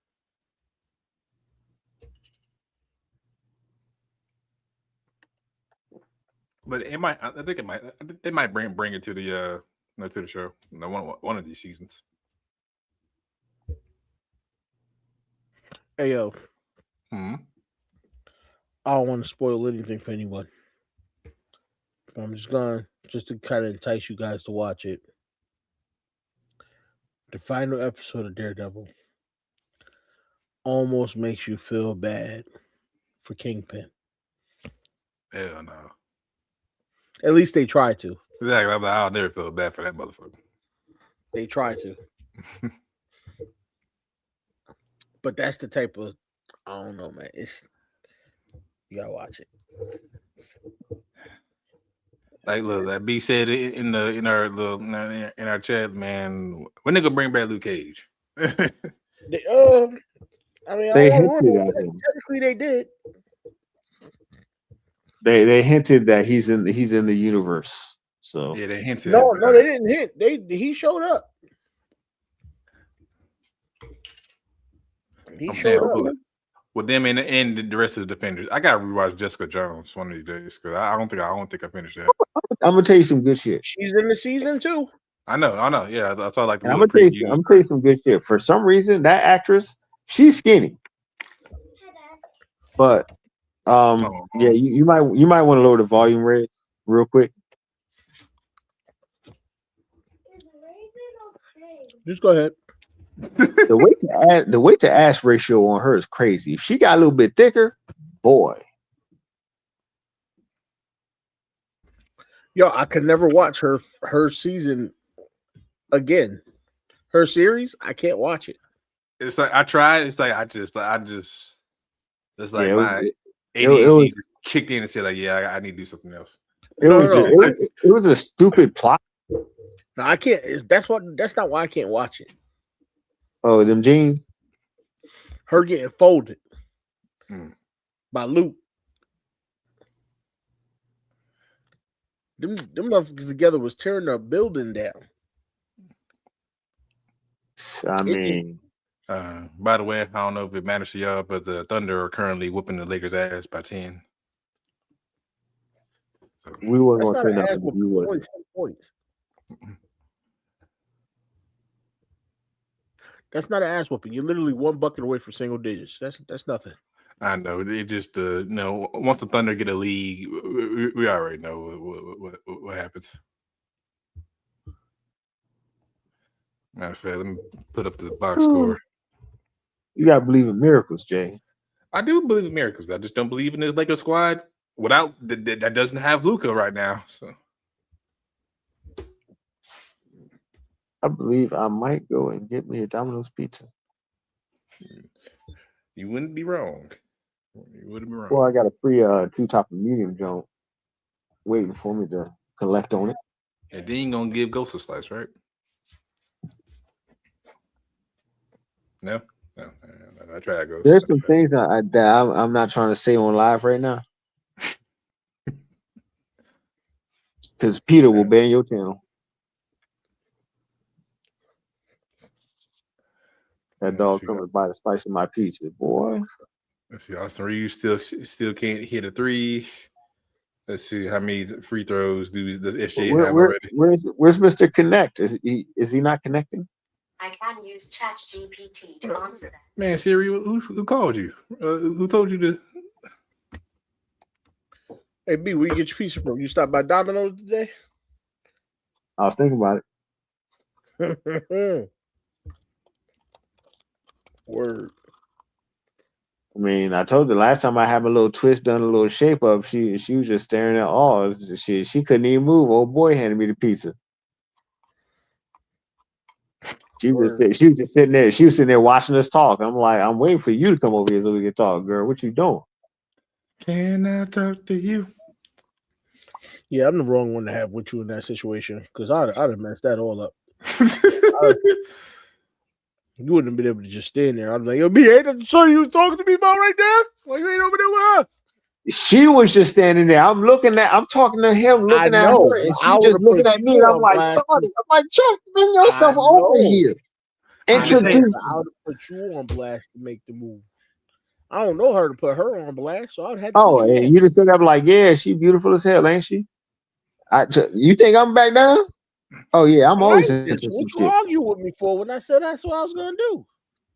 But it might. I think it might. It might bring it to the to the show. One of these seasons. Hey yo. I don't want to spoil anything for anyone. But I'm just to kind of entice you guys to watch it. The final episode of Daredevil almost makes you feel bad for Kingpin. Hell no. At least they try to. Exactly. I'm like, I'll never feel bad for that motherfucker. They try to. But that's the type of, I don't know, man. You gotta watch it. Like, look, that B said in our chat, man. When they gonna bring back Luke Cage? I mean, they hinted at him. Technically, they did. They hinted that he's in the universe. So yeah, they hinted. No, they didn't hint. He showed up. I'm saying with them and the rest of the Defenders. I gotta rewatch Jessica Jones one of these days because I don't think I finished that. I'm gonna tell you some good shit. She's in the season too. I know. Yeah, that's all like. I'm gonna tell you some good shit. For some reason, that actress, she's skinny, but yeah, you might want to lower the volume rates real quick. Just go ahead. The weight to ass ratio on her is crazy. If she got a little bit thicker, boy. Yo, I could never watch her season again. Her series, I can't watch it. It's like I tried. It's like I just. It's like my ADHD kicked in and said, like, yeah, I need to do something else. It was a stupid plot. No, I can't. That's not why I can't watch it. Oh, them jeans. Her getting folded by Luke. Them motherfuckers together was tearing the building down. I mean, by the way, I don't know if it matters to y'all, but the Thunder are currently whooping the Lakers' ass by 10. So, we weren't going to say nothing. We would. Points. That's not an ass whooping. You're literally one bucket away from single digits. That's nothing. I know. It just once the Thunder get a lead, we already know what happens. Matter of fact, let me put up the box score. You gotta believe in miracles, Jay. I do believe in miracles. I just don't believe in this Lakers squad without that doesn't have Luka right now. So I believe I might go and get me a Domino's pizza. You wouldn't be wrong. Well, I got a free 2-top and medium joint waiting for me to collect on it. And then you're gonna give Ghost a slice, right? No. I try to go. There's some things that I'm not trying to say on live right now. Because Peter will ban your channel. That dog coming by the slice of my pizza, boy. Let's see. Austin Reeves still can't hit a three. Let's see how many free throws does SJ have already. Where's Mr. Connect? Is he not connecting? I can use ChatGPT to answer that. Man, Siri, who called you? Who told you to? Hey, B, where you get your pizza from? You stopped by Domino's today? I was thinking about it. Word. I mean, I told you last time I had a little twist done, a little shape up. She was just staring at all. She couldn't even move. Old boy handed me the pizza. She was just sitting there. She was sitting there watching us talk. I'm like, I'm waiting for you to come over here so we can talk, girl. What you doing? Can I talk to you? Yeah, I'm the wrong one to have with you in that situation because I'd have messed that all up. You wouldn't have been able to just stand there. I'd be like, yo, B, ain't that the son you was talking to me about right there? Why you ain't over there with her? She was just standing there. I'm talking to him, looking at know, her, and I she just would've looking put at me, you and I'm on like, blast. "Shorty," I'm like, Chuck, bring yourself I over know. here. I Introduce would have put you on blast to make the move. I don't know her to put her on blast, so I'd have to Oh, put you and on. you just think I'm like, yeah, she beautiful as hell, ain't she? You think I'm back down? Oh yeah, I'm always into That's some what you shit. argue with me for when I said that's what I was gonna do.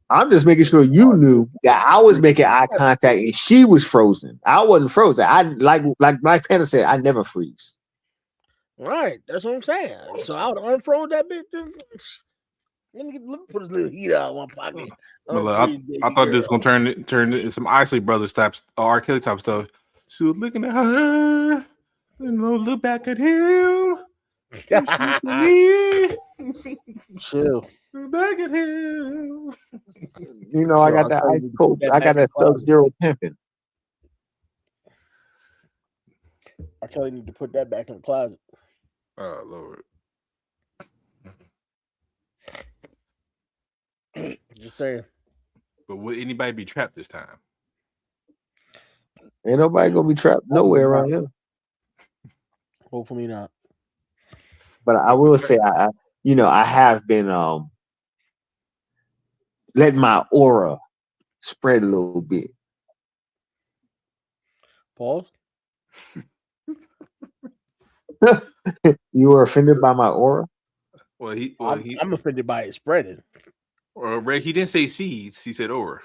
I'm just making sure you knew that I was making eye contact and she was frozen. I wasn't frozen. I like Black Panther said, I never freeze. Right, that's what I'm saying. So I would unfroze that bitch. Let me put a little heat out of my pocket. I thought this was gonna turn into some Isley Brothers type, R. Kelly type stuff. She was looking at her, look back at him. Chill. Back at him. You know, I got that ice cold. I got that Sub-Zero pimping. I tell you, need to put that back in the closet. Oh Lord. Just saying. But would anybody be trapped this time? Ain't nobody gonna be trapped nowhere around here. Hopefully not. But I will say, I have been letting my aura spread a little bit. Pause. You were offended by my aura? Well, I'm offended by it spreading. Or Ray, he didn't say seeds. He said aura.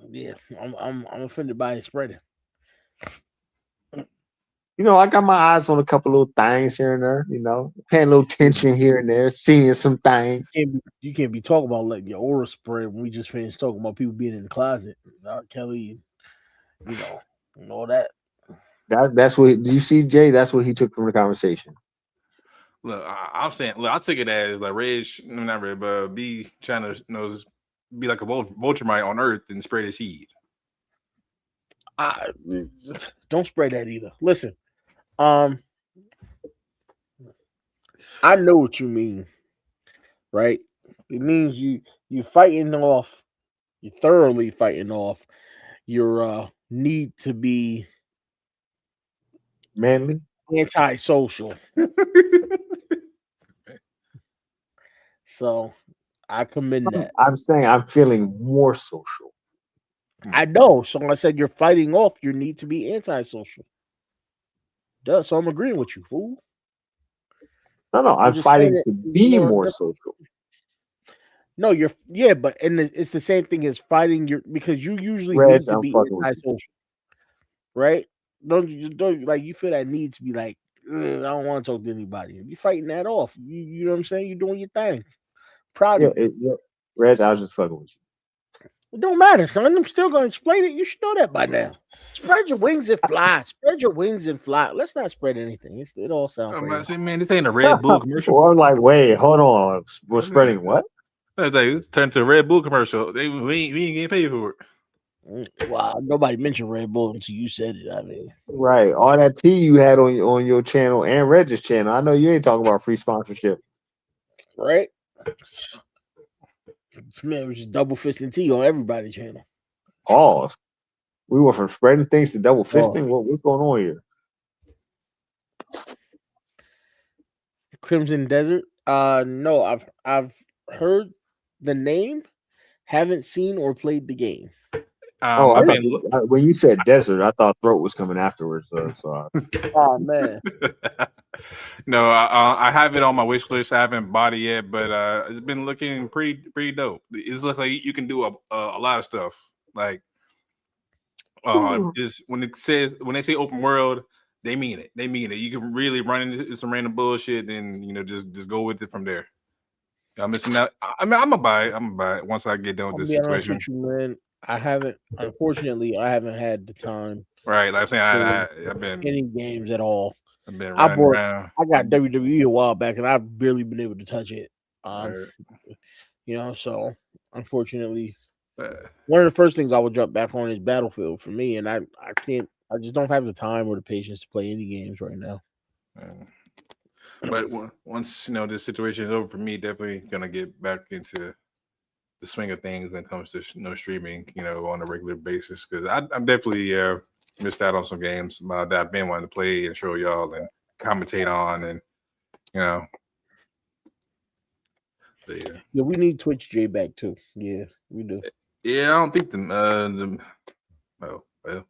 Yeah, I'm offended by it spreading. You know, I got my eyes on a couple little things here and there. You know, paying a little attention here and there, seeing some things. You can't be talking about letting your aura spread when we just finished talking about people being in the closet. Kelly, you know, and all that. That's what. Do you see, Jay? That's what he took from the conversation. Look, I'm saying, I took it as like Red, not Red, but be trying to be like a vulture mite on Earth and spread his seed. Don't spread that either. Listen, I know what you mean, right? It means you're fighting off, you're thoroughly fighting off your need to be manly, antisocial. So I commend that. I'm saying I'm feeling more social. I know. So I said you're fighting off your need to be antisocial. Duh, so I'm agreeing with you, fool. No, I'm fighting to be more social. No, but it's the same thing as fighting because you usually need to be antisocial, right? Don't like you feel that need to be like, I don't want to talk to anybody. You're fighting that off. You know what I'm saying? You're doing your thing. Proud of you. Reg, I was just fucking with you. It don't matter, son. I'm still gonna explain it. You should know that by now. Spread your wings and fly. Spread your wings and fly. Let's not spread anything. It all sounds crazy. Saying, man, this ain't a Red Bull commercial. Well, I'm like, wait, hold on. We're spreading what? It's turned to a Red Bull commercial. We ain't getting paid for it. Wow, nobody mentioned Red Bull until you said it. I mean, right. All that tea you had on your channel and Reg's channel. I know you ain't talking about free sponsorship. Right? This man was just double fisting tea on everybody's channel. Pause. We went from spreading things to double fisting. What's going on here? Crimson Desert. No, I've heard the name, haven't seen or played the game. When you said desert, I thought throat was coming afterwards. So oh man. No, I have it on my wish list. I haven't bought it yet, but it's been looking pretty dope. It looks like you can do a lot of stuff. Like, just when they say open world, they mean it. They mean it. You can really run into some random bullshit, and just go with it from there. I'm missing out. I mean, I'm gonna buy it once I get done with this situation. Man, unfortunately, I haven't had the time. Right, like I'm saying, I've been any games at all. I've been running around. I got WWE a while back, and I've barely been able to touch it. So unfortunately, One of the first things I would jump back on is Battlefield for me, and I can't. I just don't have the time or the patience to play any games right now. But once this situation is over for me, definitely gonna get back into the swing of things when it comes to streaming, on a regular basis, because I'm definitely missed out on some games that I've been wanting to play and show y'all and commentate on, and But yeah, we need Twitch J back too. Yeah, we do. Yeah, I don't think the oh well,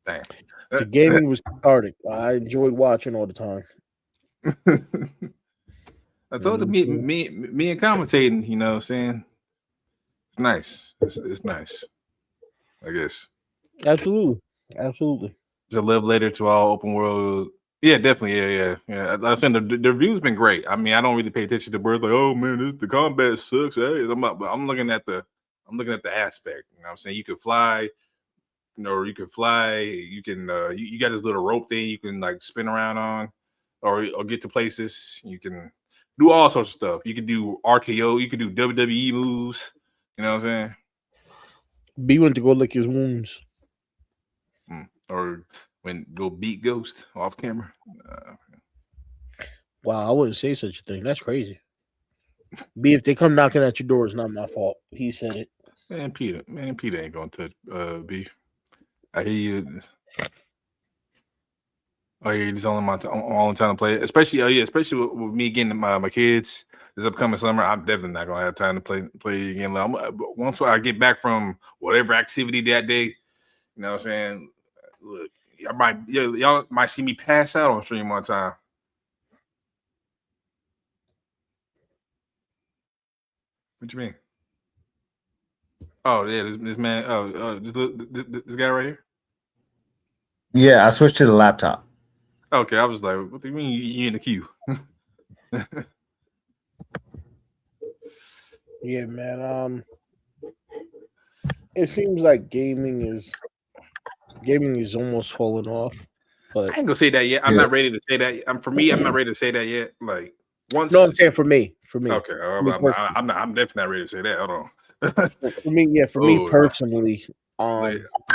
dang. The gaming was cathartic. I enjoyed watching all the time. I told him me and commentating, what I'm saying? It's nice. It's nice. I guess. Absolutely. It's a love letter to all open world. Yeah, definitely. Yeah. Like I said, the review's been great. I mean, I don't really pay attention to birds like, oh man, the combat sucks. Hey, I'm looking at the aspect. You know what I'm saying? You can fly, you can fly, you can you got this little rope thing you can like spin around on or get to places. You can do all sorts of stuff. You can do RKO, you can do WWE moves. You know what I'm saying? B went to go lick his wounds. Or when go beat Ghost off camera. Wow, I wouldn't say such a thing. That's crazy. B, if they come knocking at your door, it's not my fault. He said it. Man, Peter ain't gonna touch B. I hear you. Oh, yeah, he's all the time to play. Especially with me getting my kids this upcoming summer. I'm definitely not gonna have time to play again. Once I get back from whatever activity that day, you know what I'm saying? Look, y'all might see me pass out on stream one time. What you mean? Oh yeah, this man. This guy right here. Yeah, I switched to the laptop. Okay, I was like, what do you mean you in the queue? Yeah, man. It seems like gaming is almost falling off. But I ain't gonna say that yet. I'm not ready to say that. For me, I'm not ready to say that yet. Like once. No, I'm saying for me. Okay, I'm definitely not ready to say that. Hold on. For me personally,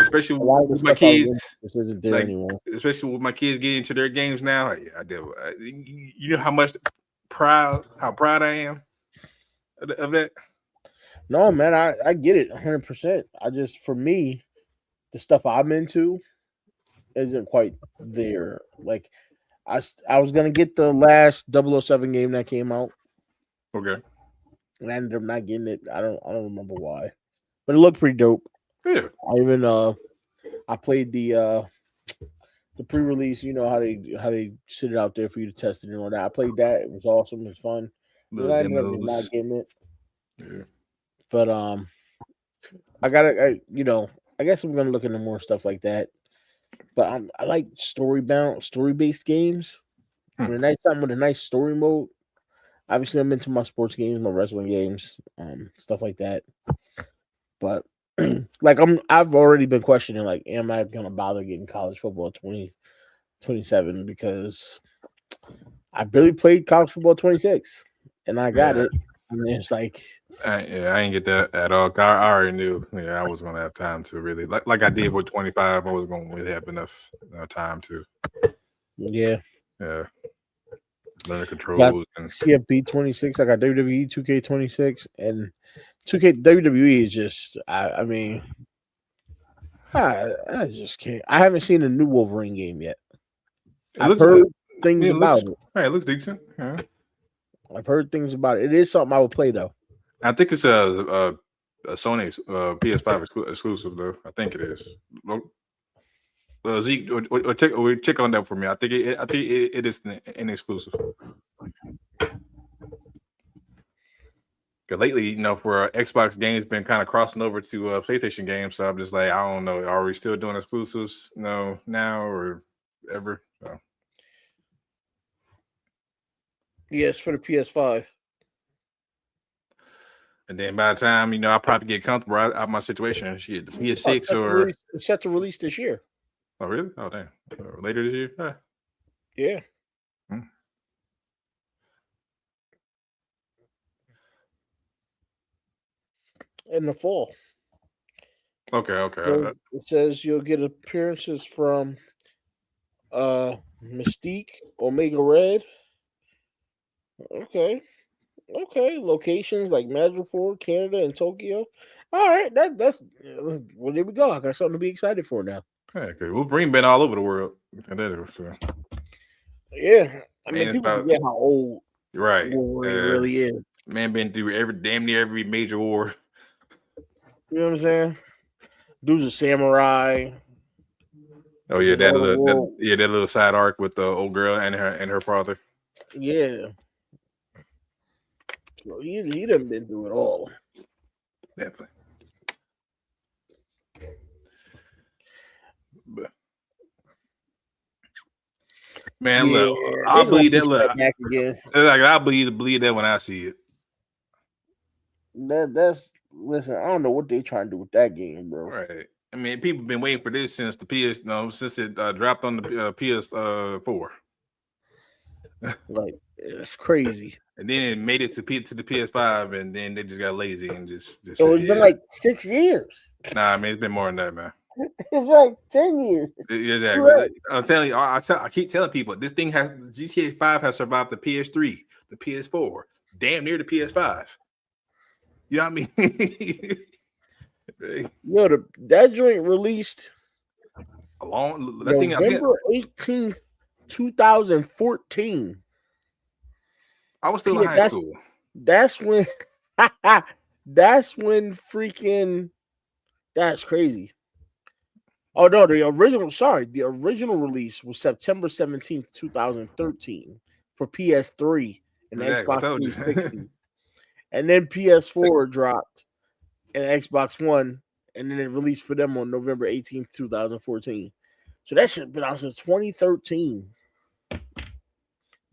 especially with my kids, isn't there anymore. Especially with my kids getting into their games now. I do. You know how proud I am of that. No, man, I get it 100%. For me, the stuff I'm into isn't quite there. Like I was gonna get the last 007 game that came out. Okay. And I ended up not getting it. I don't remember why. But it looked pretty dope. Yeah. I even I played the pre-release, how they sit it out there for you to test it and all that. I played that. It was awesome. It was fun. Then I ended up not getting it. Yeah. But I guess I'm gonna look into more stuff like that. But I like story-based games. Something with a nice story mode. Obviously, I'm into my sports games, my wrestling games, stuff like that. But like I've already been questioning, like, am I gonna bother getting college football 2027 because I barely played college football 26 and I got it. And it's like I ain't get that at all. I already knew. Yeah, I was gonna have time to really like I did with 25. I was gonna really have enough time to. Yeah. Learn the controls and CFP 26. I got WWE 2K 26 and 2K WWE is just. I mean, I just can't. I haven't seen a new Wolverine game yet. I've heard things about it. Hey, it looks decent. Yeah. I've heard things about it. It is something I would play though. I think it's a Sony PS5 exclusive though. I think it is. Zeke, check on that for me. I think it is an exclusive. Because lately, for Xbox games, been kind of crossing over to PlayStation games. So I'm just like, I don't know. Are we still doing exclusives? No, now or ever? So. Yes, for the PS5. And then by the time, I'll probably get comfortable out of my situation. Shit, the PS6 or... It's set to release this year. Oh, really? Oh, damn. Later this year? Yeah. In the fall. Okay. It says you'll get appearances from Mystique, Omega Red. Okay. Locations like Madripoor, Canada, and Tokyo. All right, that's well. There we go. I got something to be excited for now. Okay, Wolverine been all over the world. Yeah, I mean, Man, people about, forget how old right. Wolverine really is. Man, been through damn near every major war. You know what I'm saying? Dude's a samurai. Oh yeah, that little side arc with the old girl and her father. Yeah, so he done been through it all. Definitely. But, man, Yeah, look, I believe that. Look, back again. Like I believe that when I see it. That's listen. I don't know what they trying to do with that game, bro. Right. I mean, people been waiting for this since the PS. No, since it dropped on the PS4. Like it's crazy. And then it made it to the PS5, and then they just got lazy and just. So it's been like 6 years. Nah, I mean it's been more than that, man. It's like 10 years. Exactly. Right. I'm telling you, I keep telling people this thing has GTA 5 has survived the PS3, the PS4, damn near the PS5. You know what I mean? Yo, that joint released November 18th, 2014. I was still in high school. That's when freaking that's crazy. Oh no, the original release was September 17th, 2013 for PS3 and Xbox 360. And then PS4 dropped and Xbox One, and then it released for them on November 18th, 2014. So that should have been out since 2013.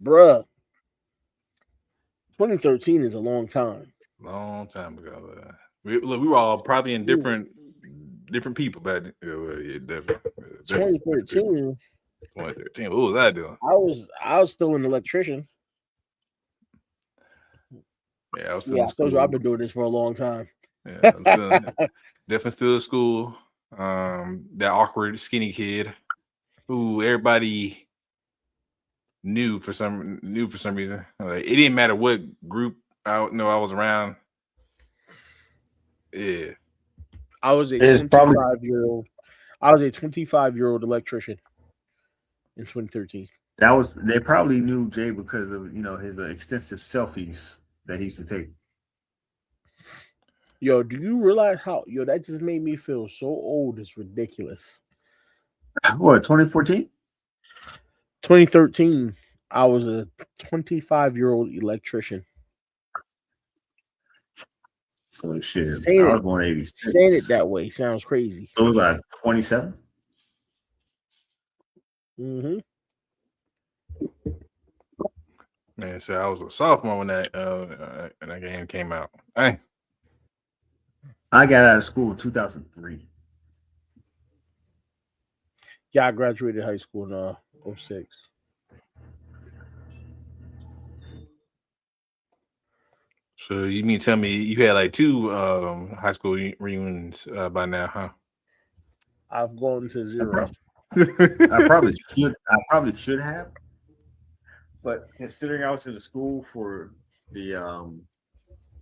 Bruh. 2013 is a long time. Long time ago. We were all probably in different people back then. Yeah, definitely. 2013. 2013. What was I doing? I was still an electrician. Yeah, I was still in school. I told you I've been doing this for a long time. Yeah, definitely still in school. That awkward skinny kid who everybody knew for some reason. Like it didn't matter what group I was around. Yeah. I was a 25-year-old. I was a 25-year-old electrician in 2013. They probably knew Jay because of his extensive selfies that he used to take. Yo, do you realize that just made me feel so old? It's ridiculous. What, 2014? 2013, I was a 25-year-old electrician. So shit, I was born in 86. Saying it that way sounds crazy. So it was like 27? Mm-hmm. Man, so I was a sophomore when that game came out. Hey. I got out of school in 2003. Yeah, I graduated high school in 06. So you mean tell me you had like 2 high school reunions by now, huh? I've gone to 0. I probably should have. But considering I was in the school for the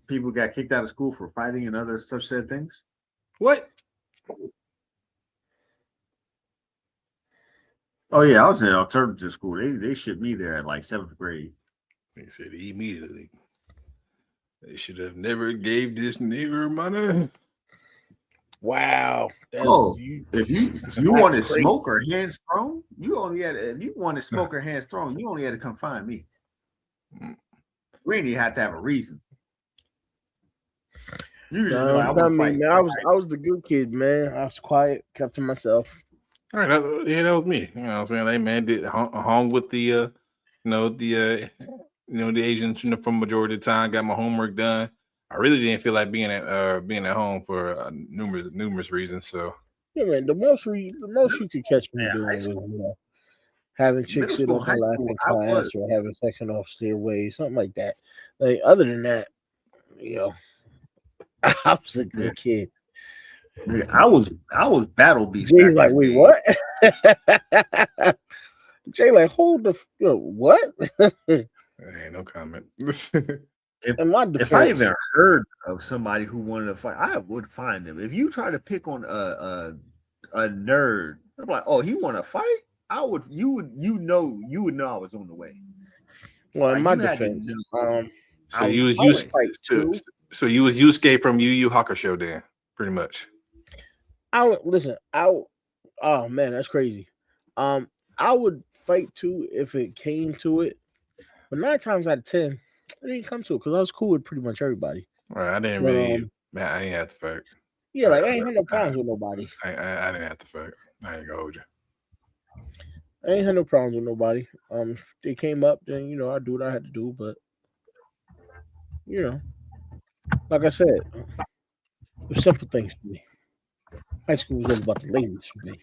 people who got kicked out of school for fighting and other such said things. What? Oh yeah, I was in an alternative school. They shipped me there at like 7th grade. They said immediately. They should have never gave this nigger money. Wow. If you wanted smoke or hands thrown, you only had to, if you wanted smoke or hands thrown, you only had to come find me. We didn't even have to have a reason. You just I was the good kid, man. I was quiet, kept to myself. All right, that was me. You know what I'm saying? They man hung with the the Asians for majority of the time. Got my homework done. I really didn't feel like being at home for numerous reasons. So yeah, man. The most you could catch me doing was having chicks sit on my lap in class or having sex off stairways, something like that. Like other than that, I was a good kid. I was battle beast. Jay's back like, in the wait, day. what? Jay like, hold the what? Ain't no comment. In my defense, If I even heard of somebody who wanted to fight, I would find them. If you try to pick on a nerd, I'm like, oh, he want to fight? You would know I was on the way. well, in Like, my you had to defense, know. So you was you fight too. so you was Yusuke from Yu Yu Hakusho then, pretty much. I would listen. Oh man, that's crazy. I would fight too if it came to it, but 9 times out of 10, it didn't come to it because I was cool with pretty much everybody. Right, I didn't But, really. Man, I ain't have to fight. Yeah, like I ain't had no problems with nobody. I didn't have to fight. I ain't gonna hold you. I ain't had no problems with nobody. If they came up, then I do what I had to do. But like I said, it was simple things for me. High school was all about the ladies for me.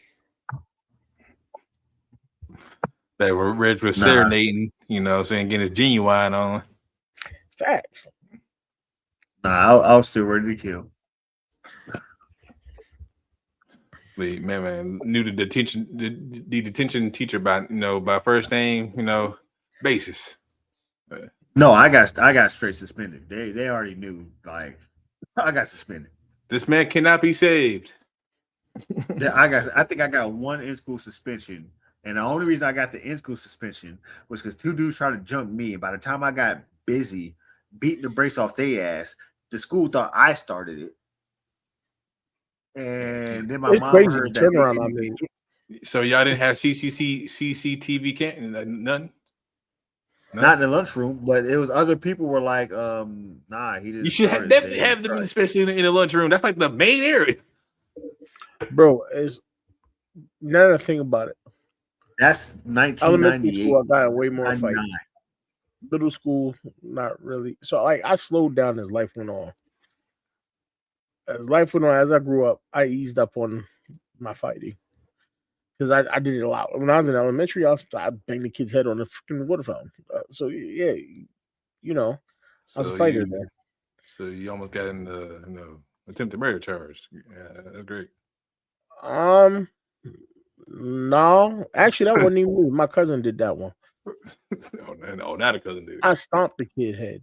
They were Reg was serenading, saying getting his genuine on. Facts. Nah, I was still ready to kill. Man, knew the detention teacher by first name, basis. No, I got straight suspended. They already knew. Like, I got suspended. This man cannot be saved. I think I got 1 in-school suspension, and the only reason I got the in-school suspension was because 2 dudes tried to jump me, and by the time I got busy beating the brakes off their ass, the school thought I started it. And then my mom heard that. Turnaround on me. So y'all didn't have CCTV none? Not in the lunchroom, but it was other people were like, nah, he didn't. You should definitely have them, especially in the lunchroom. That's like the main area. Bro, now that I think about it. That's 1998. Elementary school, I got way more fights. Middle school, not really. So I slowed down as life went on. As I grew up, I eased up on my fighting because I did it a lot. When I was in elementary, I banged the kid's head on the freaking water fountain. So yeah, I was a fighter there. So you almost got in the attempted murder charge. Yeah, that's great. No, actually, that wasn't even me. My cousin did that one. Not a cousin did. I stomped the kid head,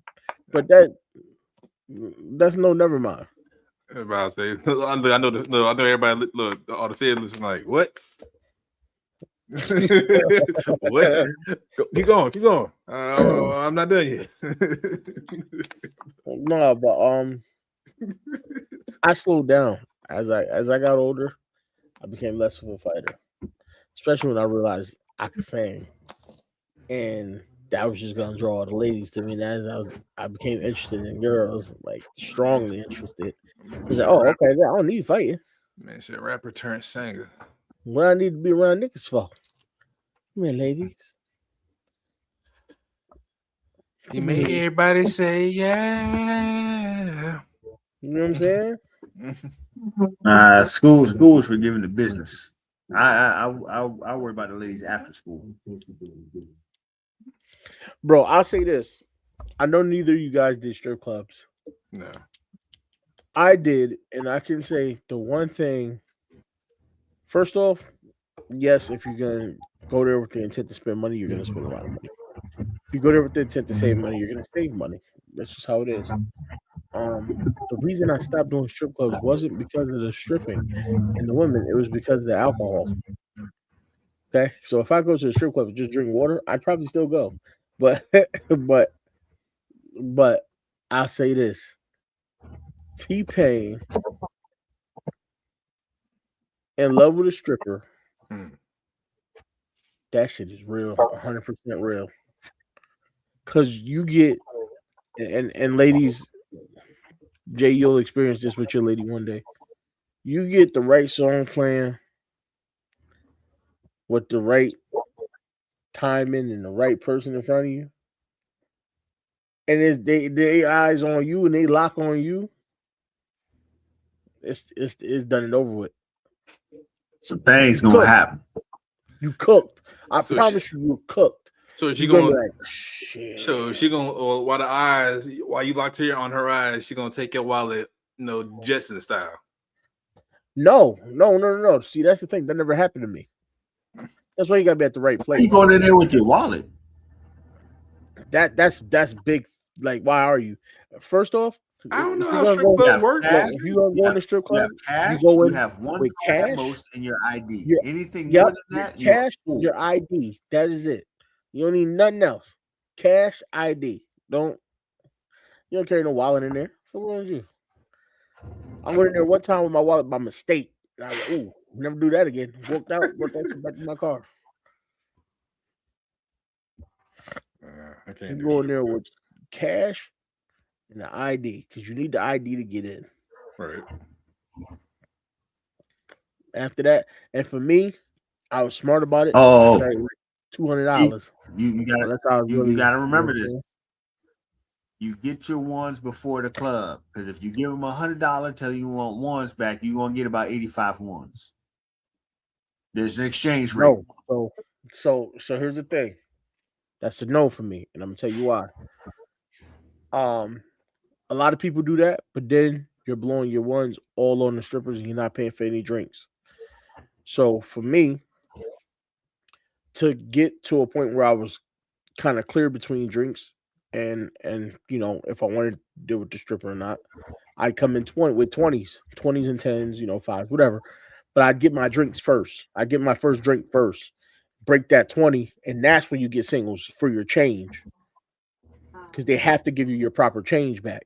but that's never mind. About to say, I know everybody. Look, all the feds listen like what? What? Keep going. I'm not done yet. No, but I slowed down as I got older. I became less of a fighter, especially when I realized I could sing, and that was just gonna draw all the ladies to me. And as I became interested in girls, like strongly interested. He's like, oh, okay, I don't need fighting. Man, shit, rapper turned singer. What I need to be around niggas for? Come here, ladies. He made everybody say yeah. You know what I'm saying? School was for giving the business. I worry about the ladies after school. Bro, I'll say this. I know neither of you guys did strip clubs. No. I did, and I can say the one thing. First off, yes, if you're gonna go there with the intent to spend money, you're gonna spend a lot of money. If you go there with the intent to save money, you're gonna save money. That's just how it is. The reason I stopped doing strip clubs wasn't because of the stripping and the women; it was because of the alcohol. Okay, so if I go to the strip club and just drink water, I'd probably still go. But I'll say this: T-Pain in love with a stripper. That shit is real, 100% real. Cause you get and ladies, Jay, you'll experience this with your lady one day. You get the right song playing with the right timing and the right person in front of you, and it's they eyes on you and they lock on you. It's done and over with. Some things gonna happen. You cooked. I promise you're cooked. So she gonna while you locked her on her eyes, she gonna take your wallet, Jetson style. No. See, that's the thing. That never happened to me. That's why you gotta be at the right place. You going in there with your wallet? That's big. Like, why are you? First off, I don't know if how you're strip gonna go, club work. if you're gonna go in the strip You club, have cash. you go You in have one with card at cash. most in your ID. Your, Anything yep, more than your that, you are cash, full. your ID. That is it. You don't need nothing else. Cash, ID. You don't carry no wallet in there. So what would you? I went in there one time with my wallet by mistake. And I was like, ooh, never do that again. Walked out, brought that shit back to my car. I can't You do go in strip there club. with cash and the ID because you need the ID to get in. Right. After that, and for me, I was smart about it. Oh, $200. You gotta That's how I was you really. gotta remember you know this. You get your ones before the club because if you give them $100 till you want ones back, you gonna get about 85 ones. There's an exchange rate. No, so here's the thing. That's a no for me, and I'm gonna tell you why. A lot of people do that, but then you're blowing your ones all on the strippers, and you're not paying for any drinks. So for me, to get to a point where I was kind of clear between drinks and if I wanted to deal with the stripper or not, I'd come in 20s and 10s, fives, whatever. But I'd get my drinks first. I'd get my first drink first, break that 20, and that's when you get singles for your change. Because they have to give you your proper change back.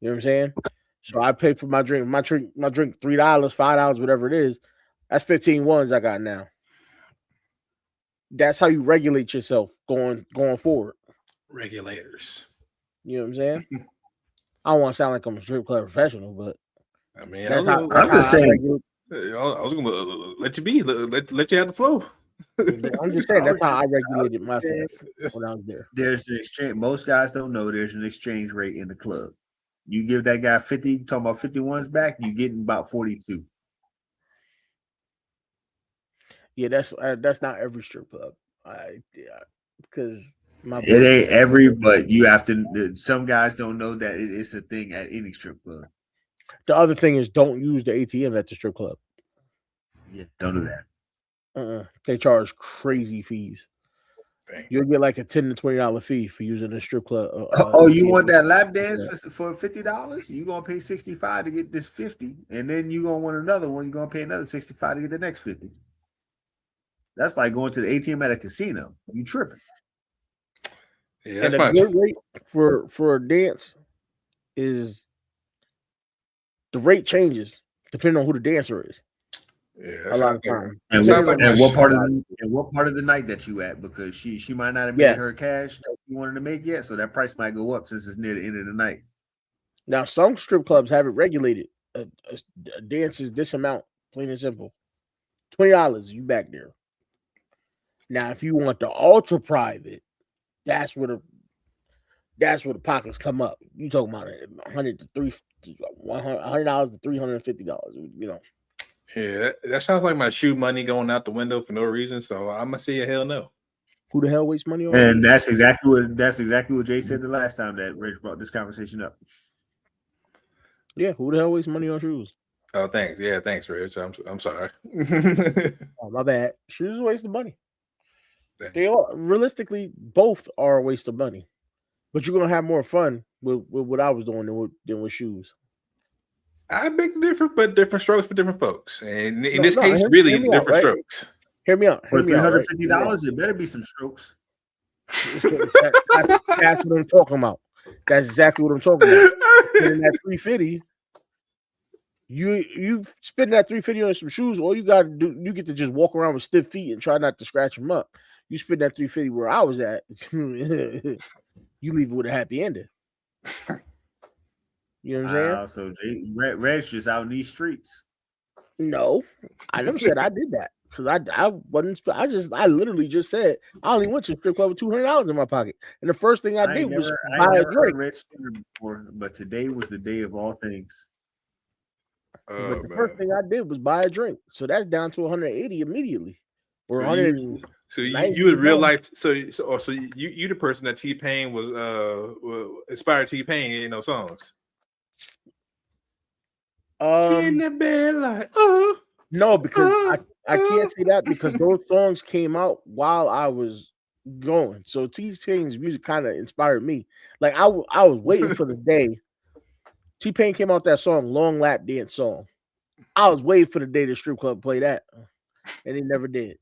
You know what I'm saying? So I pay for my drink. My drink $3, $5, whatever it is. That's 15 ones I got now. That's how you regulate yourself going forward. Regulators. You know what I'm saying? I don't want to sound like I'm a strip club professional, but I mean, I'm just saying. I was gonna let you be, let you have the flow. I'm just saying that's how I regulated myself when I was there. There's an exchange. Most guys don't know there's an exchange rate in the club. You give that guy 50, talking about 51s back, you getting about 42. Yeah, that's not every strip club. Because it ain't every, but you have to. Some guys don't know that it is a thing at any strip club. The other thing is don't use the ATM at the strip club. Yeah, don't do that. They charge crazy fees. You'll get like a $10 to $20 fee for using a strip club. You want that lap dance for $50? You're gonna pay $65 to get this 50, and then you're gonna want another one. You're gonna pay another $65 to get the next 50. That's like going to the ATM at a casino. You tripping? Yeah, that's and a good rate for a dance is the rate changes depending on who the dancer is. Yeah, a lot of times. And what part of the night that you at? Because she might not have made her cash that you wanted to make yet, so that price might go up since it's near the end of the night. Now, some strip clubs have it regulated. A dance is this amount, plain and simple. $20, you back there. Now, if you want the ultra private, that's where the pockets come up. You talking about $100 to $350. Yeah, that sounds like my shoe money going out the window for no reason. So I'm gonna say a hell no. Who the hell wastes money on? And that's exactly what Jay said the last time that Rich brought this conversation up. Yeah, who the hell wastes money on shoes? Oh, thanks. Yeah, thanks, Rich. I'm sorry. Oh, my bad. Shoes are a waste of money. They are realistically both are a waste of money, but you're gonna have more fun with what I was doing than with shoes. I beg different strokes for different folks, and in this case, really different strokes. Hear me out. For $350, it better be some strokes. That's what I'm talking about. That's exactly what I'm talking about. And that $350, you spend that $350 on some shoes. All you gotta do, you get to just walk around with stiff feet and try not to scratch them up. You spend that $350 where I was at, you leave it with a happy ending. You know what I'm saying? So Red's just out in these streets. No, I never said I did that because I wasn't. I literally just said I only went to a strip club with $200 in my pocket, and the first thing I did was buy a drink. Before, but today was the day of all things. But the first thing I did was buy a drink, so that's down to 180 immediately. Or 100. So you in real life? So you the person that T-Pain was inspired T-Pain in those songs. In the bed like, no, because I can't say that because those songs came out while I was going. So T-Pain's music kind of inspired me. Like I was waiting for the day T-Pain came out that song, Long Lap Dance song. I was waiting for the day the strip club play that, and he never did.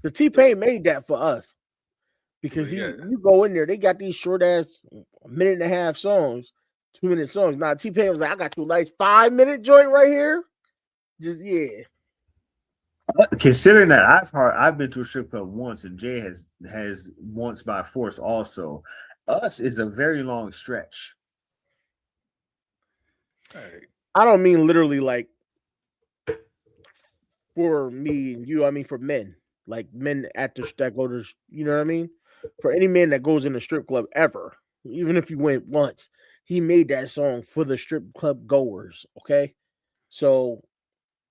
The T-Pain made that for us because you go in there, they got these short ass 1.5-minute songs, 2-minute songs. Now T-Pain was like, I got you a nice 5-minute joint right here. Just Considering that I've been to a strip club once, and Jay has once by force also. Us is a very long stretch. I don't mean literally like for me and you. I mean for men, like men at the that go to, you know what I mean. For any man that goes in a strip club ever, even if you went once, he made that song for the strip club goers. Okay, so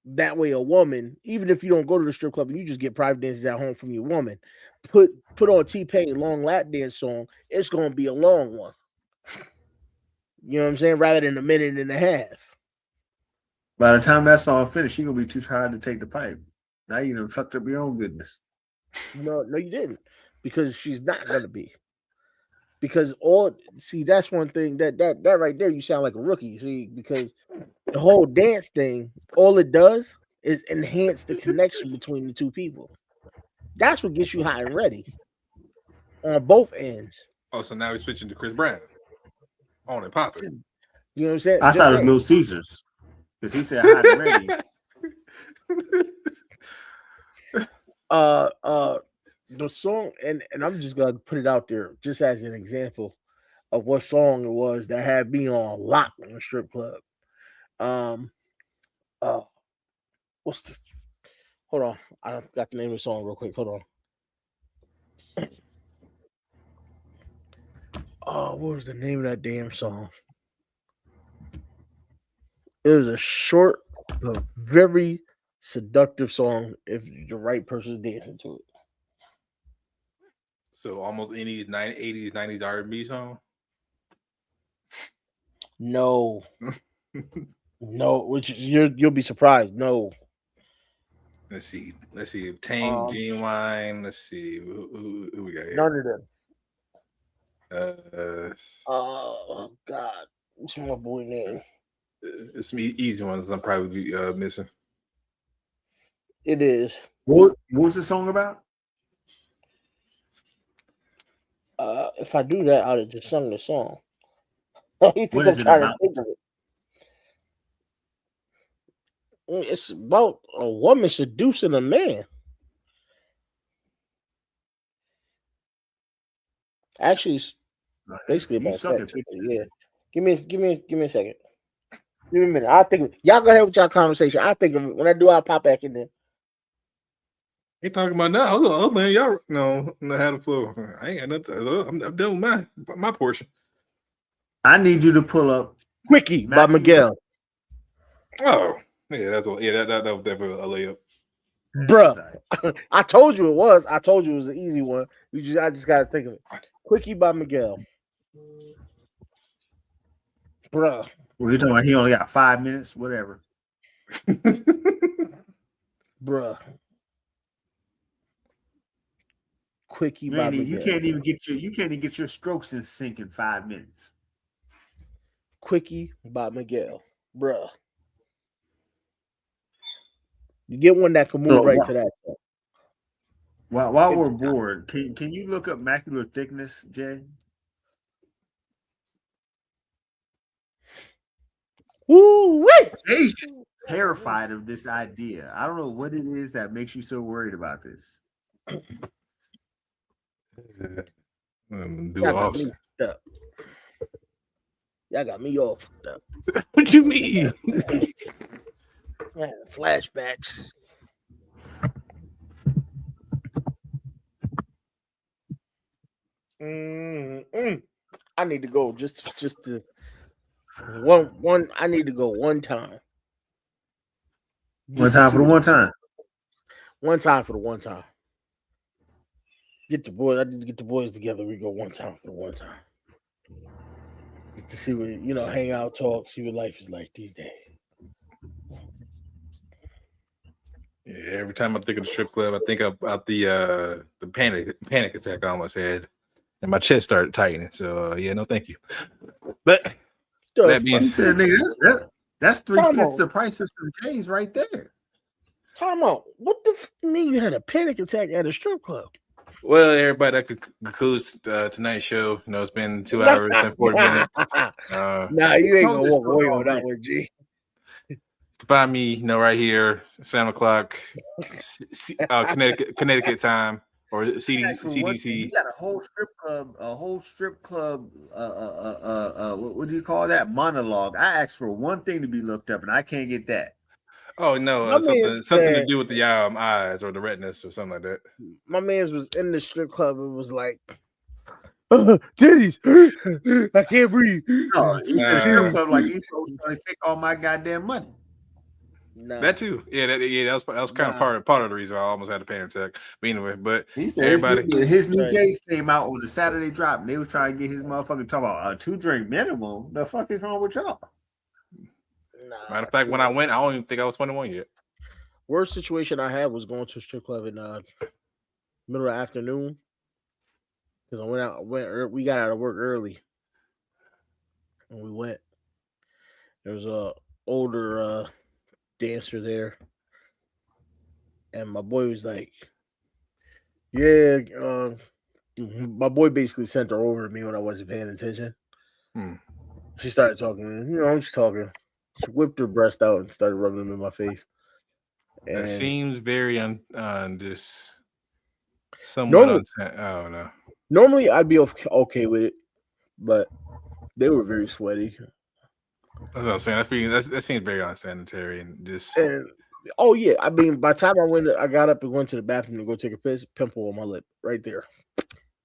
that way a woman, even if you don't go to the strip club and you just get private dances at home from your woman, put on T-Pain Long Lap Dance song, it's gonna be a long one. You know what I'm saying? Rather than 1.5 minutes. By the time that song finished, you're gonna be too tired to take the pipe. Now you done fucked up your own goodness. No, you didn't. Because she's not gonna be. Because that's one thing that right there, you sound like a rookie. See, because the whole dance thing, all it does is enhance the connection between the two people. That's what gets you hot and ready on both ends. Oh, so now we're switching to Chris Brown. On and popping. You know what I'm saying? I thought it was Little Caesars because he said hot and ready. The song, and I'm just gonna put it out there just as an example of what song it was that had me on lock in a strip club. What's the? Hold on, I got the name of the song real quick. Hold on. What was the name of that damn song? It was a short but very seductive song if the right person's dancing to it. So almost any 80s, 90s R&B song? No. No, which you'll be surprised. No. Let's see. Tame, Genuine. Let's see. Who we got here? None of them. Oh God. What's my boy name? It's some easy ones I'm probably missing. It is. What was the song about? If I do that, I'd have just sung the song. What is it about? It's about a woman seducing a man. Actually, it's basically about sex. Yeah. Give me a second. Give me a minute. I'll think of it. Y'all go ahead with y'all conversation. I'll think of it. When I do, I'll pop back in there. Ain't talking about that. I was letting y'all know how to flow. I ain't got nothing. I'm done with my portion. I need you to pull up Quickie by Miguel. Oh, yeah, that was definitely a layup. Bruh, I told you it was. I told you it was an easy one. I just gotta think of it. Quickie by Miguel. Bruh. Well, you're talking about he only got 5 minutes, whatever. Bruh. Quickie by Miguel. You can't even get your strokes in sync in 5 minutes. Quickie by Miguel. Bruh. You get one that can move to that. While we're bored, can you look up macular thickness, Jay? Woo wait! Jay's terrified of this idea. I don't know what it is that makes you so worried about this. Do awesome. Y'all got me all fucked up. What you mean? Man, flashbacks. I need to go just to one. I need to go one time. One time for the one time. One time for the one time. Get the boys. I need to get the boys together. We go one time for the one time. just to see what hang out, talk, see what life is like these days. Yeah, every time I think of the strip club, I think about the panic attack I almost had, and my chest started tightening. So yeah, no, thank you. But that being said, nigga, that's 3/5 the price of some J's right there. Time out. What the mean you had a panic attack at a strip club? Well, everybody, that concludes tonight's show. It's been 2 hours and 40 minutes. Nah, you ain't gonna walk away on that one, G. You can find me, right here, 7 o'clock, Connecticut time, or CDC. You got a whole strip club. What do you call that? Monologue. I asked for one thing to be looked up, and I can't get that. Oh no, something to do with the eyes or the retinas or something like that. My man's was in the strip club and was like, titties, I can't breathe. No, he said strip club like he's supposed to take all my goddamn money. Nah. That too, that was kind of part of the reason I almost had a panic attack. But anyway, he said his new J's came out on the Saturday drop, and they was trying to get his motherfucking talk about a 2-drink minimum. The fuck is wrong with y'all? Nah, matter of fact, when I went, I don't even think I was 21 yet. Worst situation I had was going to a strip club in middle of the afternoon because we got out of work early, and we went. There was a older dancer there, and my boy was like, "Yeah." My boy basically sent her over to me when I wasn't paying attention. She started talking, I'm just talking. She whipped her breast out and started rubbing them in my face. And that seems very somewhat I don't know. Normally, I'd be okay with it, but they were very sweaty. That's what I'm saying. That seems very unsanitary and just. Oh yeah, I mean, by the time I got up and went to the bathroom to go take a piss, pimple on my lip right there.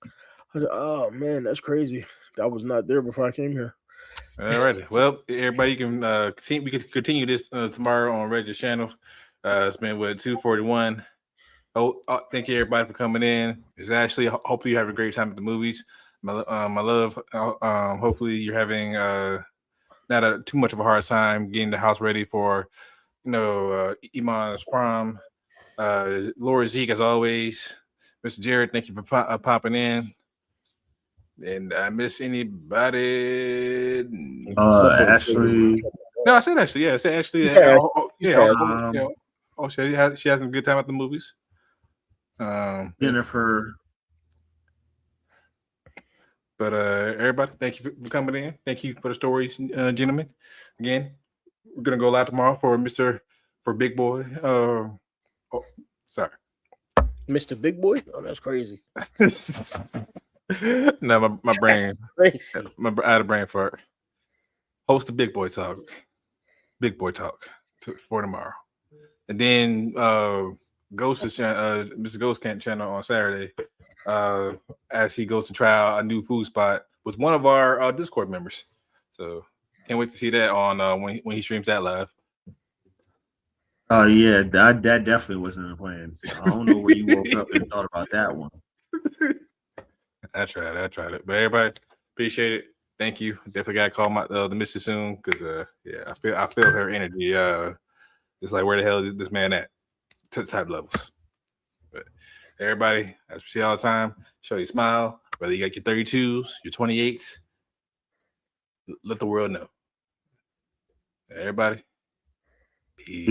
I was like, oh man, that's crazy. That was not there before I came here. All right. Well, everybody can we can continue this tomorrow on Reggie's channel. It's been 2:41. Thank you everybody for coming in. It's Ashley. Hopefully you have a great time at the movies. My love. Hopefully you're having not too much of a hard time getting the house ready for Iman's prom. Laura Zeke, as always. Mr. Jared, thank you for popping in. And I miss anybody? Ashley. No, I said Ashley. Yeah, I said Ashley. She has a good time at the movies. Jennifer. But everybody, thank you for coming in. Thank you for the stories, gentlemen. Again, we're gonna go live tomorrow for Big Boy. Sorry, Mr. Big Boy. Oh, that's crazy. No, my brain. I had a brain fart. Host the Big Boy Talk. Big Boy Talk for tomorrow. And then Ghost's Mr. Ghost Camp channel on Saturday. As he goes to try out a new food spot with one of our Discord members. So can't wait to see that on when he streams that live. Oh yeah, that definitely wasn't in the plans. I don't know where you woke up and thought about that one. I tried it. But everybody, appreciate it. Thank you. Definitely gotta call my the missus soon because I feel her energy. It's like where the hell is this man at? Type levels. But everybody, as we see all the time, show you smile. Whether you got your 32s, your 28s, let the world know. Everybody, peace.